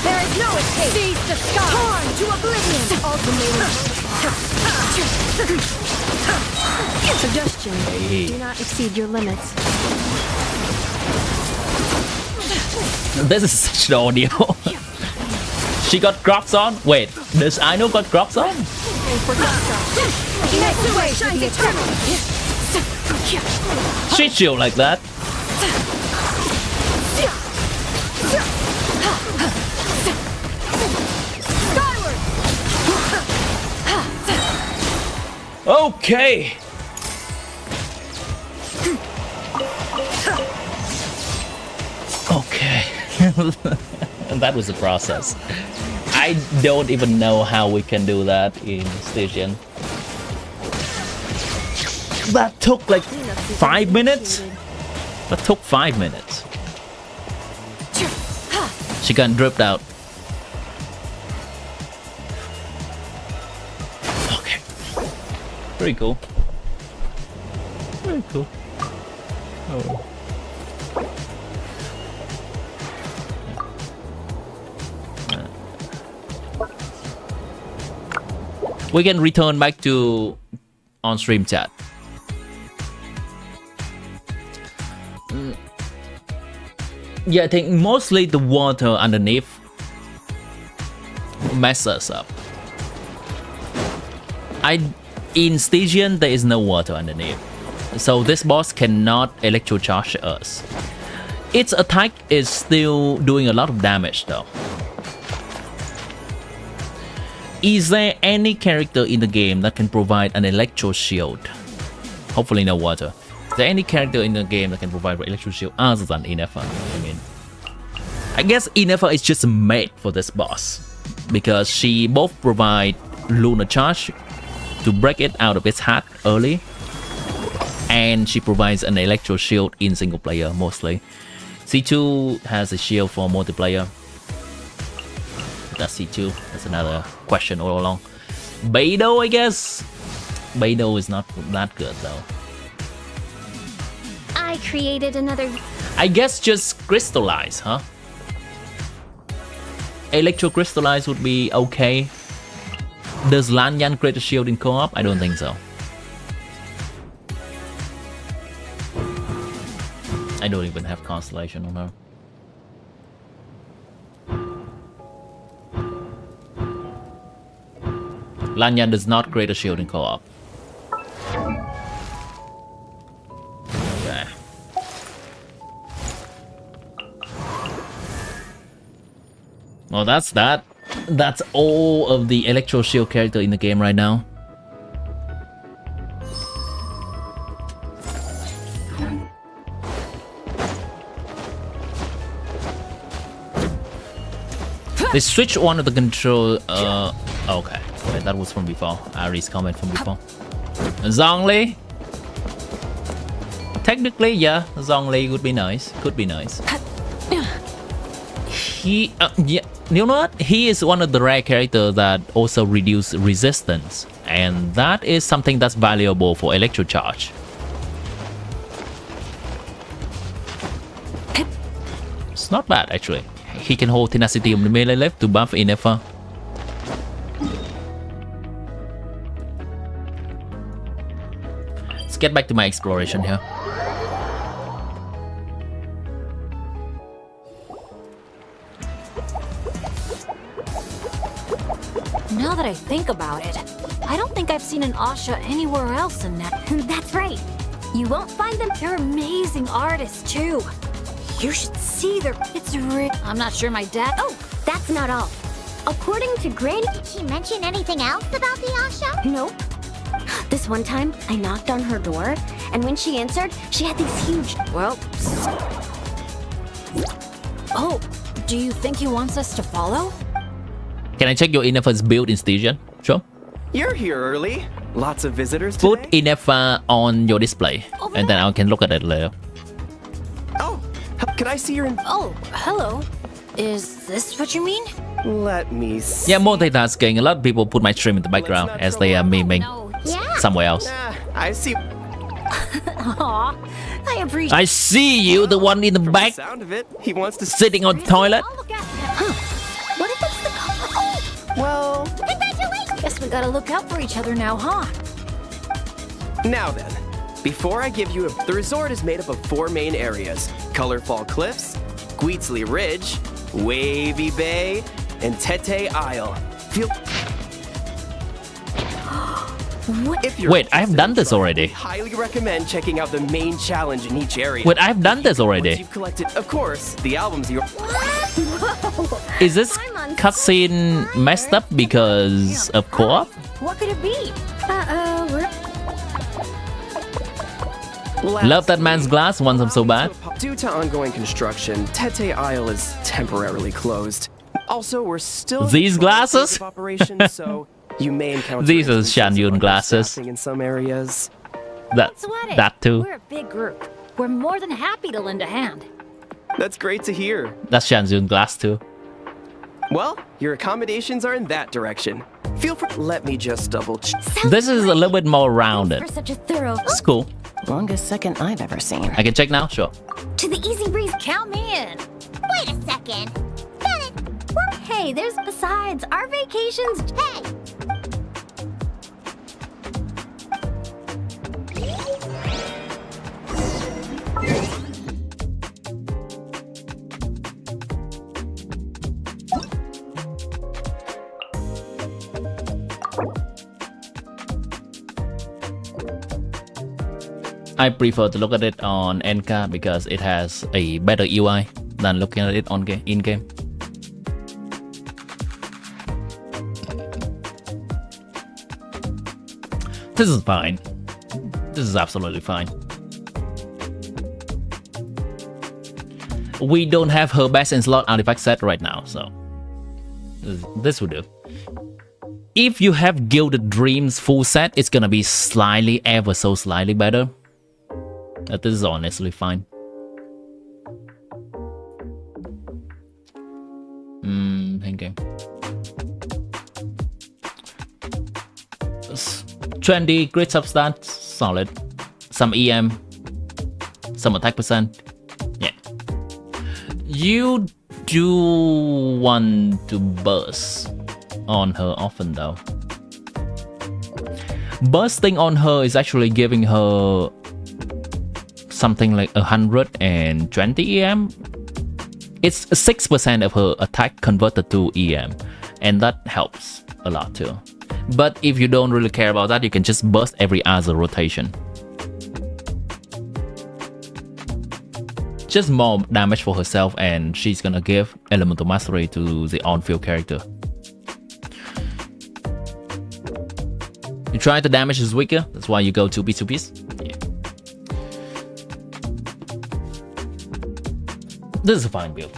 There is no escape. Seize the sky. Torn to oblivion. Ultimatum. Suggestion. Hey. Do not exceed your limits. This is such an audio. She got Crocs on? Wait, does Aino got Crocs on? She chill like that. Okay. Okay. That was the process. I don't even know how we can do that in Station. That took like 5 minutes? That took 5 minutes. She got dripped out. Okay. Very cool. Very cool. Oh. We can return back to on-stream chat. Yeah, I think mostly the water underneath messes us up. In Stygian, there is no water underneath, so this boss cannot electrocharge us. Its attack is still doing a lot of damage though. Is there any character in the game that can provide an electro shield? Hopefully no water. Is there any character in the game that can provide an electro shield other than Inefa? I guess Inefa is just made for this boss because she both provide lunar charge to break it out of its hat early, and she provides an electro shield in single player mostly. C2 has a shield for multiplayer. That's C2. That's another question all along. Beidou, I guess. Beidou is not that good though. I created another. I guess just crystallize, huh? Electro crystallize would be okay. Does Lanyan create a shield in co-op? I don't think so. I don't even have constellation on her. Lanyan does not create a shield in co-op. Okay. Well, that's that. That's all of the Electro Shield character in the game right now. They switch one of the control. Okay. Wait, that was from before. Ari's comment from before. Zhongli. Technically, yeah, Zhongli would be nice. Could be nice. He, yeah, you know what? He is one of the rare characters that also reduce resistance, and that is something that's valuable for electro charge. It's not bad actually. He can hold tenacity of the melee left to buff Inefa. Let's get back to my exploration here. Now that I think about it, I don't think I've seen an Asha anywhere else in that. That's right. You won't find them. They're amazing artists, too. You should see their... It's real. I'm not sure my dad... Oh, that's not all. According to Granny... Did she mention anything else about the Asha? Nope. This one time, I knocked on her door, and when she answered, she had these huge... Well... Oh, do you think he wants us to follow? Can I check your Inefa's build in station? Sure. You're here early. Lots of visitors Put today. Inefa on your display, and then I can look at it later. Oh, can I see your... Oh, hello. Is this what you mean? Let me see. Yeah, multitasking. A lot of people put my stream in the background as they are memeing somewhere else. I see. Aw, I appreciate... I see you, the one in the back, Sound of it, he wants to... sitting on the toilet. I'll look at... Huh. What if it's the... Well... Congratulations! Guess we gotta look out for each other now, huh? Now then, before I give you the resort is made up of 4 main areas: Colorful Cliffs, Gweetsley Ridge, Wavy Bay, and Tete Isle. Feel... If you're Wait, I've done this already. highly recommend checking out the main challenge in each area. Wait, I've done this Once already. you've collected, of course, the albums you... Is this cutscene messed up because of co-op? What could it be? Uh-oh, Love that man's glass once I'm so bad. Due to ongoing construction, Tete Isle is temporarily closed. Also, we're still These in the trial glasses? phase of operation, so you may encounter These are instances of Shanyun glasses. understaffing in some areas. Sweat it. That too. We're a big group. We're more than happy to lend a hand. That's great to hear. That's Shanzun glass too. Well, your accommodations are in that direction. Feel free. Let me just double check. This is a little bit more rounded. for such a thorough... It's cool. Longest second I've ever seen. I can check now? Sure. To the easy breeze... Count me in. Wait a second. Hey, there's besides our vacations... Hey, I prefer to look at it on NK because it has a better UI than looking at it on in-game. This is fine. This is absolutely fine. We don't have her best in slot artifact set right now, so this will do. If you have Gilded Dreams full set, it's gonna be slightly, ever so slightly better. This is honestly fine. Okay. 20 grid substance, solid. Some EM, some attack percent. Yeah. You do want to burst on her often though. Bursting on her is actually giving her something like 120 EM. It's 6% of her attack converted to EM, and that helps a lot too. But if you don't really care about that, you can just burst every other rotation. Just more damage for herself, and she's gonna give elemental mastery to the on-field character. You try the damage is weaker, that's why you go 2-piece. Yeah. This is a fine build.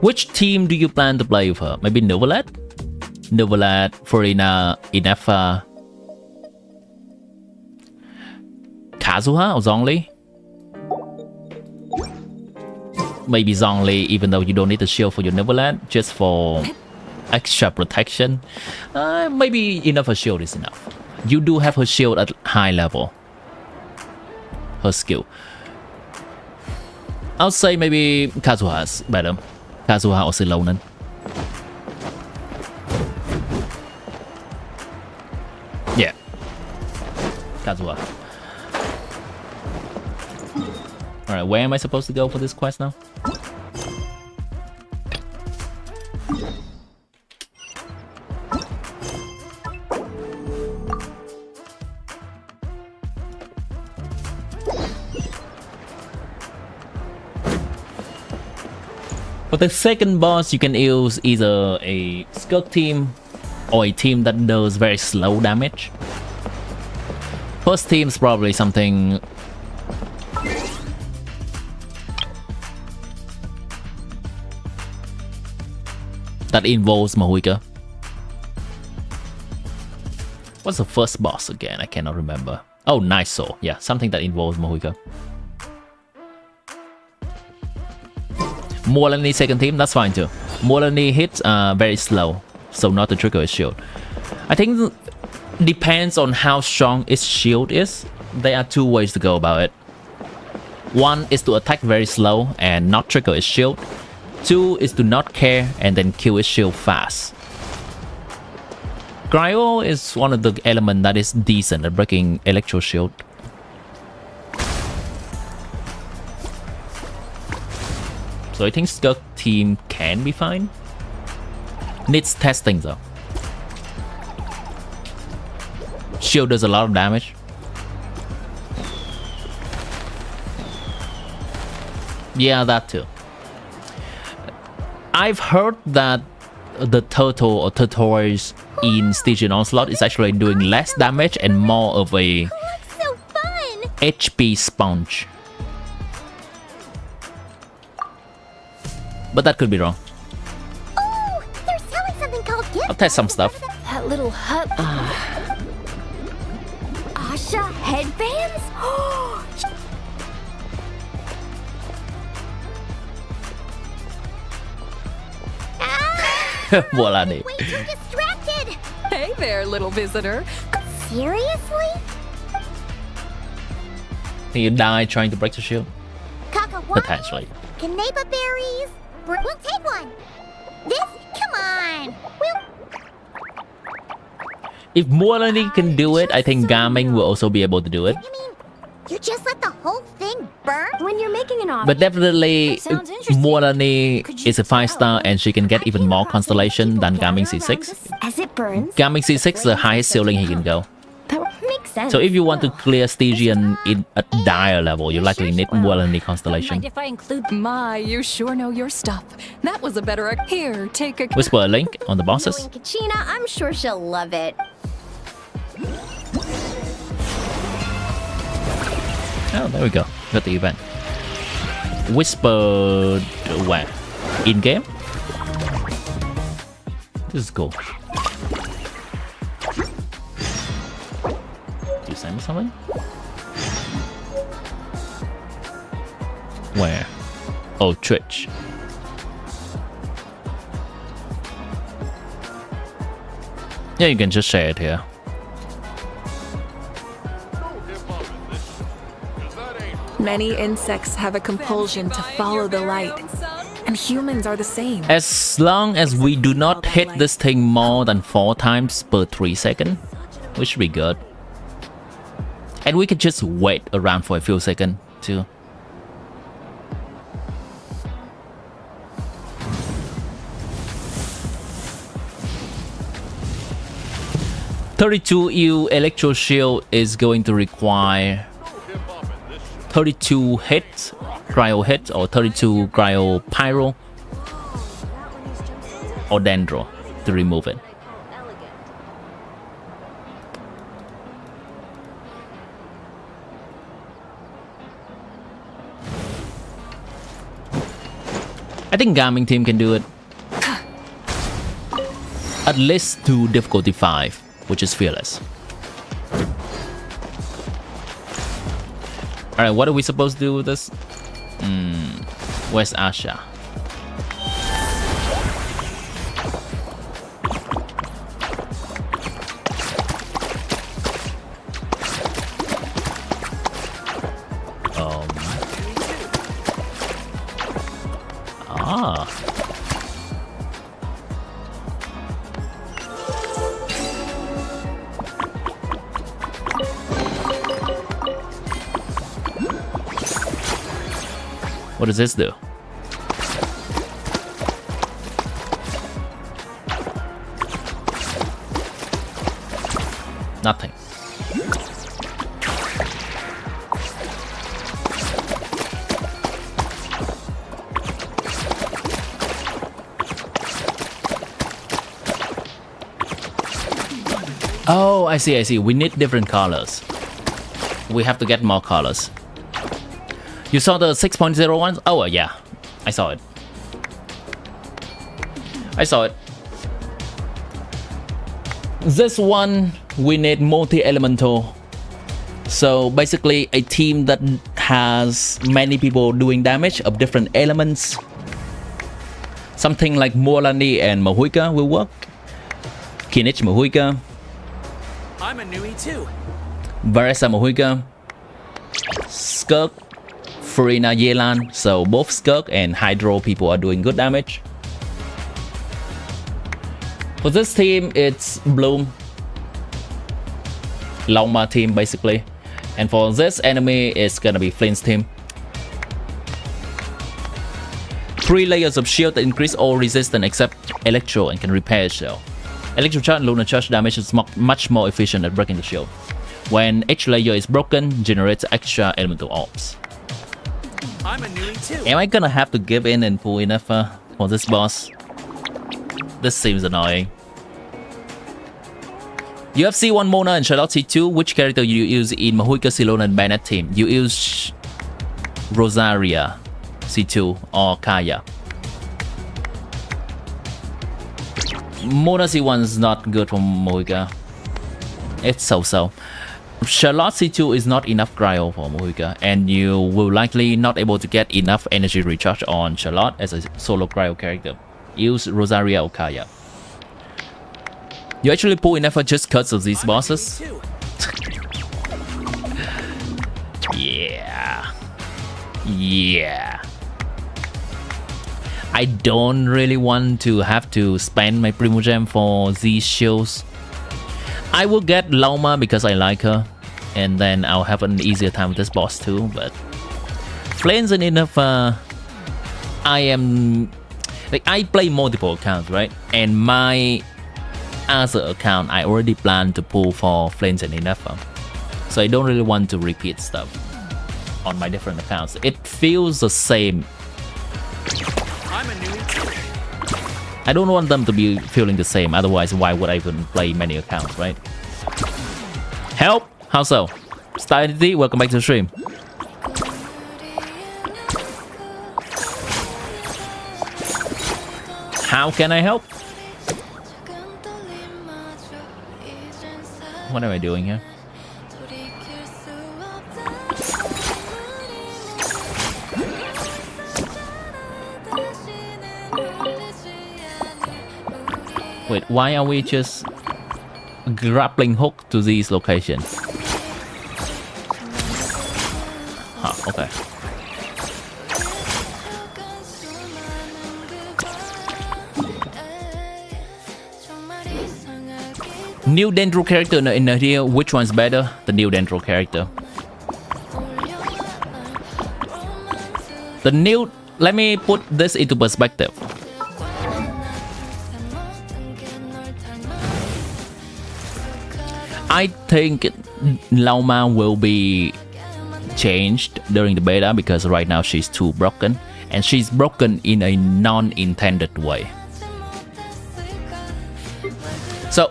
Which team do you plan to play with her? Maybe Novelat? Novelat, Farina, Inefa, Kazuha or Zhongli? Maybe Zhongli, even though you don't need a shield for your Novelat, just for extra protection. Maybe enough a shield is enough. You do have her shield at high level. Her skill. I'll say maybe Kazuha's better. Kazuha or Silonan. Yeah. Kazuha. Alright, where am I supposed to go for this quest now? For the second boss, you can use either a Skirk team or a team that does very slow damage. First team is probably something that involves Mahuika. What's the first boss again? I cannot remember. Oh, Nice Soul. Yeah, something that involves Mahuika. Morlani second team, that's fine too. Morlani hits are very slow, so not to trigger his shield. I think depends on how strong its shield is. There are two ways to go about it. One is to attack very slow and not trigger its shield. Two is to not care and then kill its shield fast. Cryo is one of the elements that is decent at breaking electro shield. So I think Skirk team can be fine. Needs testing though. Shield does a lot of damage. Yeah, that too. I've heard that the turtle or turtles in Stygian Onslaught is actually doing less damage and more of a So fun! HP sponge. But that could be wrong. Oh, they're selling something called gift. I'll test some stuff. That little hut. Asha headbands? Morlani. Way too distracted! Hey there, little visitor. Seriously? Can you die trying to break the shield? Cacahuate? Potentially. Canapa berries? We'll take one. This? Come on. If Morlani can do it, I think Gaming will also be able to do it. You mean you just let the whole thing burn? When you're making an offer. But definitely, Morlani is a 5-star and she can get even more constellation than Gaming C6. As it burns. Gaming C6 is the highest ceiling he can go. That makes sense. So if you want to clear Stygian in a dire level, you likely need Morlani constellation. Mind if I include my? You sure know your stuff. That was a better. Here, take a. Whisper a link on the bosses. Knowing Kachina, I'm sure she'll love it. Oh, there we go. Got the event. Whispered where? In game? This is cool. Do you send me something? Where? Oh, Twitch. Yeah, you can just share it here. Many insects have a compulsion to follow the light, and humans are the same. As long as we do not hit this thing more than 4 times per 3 seconds, we should be good. And we can just wait around for a few seconds too. (32U Electro Shield is going to require 32 hits, cryo hits, or 32 cryo pyro, or dendro to remove it. I think Gaming team can do it. At least to difficulty 5, which is fearless. Alright, what are we supposed to do with this? Where's Asha? What does this do? Nothing. Oh, I see, I see. We need different colors. We have to get more colors. You saw the 6.01? Oh, yeah. I saw it. I saw it. This one, we need multi-elemental. So basically, a team that has many people doing damage of different elements. Something like Morlani and Mahuika will work. Kinich Mahuika. I'm a newie too. Varesa Mahuika. Skirk. Farina Yelan. So both Skirk and Hydro people are doing good damage. For this team, it's Bloom. LAUMA team basically. And for this enemy, it's gonna be FLINS team. 3 layers of shield that increase all resistance except Electro and can repair shield. Electro charge and lunar charge damage is much more efficient at breaking the shield. When each layer is broken, generates extra elemental orbs. I'm a newie too. Am I gonna have to give in and pull enough for this boss? This seems annoying. UFC 1 Mona and Charlotte C2. Which character you use in Mahuika, Silona and Bennett team? You use Rosaria C2 or Kaya. Mona C1 is not good for Mahuika. It's so-so. Charlotte C2 is not enough cryo for Mahuika, and you will likely not able to get enough energy recharge on Charlotte as a solo cryo character. Use Rosaria or Kaya. You actually pull enough just cuts of these bosses. Yeah. Yeah. I don't really want to have to spend my Primogem for these shields. I will get LAUMA because I like her, and then I'll have an easier time with this boss too. But FLINS and enough. I play multiple accounts, right? And my other account, I already plan to pull for FLINS and enough. So I don't really want to repeat stuff on my different accounts. It feels the same. I'm a newie too. I don't want them to be feeling the same, otherwise why would I even play many accounts, right? Help! How so? Star Entity, welcome back to the stream. How can I help? What am I doing here? Wait, why are we just grappling hook to these locations? Huh, okay. New Dendro character in here, which one's better? The new Dendro character. The new, let me put this into perspective. I think LAUMA will be changed during the beta because right now she's too broken, and she's broken in a non-intended way. So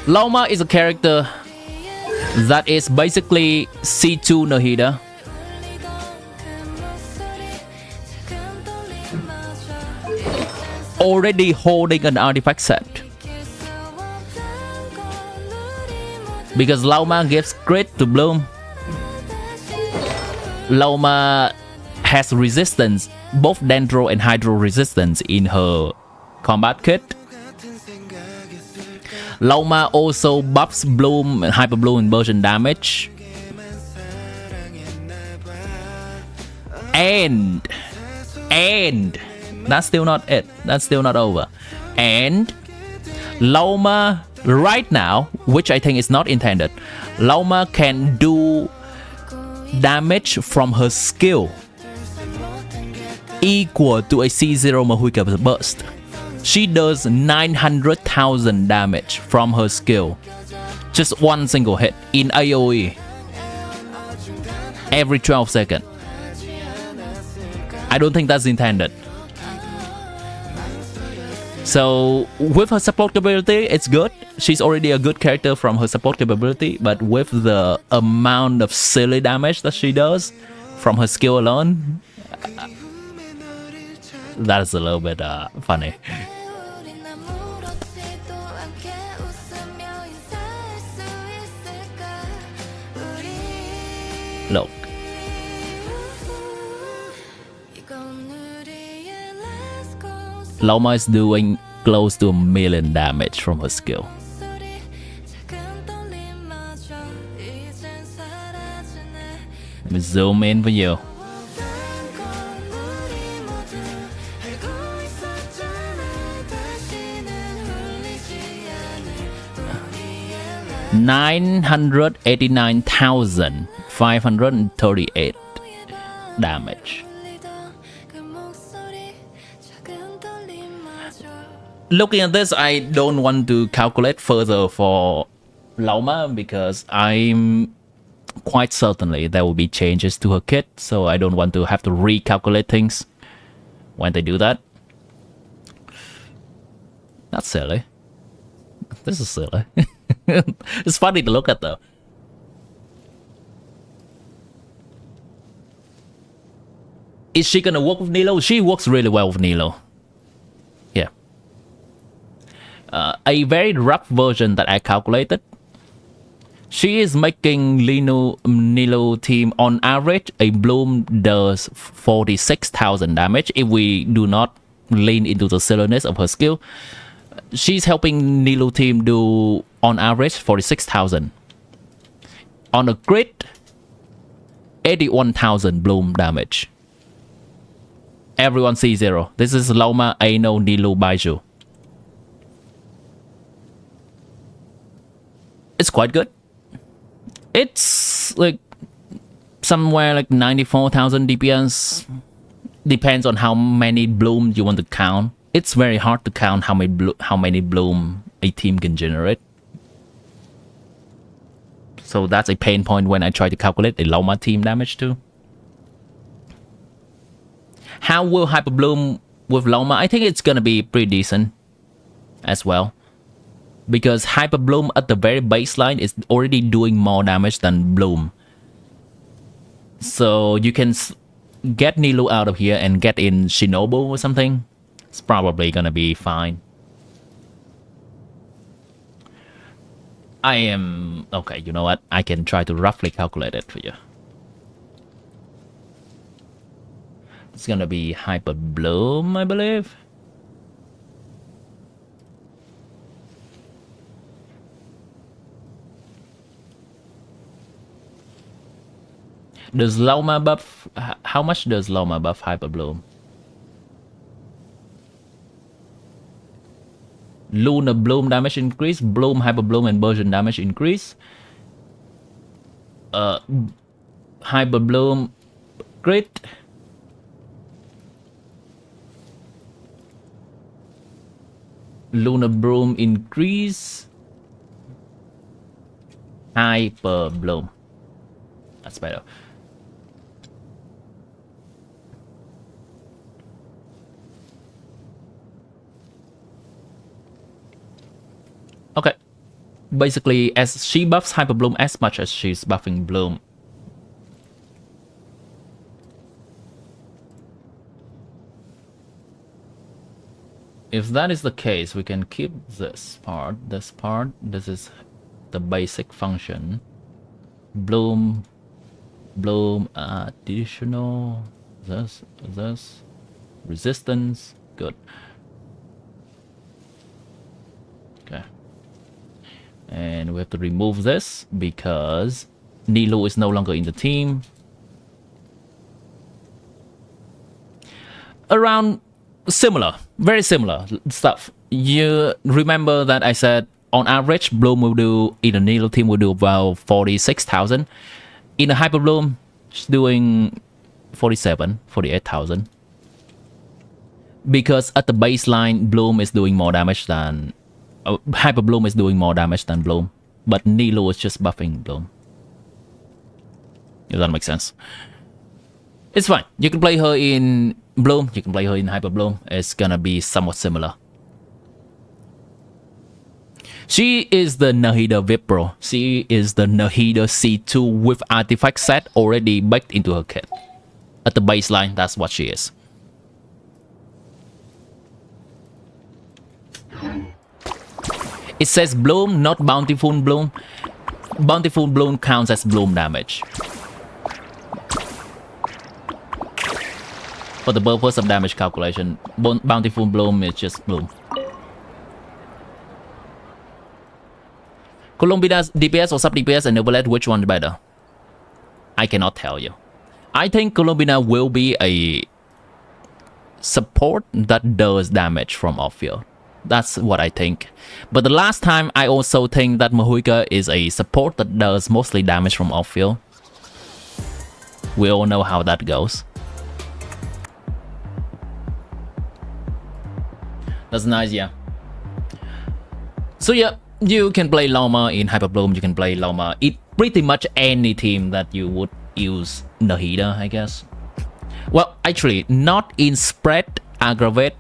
LAUMA is a character that is basically C2 Nahida. already holding an artifact set. Because LAUMA gives crit to Bloom. LAUMA has resistance, both Dendro and Hydro resistance in her combat kit. LAUMA also buffs Bloom and Hyper Bloom inversion damage. And that's still not it. That's still not over. And LAUMA right now, which I think is not intended, LAUMA can do damage from her skill equal to a C0 Mahuika burst. She does 900,000 damage from her skill. Just one single hit in AoE. Every 12 seconds. I don't think that's intended. So with her support capability, it's good. She's already a good character from her support capability, but with the amount of silly damage that she does from her skill alone, that is a little bit funny. Look. LAUMA is doing close to 1 million damage from her skill. Let me zoom in for you. $989,538 damage. Looking at this, I don't want to calculate further for LAUMA because I'm quite certainly there will be changes to her kit, so I don't want to have to recalculate things when they do that. That's silly. This is silly. It's funny to look at though. Is she gonna work with Nilo? She works really well with Nilo. Yeah. A very rough version that I calculated. She is making Nilo team on average. A Bloom does 46,000 damage if we do not lean into the silliness of her skill. She's helping Nilo team do on average 46,000. On a crit, 81,000 Bloom damage. Everyone C0. This is LAUMA, Ano, Nilo, Baiju. It's quite good. It's like somewhere like 94,000 DPS. Depends on how many Bloom you want to count. It's very hard to count how many Bloom a team can generate. So that's a pain point when I try to calculate a LAUMA team damage too. How will Hyper Bloom with LAUMA? I think it's gonna be pretty decent as well. Because Hyper Bloom at the very baseline is already doing more damage than Bloom. So you can get Nilo out of here and get in Shinobu or something. It's probably gonna be fine. I am... Okay, you know what? I can try to roughly calculate it for you. It's gonna be Hyper Bloom, I believe. Does LAUMA buff... How much does LAUMA buff Hyper Bloom? Lunar Bloom damage increase, Bloom, Hyper Bloom, and Version damage increase. Hyper Bloom crit. Lunar Bloom increase. Hyper Bloom. That's better. Okay. Basically, as she buffs Hyper Bloom as much as she's buffing Bloom. if that is the case, we can keep this part. This is the basic function. Bloom, additional, this, resistance, good. Okay. And we have to remove this because Nilo is no longer in the team. Around similar, very similar stuff. You remember that I said on average, Bloom will do, in the Nilo team will do about 46,000. In a Hyper Bloom, she's doing 48,000. Because at the baseline, Bloom is doing more damage than... Hyper Bloom is doing more damage than Bloom. But Nilo is just buffing Bloom. If that makes sense. It's fine. You can play her in Bloom, you can play her in Hyper Bloom. It's gonna be somewhat similar. She is the Nahida VIP Pro. She is the Nahida C2 with artifact set already baked into her kit. At the baseline, that's what she is. It says Bloom, not Bountiful Bloom. Bountiful Bloom counts as Bloom damage. For the purpose of damage calculation, Bountiful Bloom is just Bloom. Columbina's DPS or sub DPS and Novelet, which one better? I cannot tell you. I think Columbina will be a support that does damage from off-field. That's what I think. But the last time I also think that Mahuika is a support that does mostly damage from off-field. We all know how that goes. That's nice, yeah. So yeah, you can play LAUMA in Hyper Bloom, you can play LAUMA in pretty much any team that you would use Nahida, I guess. Well, actually, not in Spread, Aggravate,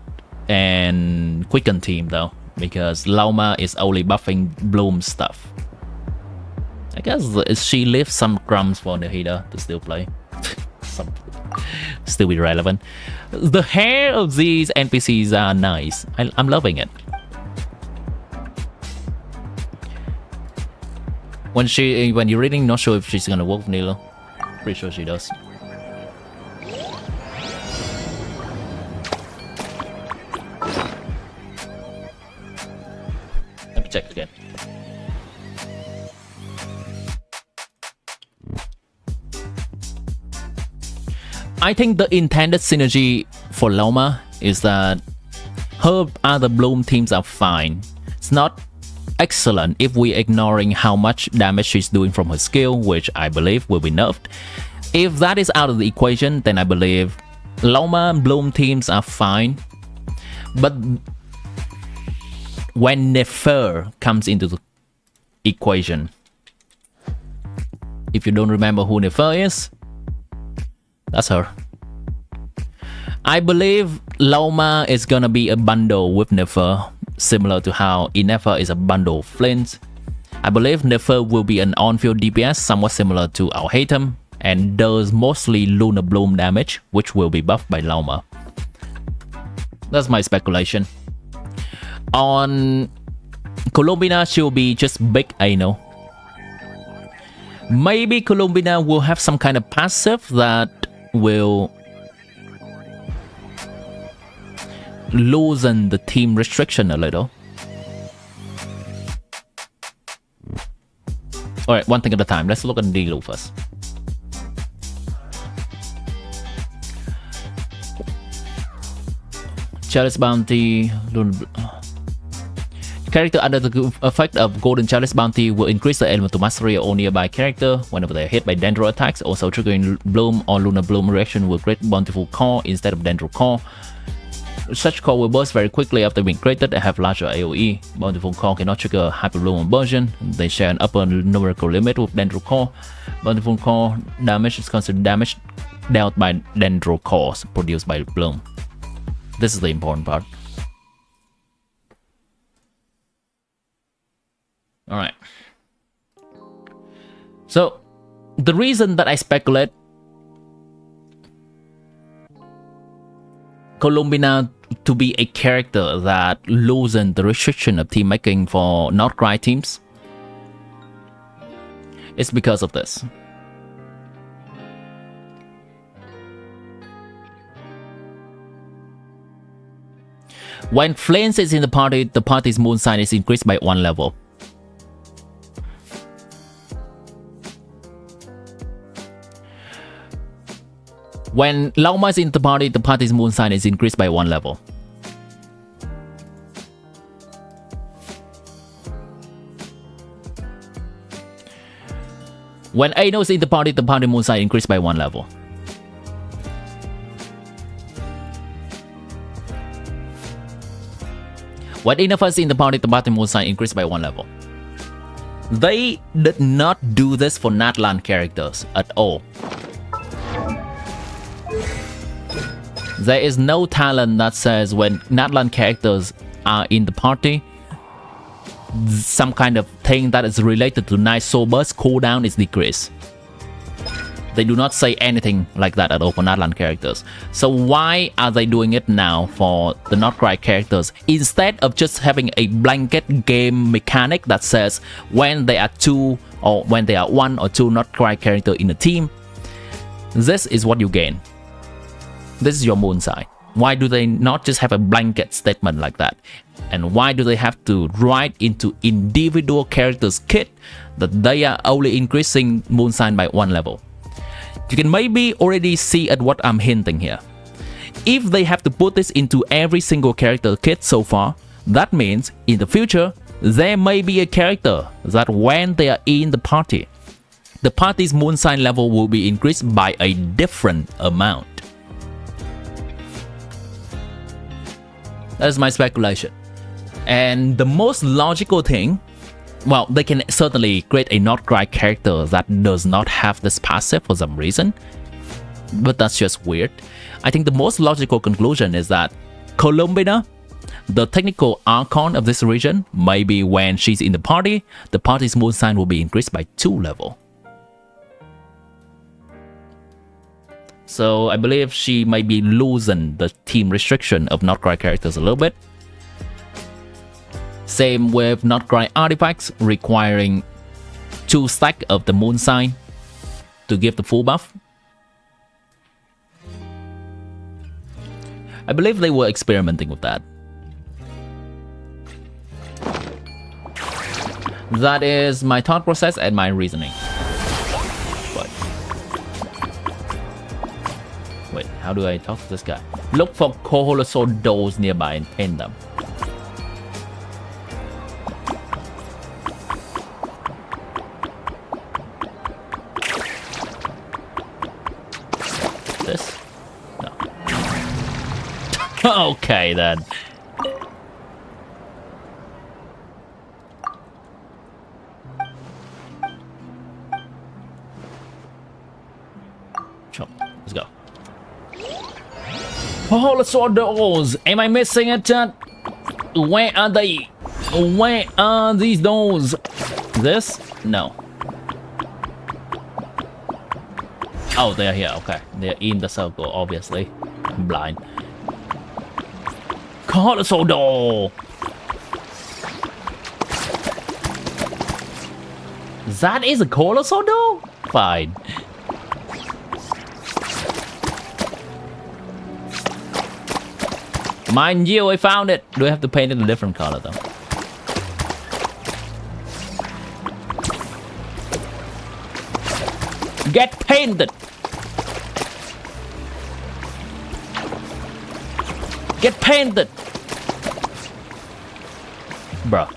and Quicken team though, because LAUMA is only buffing Bloom stuff. I guess she leaves some crumbs for Nahida to still play. Still be relevant. The hair of these NPCs are nice. I'm loving it. When you're reading, not sure if she's gonna work with Nilo. Pretty sure she does. Let me check again. I think the intended synergy for LAUMA is that her other Bloom teams are fine. It's not excellent if we're ignoring how much damage she's doing from her skill, which I believe will be nerfed. If that is out of the equation, then I believe LAUMA and Bloom teams are fine. But when Nefer comes into the equation, if you don't remember who Nefer is, that's her. I believe LAUMA is gonna be a bundle with Nefer, similar to how Inefer is a bundle of FLINS. I believe Nefer will be an on-field DPS, somewhat similar to our Hatem, and does mostly Lunar Bloom damage, which will be buffed by LAUMA. That's my speculation. On Columbina, she'll be just big anal. Maybe Columbina will have some kind of passive that will loosen the team restriction a little. Alright, one thing at a time. Let's look at Nilo first. Chalice Bounty. Character under the effect of Golden Chalice Bounty will increase the elemental mastery of all nearby character whenever they are hit by Dendro attacks. Also triggering Bloom or Lunar Bloom reaction will create Bountiful Core instead of Dendro Core. Such core will burst very quickly after being created and have larger AoE. Bountiful Core cannot trigger Hyper Bloom version. They share an upper numerical limit with Dendro Core. Bountiful Core damage is considered damage dealt by Dendro Cores produced by Bloom. This is the important part. Alright. So, the reason that I speculate Columbina to be a character that loosens the restriction of team making for nod-krai teams, it's because of this. When FLINS is in the party's moon sign is increased by 1 level. When LAUMA is in the party's moon sign is increased by 1 level. When Ano is in the party moon sign increased by 1 level. When Inafas is in the party moon sign increased by 1 level. They did not do this for natlan characters at all. There is no talent that says when natlan characters are in the party, some kind of thing that is related to night soul burst cooldown is decreased. They do not say anything like that at all for natlan characters. So why are they doing it now for the nod-krai characters instead of just having a blanket game mechanic that says when there are 2 or when there are 1 or 2 nod-krai character in a team, this is what you gain. This is your moon sign. Why do they not just have a blanket statement like that? And why do they have to write into individual characters kit that they are only increasing moon sign by 1 level? You can maybe already see at what I'm hinting here. If they have to put this into every single character kit so far, that means in the future, there may be a character that when they are in the party's moon sign level will be increased by a different amount. That is my speculation. And the most logical thing, well, they can certainly create a nod-krai character that does not have this passive for some reason, but that's just weird. I think the most logical conclusion is that Columbina, the technical archon of this region, maybe when she's in the party's moon sign will be increased by 2 level. So I believe she might be losing the team restriction of nod-krai characters a little bit. Same with nod-krai artifacts requiring 2 stack of the moon sign to give the full buff. I believe they were experimenting with that. That is my thought process and my reasoning. Wait, how do I talk to this guy? Look for colossal dolls nearby and end them. This? No. Okay then. Chop. Let's go. Colossal dolls! Am I missing it, chat? Where are they? Where are these dolls? This? No. Oh, they're here. Okay. They're in the circle, obviously. I'm blind. Colossal doll! That is a colossal doll? Fine. Mind you, I found it. Do I have to paint it a different color though? Get painted! Get painted! Bruh.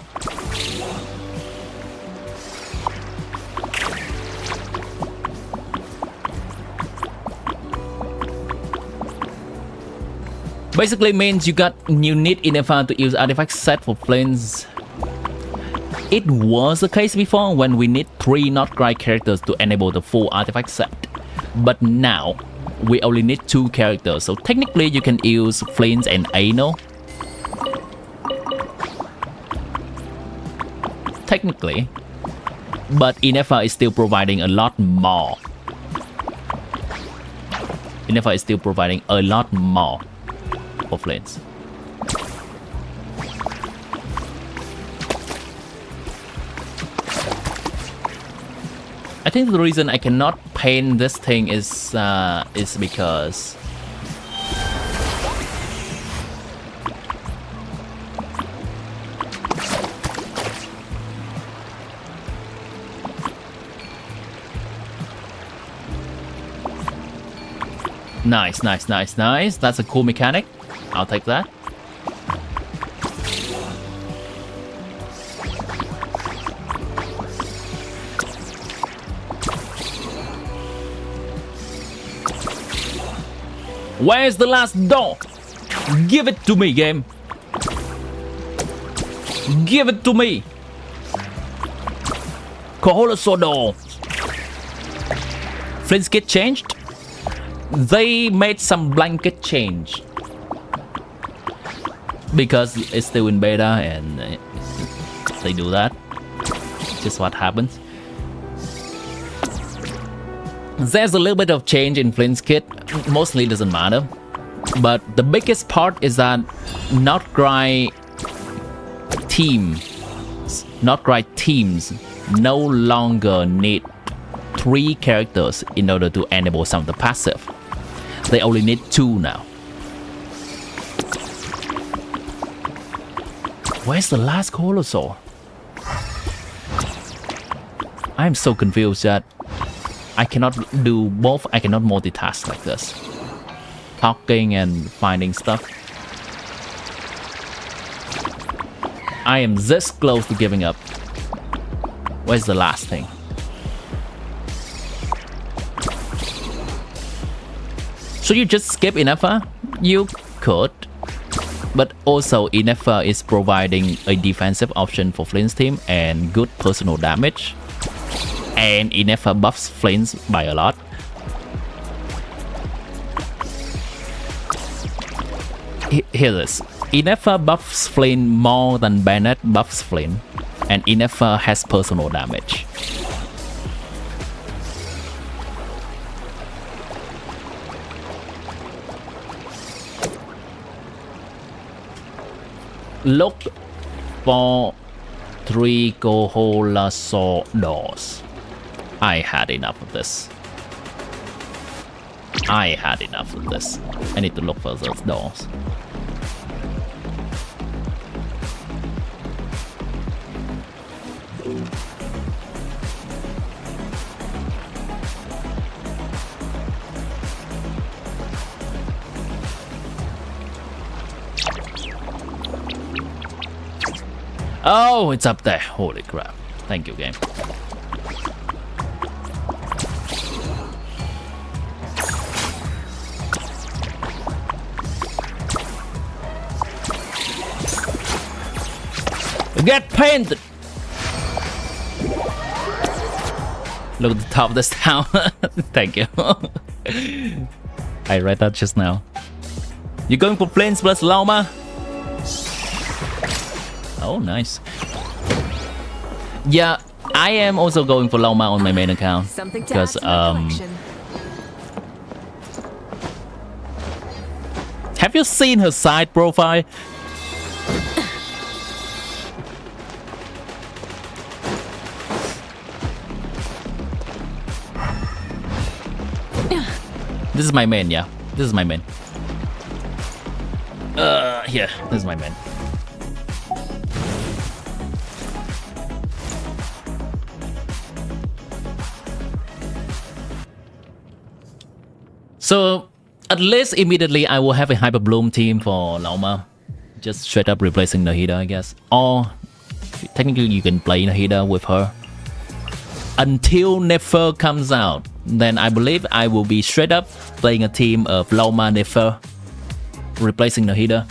Basically means you need enough to use artifact set for FLINS. It was the case before when we need 3 nod-krai characters to enable the full artifact set. But now, we only need 2 characters, so technically you can use FLINS and Ano. Technically. But Inefa is still providing a lot more. Inefa is still providing a lot more for FLINS. I think the reason I cannot paint this thing is because nice. That's a cool mechanic. I'll take that. Where's the last door? Give it to me, game. Give it to me. Wholesome door. FLINS kit changed. They made some blanket change because it's still in beta, and they do that. Just what happens. There's a little bit of change in FLINS kit. Mostly doesn't matter, but the biggest part is that nod-krai teams no longer need 3 characters in order to enable some of the passive. They only need 2 now. Where's the last Colossal? I'm so confused that I cannot do both. I cannot multitask like this. Talking and finding stuff. I am this close to giving up. Where's the last thing? Should you just skip Inefa? You could. But also Inefa is providing a defensive option for FLINS team and good personal damage. And Inefa buffs FLINS by a lot. Here it is. Inefa buffs FLINS more than Bennett buffs FLINS, and Inefa has personal damage. Look for 3 Colossal doors. I had enough of this. I need to look for those doors. Oh, it's up there. Holy crap. Thank you, game. Get painted! Look at the top of this town. Thank you. I read that just now. You going for FLINS plus LAUMA? Oh, nice. Yeah, I am also going for LAUMA on my main account. Because, have you seen her side profile? This is my main, yeah. This is my main. Here, this is my main. So, at least immediately I will have a Hyper Bloom team for LAUMA. Just straight up replacing Nahida, I guess. Or, technically you can play Nahida with her. Until Nefer comes out, then I believe I will be straight up playing a team of LAUMA Nefer, replacing Nahida.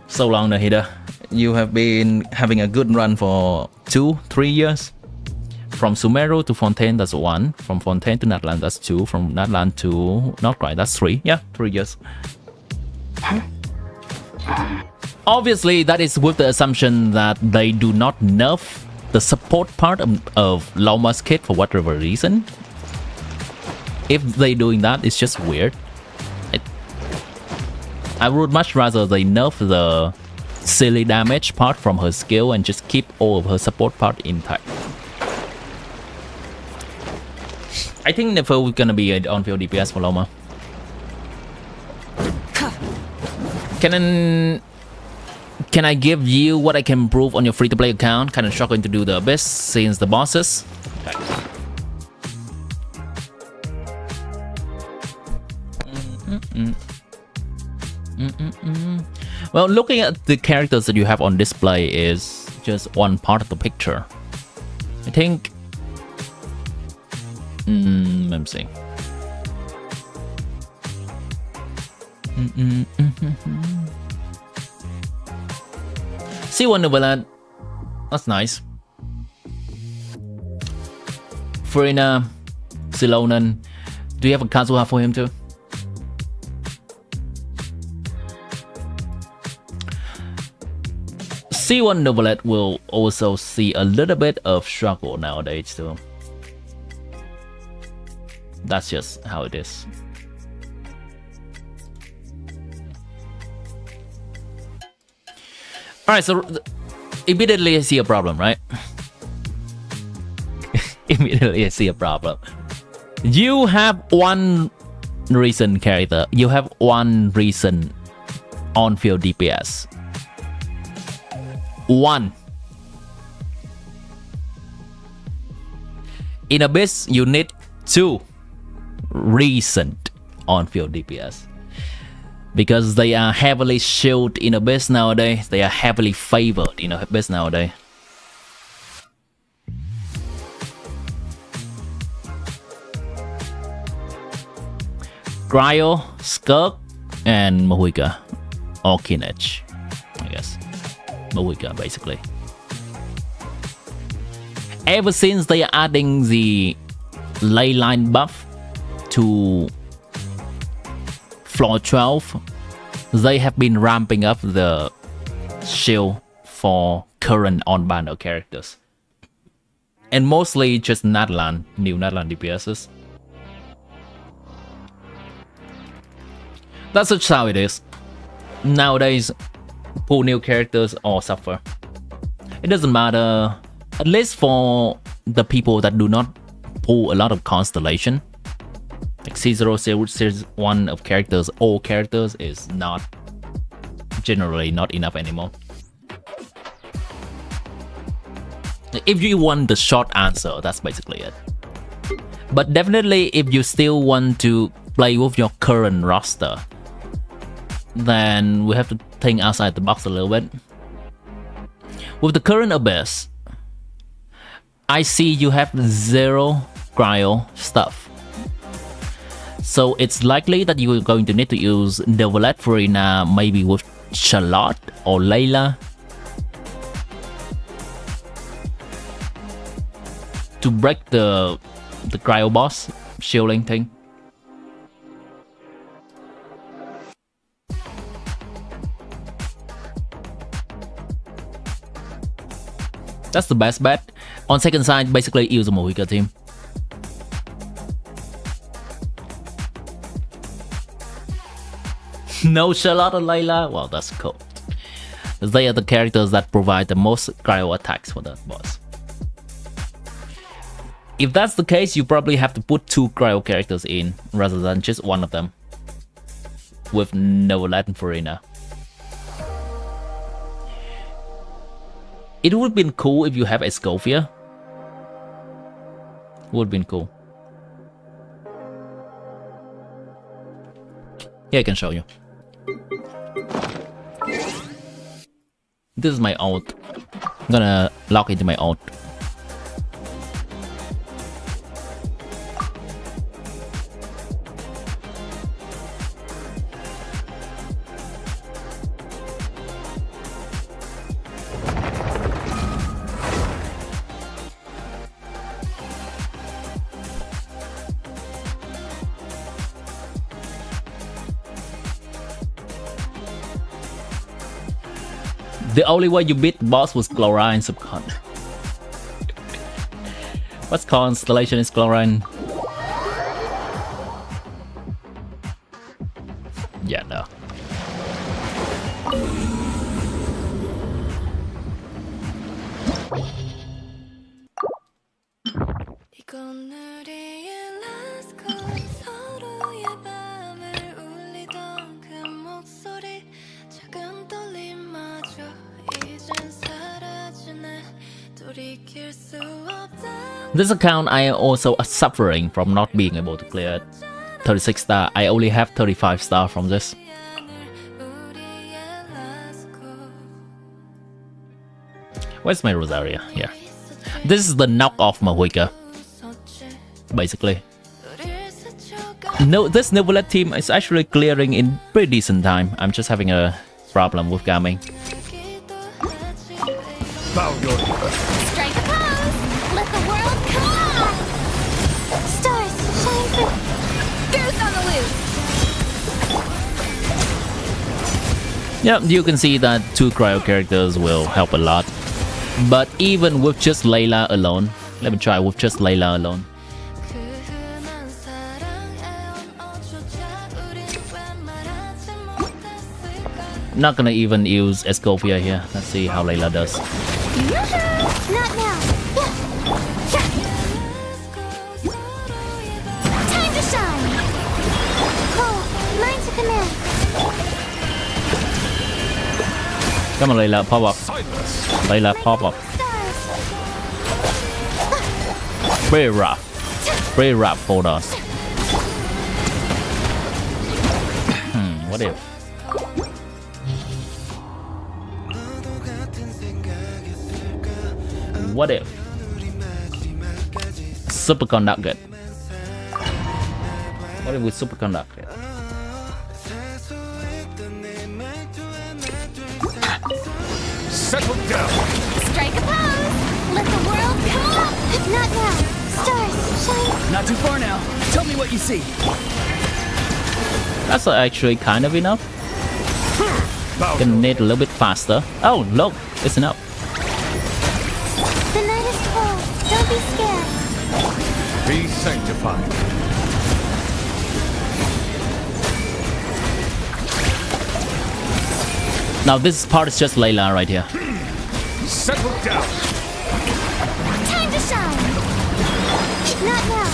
So long, Nahida. You have been having a good run for 2-3 years. From Sumeru to Fontaine, that's 1. From Fontaine to Natlan, that's 2. From Natlan to nod-krai, that's 3. Yeah, 3 years. Obviously, that is with the assumption that they do not nerf the support part of LAUMA's kit for whatever reason. If they doing that, it's just weird. I would much rather they nerf the silly damage part from her skill and just keep all of her support part intact. I think never we're gonna be an on-field DPS for LAUMA. Can I give you what I can improve on your free-to-play account? Kind of struggling to do the best since the bosses. Okay. Well, looking at the characters that you have on display is just one part of the picture. I think. Let me see. C1 Novella, that's nice. Farina, Silonan, do you have a Kazuha for him too? C1 Novelet will also see a little bit of struggle nowadays too. That's just how it is. Alright, so immediately I see a problem, right? Immediately I see a problem. You have one recent character. You have one recent on-field DPS. One. In Abyss, you need 2 recent on-field DPS. Because they are heavily shielded in Abyss nowadays. They are heavily favored in Abyss nowadays. Cryo, Skirk, and Mahuika. Or Kinech, I guess. Mahuika, basically. Ever since they are adding the ley line buff to floor 12, they have been ramping up the shield for current on-banner characters. And mostly just natlan, new natlan DPSs. That's just how it is. Nowadays, pull new characters or suffer. It doesn't matter, at least for the people that do not pull a lot of constellation. Like C0 series 1 of characters, all characters is not generally not enough anymore. If you want the short answer, that's basically it. But definitely if you still want to play with your current roster, then we have to think outside the box a little bit. With the current Abyss, I see you have 0 cryo stuff. So it's likely that you are going to need to use Novelet Farina, maybe with Charlotte or Layla, to break the cryo boss shielding thing. That's the best bet. On second side, basically use a Mohica team. No Charlotte or Layla? Well, that's cool. They are the characters that provide the most cryo attacks for that boss. If that's the case, you probably have to put 2 cryo characters in rather than just one of them. With Novelet and Farina. It would have been cool if you have Escofia. Would have been cool. Yeah, I can show you. This is my ult. I'm gonna log into my ult. The only way you beat the boss was Chlorine subcon. What constellation is Chlorine? Yeah, no. This account I am also suffering from not being able to clear it. 36 star. I only have 35 star from this. Where's my Rosaria? Here. This is the knockoff Mahuika. Basically. No, this Nebulet team is actually clearing in pretty decent time. I'm just having a problem with gaming. Strike a pose! Let the world come on! Stars, shine for... Goose on the loose! Yeah, you can see that 2 cryo characters will help a lot. But even with just Layla alone, let me try with just Layla alone. Not gonna even use Escopia here. Let's see how Layla does. Not now! Time to shine! Cole, mine to command! Come on, Layla, pop up. Layla, pop up. Pretty rough. Pretty rough, hold on. What if? What if? Superconduct it. What if we superconduct it? Settle down. Strike a pose! Let the world come on! Not now! Stars, shine! Not too far now. Tell me what you see. That's actually kind of enough. Gonna need a little bit faster. Oh, look, it's enough. The night is cold. Don't be scared. Be sanctified. Now this part is just Layla right here. Settle down. Time to shine! Not now!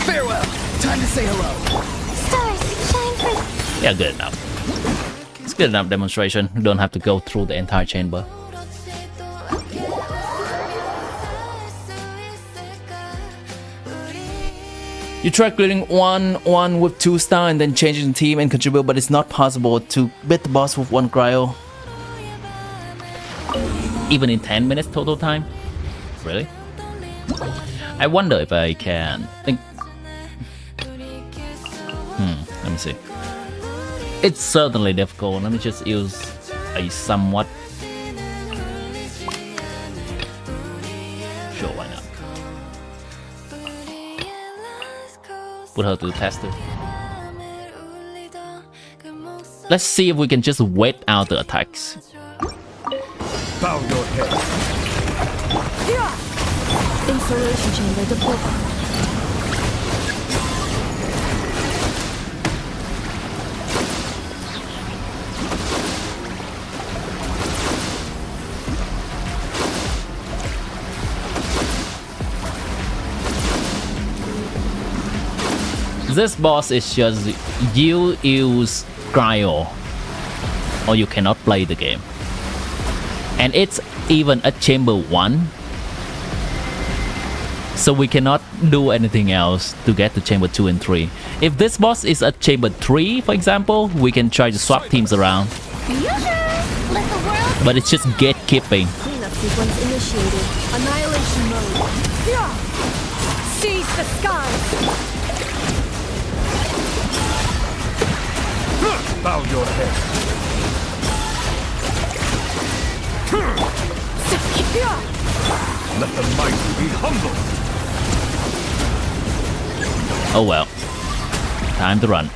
Farewell. Time to say hello. Stars, shine for... Yeah, good enough. It's good enough demonstration. You don't have to go through the entire chamber. You try clearing one with 2 star and then changing the team and contribute, but it's not possible to beat the boss with 1 cryo. Even in 10 minutes total time? Really? I wonder if I can think. Let me see. It's certainly difficult. Let me just use a somewhat. Sure, why not? Put her to the tester. Let's see if we can just wait out the attacks. Bow your head. Installation chamber deployed. This boss is just you use cryo or you cannot play the game. And it's even a chamber 1. So we cannot do anything else to get to chamber 2 and 3. If this boss is at chamber 3, for example, we can try to swap teams around. But it's just gatekeeping. Cleanup sequence initiated. Annihilation mode. Seize the skies! Bow your head. Let the mighty be humble. Oh well. Time to run.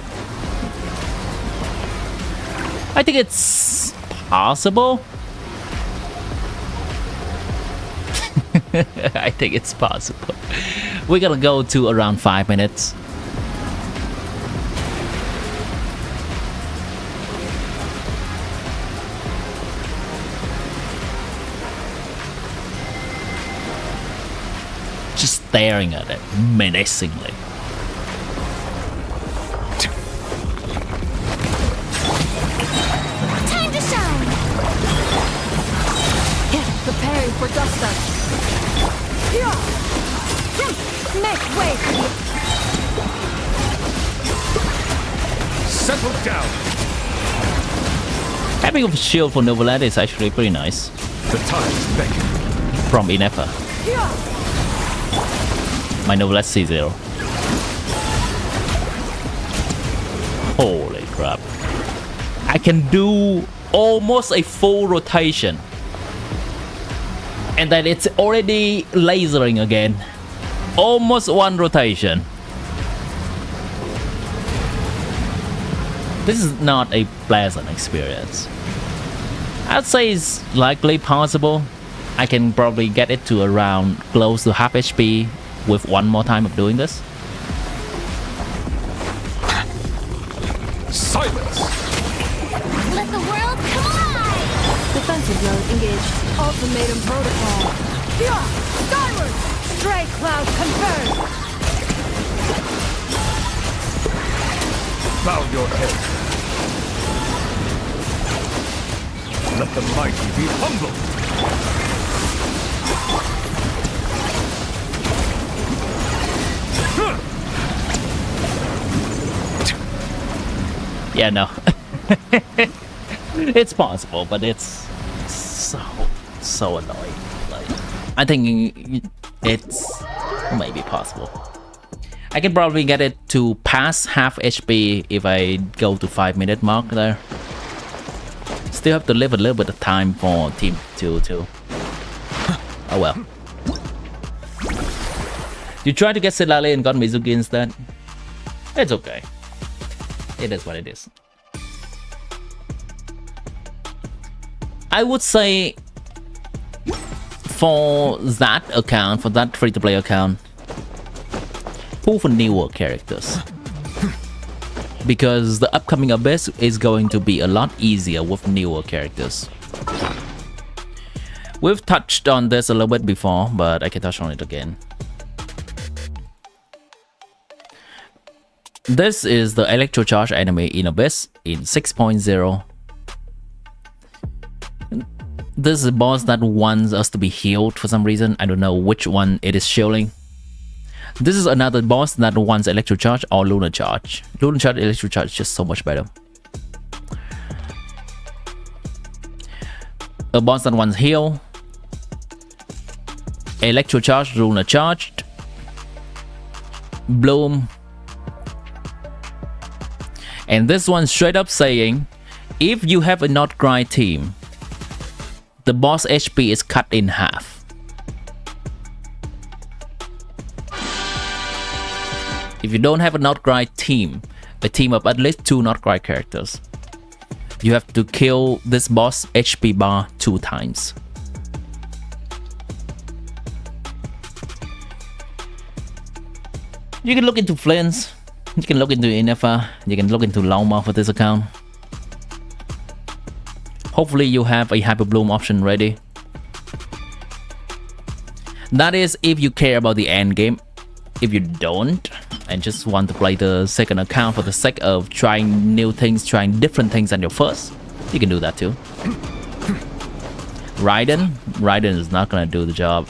I think it's possible. I think it's possible. We're gonna go to around 5 minutes. Just staring at it menacingly. Time to shine! Preparing for dust up. Make way for you. Settle down. Having a shield for Novaland is actually pretty nice. The time's beckon. From Inefa. My Novaland C0. Holy crap. I can do almost a full rotation. And then it's already lasering again. Almost one rotation. This is not a pleasant experience. I'd say it's likely possible. I can probably get it to around close to half HP with one more time of doing this. Silence! Let the world collide! Defensive mode engaged. Ultimatum protocol. Skyward! Stray cloud confirmed! Bow your head. Let the mighty be humbled. Yeah, no. It's possible, but it's so annoying. Like, I think it's maybe possible. I can probably get it to pass half HP if I go to 5-minute mark there. Still have to live a little bit of time for Team 2 too. Oh well. You try to get Silale and got Mizuki instead. It's okay. It is what it is. I would say for that account, for that free-to-play account, pull for newer characters. Because the upcoming Abyss is going to be a lot easier with newer characters. We've touched on this a little bit before, but I can touch on it again. This is the Electrocharge enemy in Abyss in 6.0. This is a boss that wants us to be healed for some reason. I don't know which one it is showing. This is another boss that wants Electrocharge or Lunar Charge. Lunar Charge, Electrocharge is just so much better. A boss that wants heal. Electrocharge, Lunar Charged. Bloom. And this one straight up saying, if you have a nod-krai team, the boss HP is cut in half. If you don't have a nod-krai team, a team of at least 2 nod-krai characters, you have to kill this boss HP bar 2 times. You can look into FLINS. You can look into Inefa, you can look into LAUMA for this account. Hopefully you have a Hyper Bloom option ready. That is if you care about the end game. If you don't, and just want to play the second account for the sake of trying new things, trying different things than your first, you can do that too. Raiden is not gonna do the job.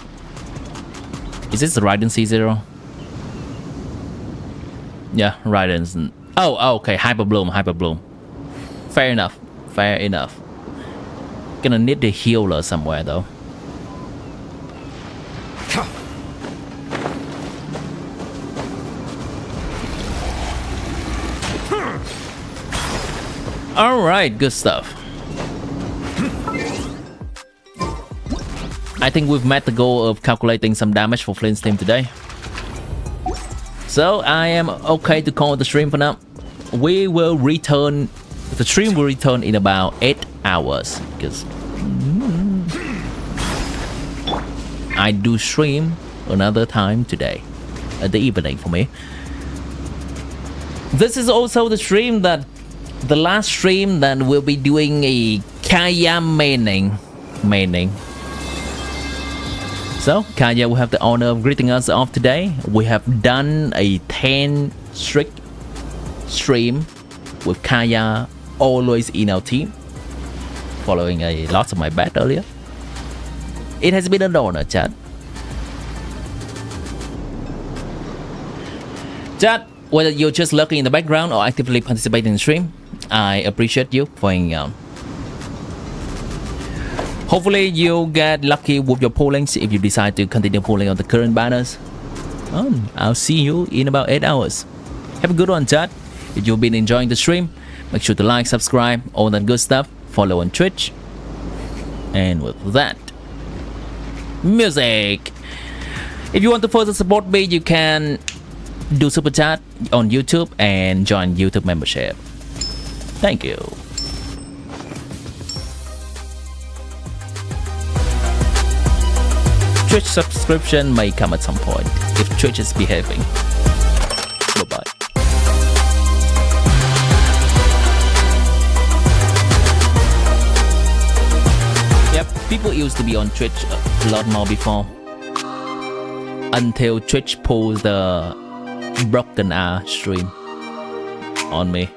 Is this the Raiden C0? Yeah, Raiden's... Oh, okay, Hyper Bloom. Fair enough. Gonna need the healer somewhere though. Alright, good stuff. I think we've met the goal of calculating some damage for FLINS team today. So I am okay to call the stream for now. We will return, the stream will return in about 8 hours because I do stream another time today, at the evening for me. This is also the stream that, the last stream that we'll be doing a Kaya maining. So, Kaya will have the honor of greeting us off today. We have done a 10 strict stream with Kaya always in our team, following a lot of my bet earlier. It has been an honor, chat. Chat, whether you're just lurking in the background or actively participating in the stream, I appreciate you for hanging out. Hopefully you'll get lucky with your pollings if you decide to continue polling on the current banners. I'll see you in about 8 hours. Have a good one, chat. If you've been enjoying the stream, make sure to like, subscribe, all that good stuff. Follow on Twitch. And with that, music. If you want to further support me, you can do super chat on YouTube and join YouTube membership. Thank you. Twitch subscription may come at some point if Twitch is behaving. Bye-bye. Yep, people used to be on Twitch a lot more before. Until Twitch pulls the broken stream on me.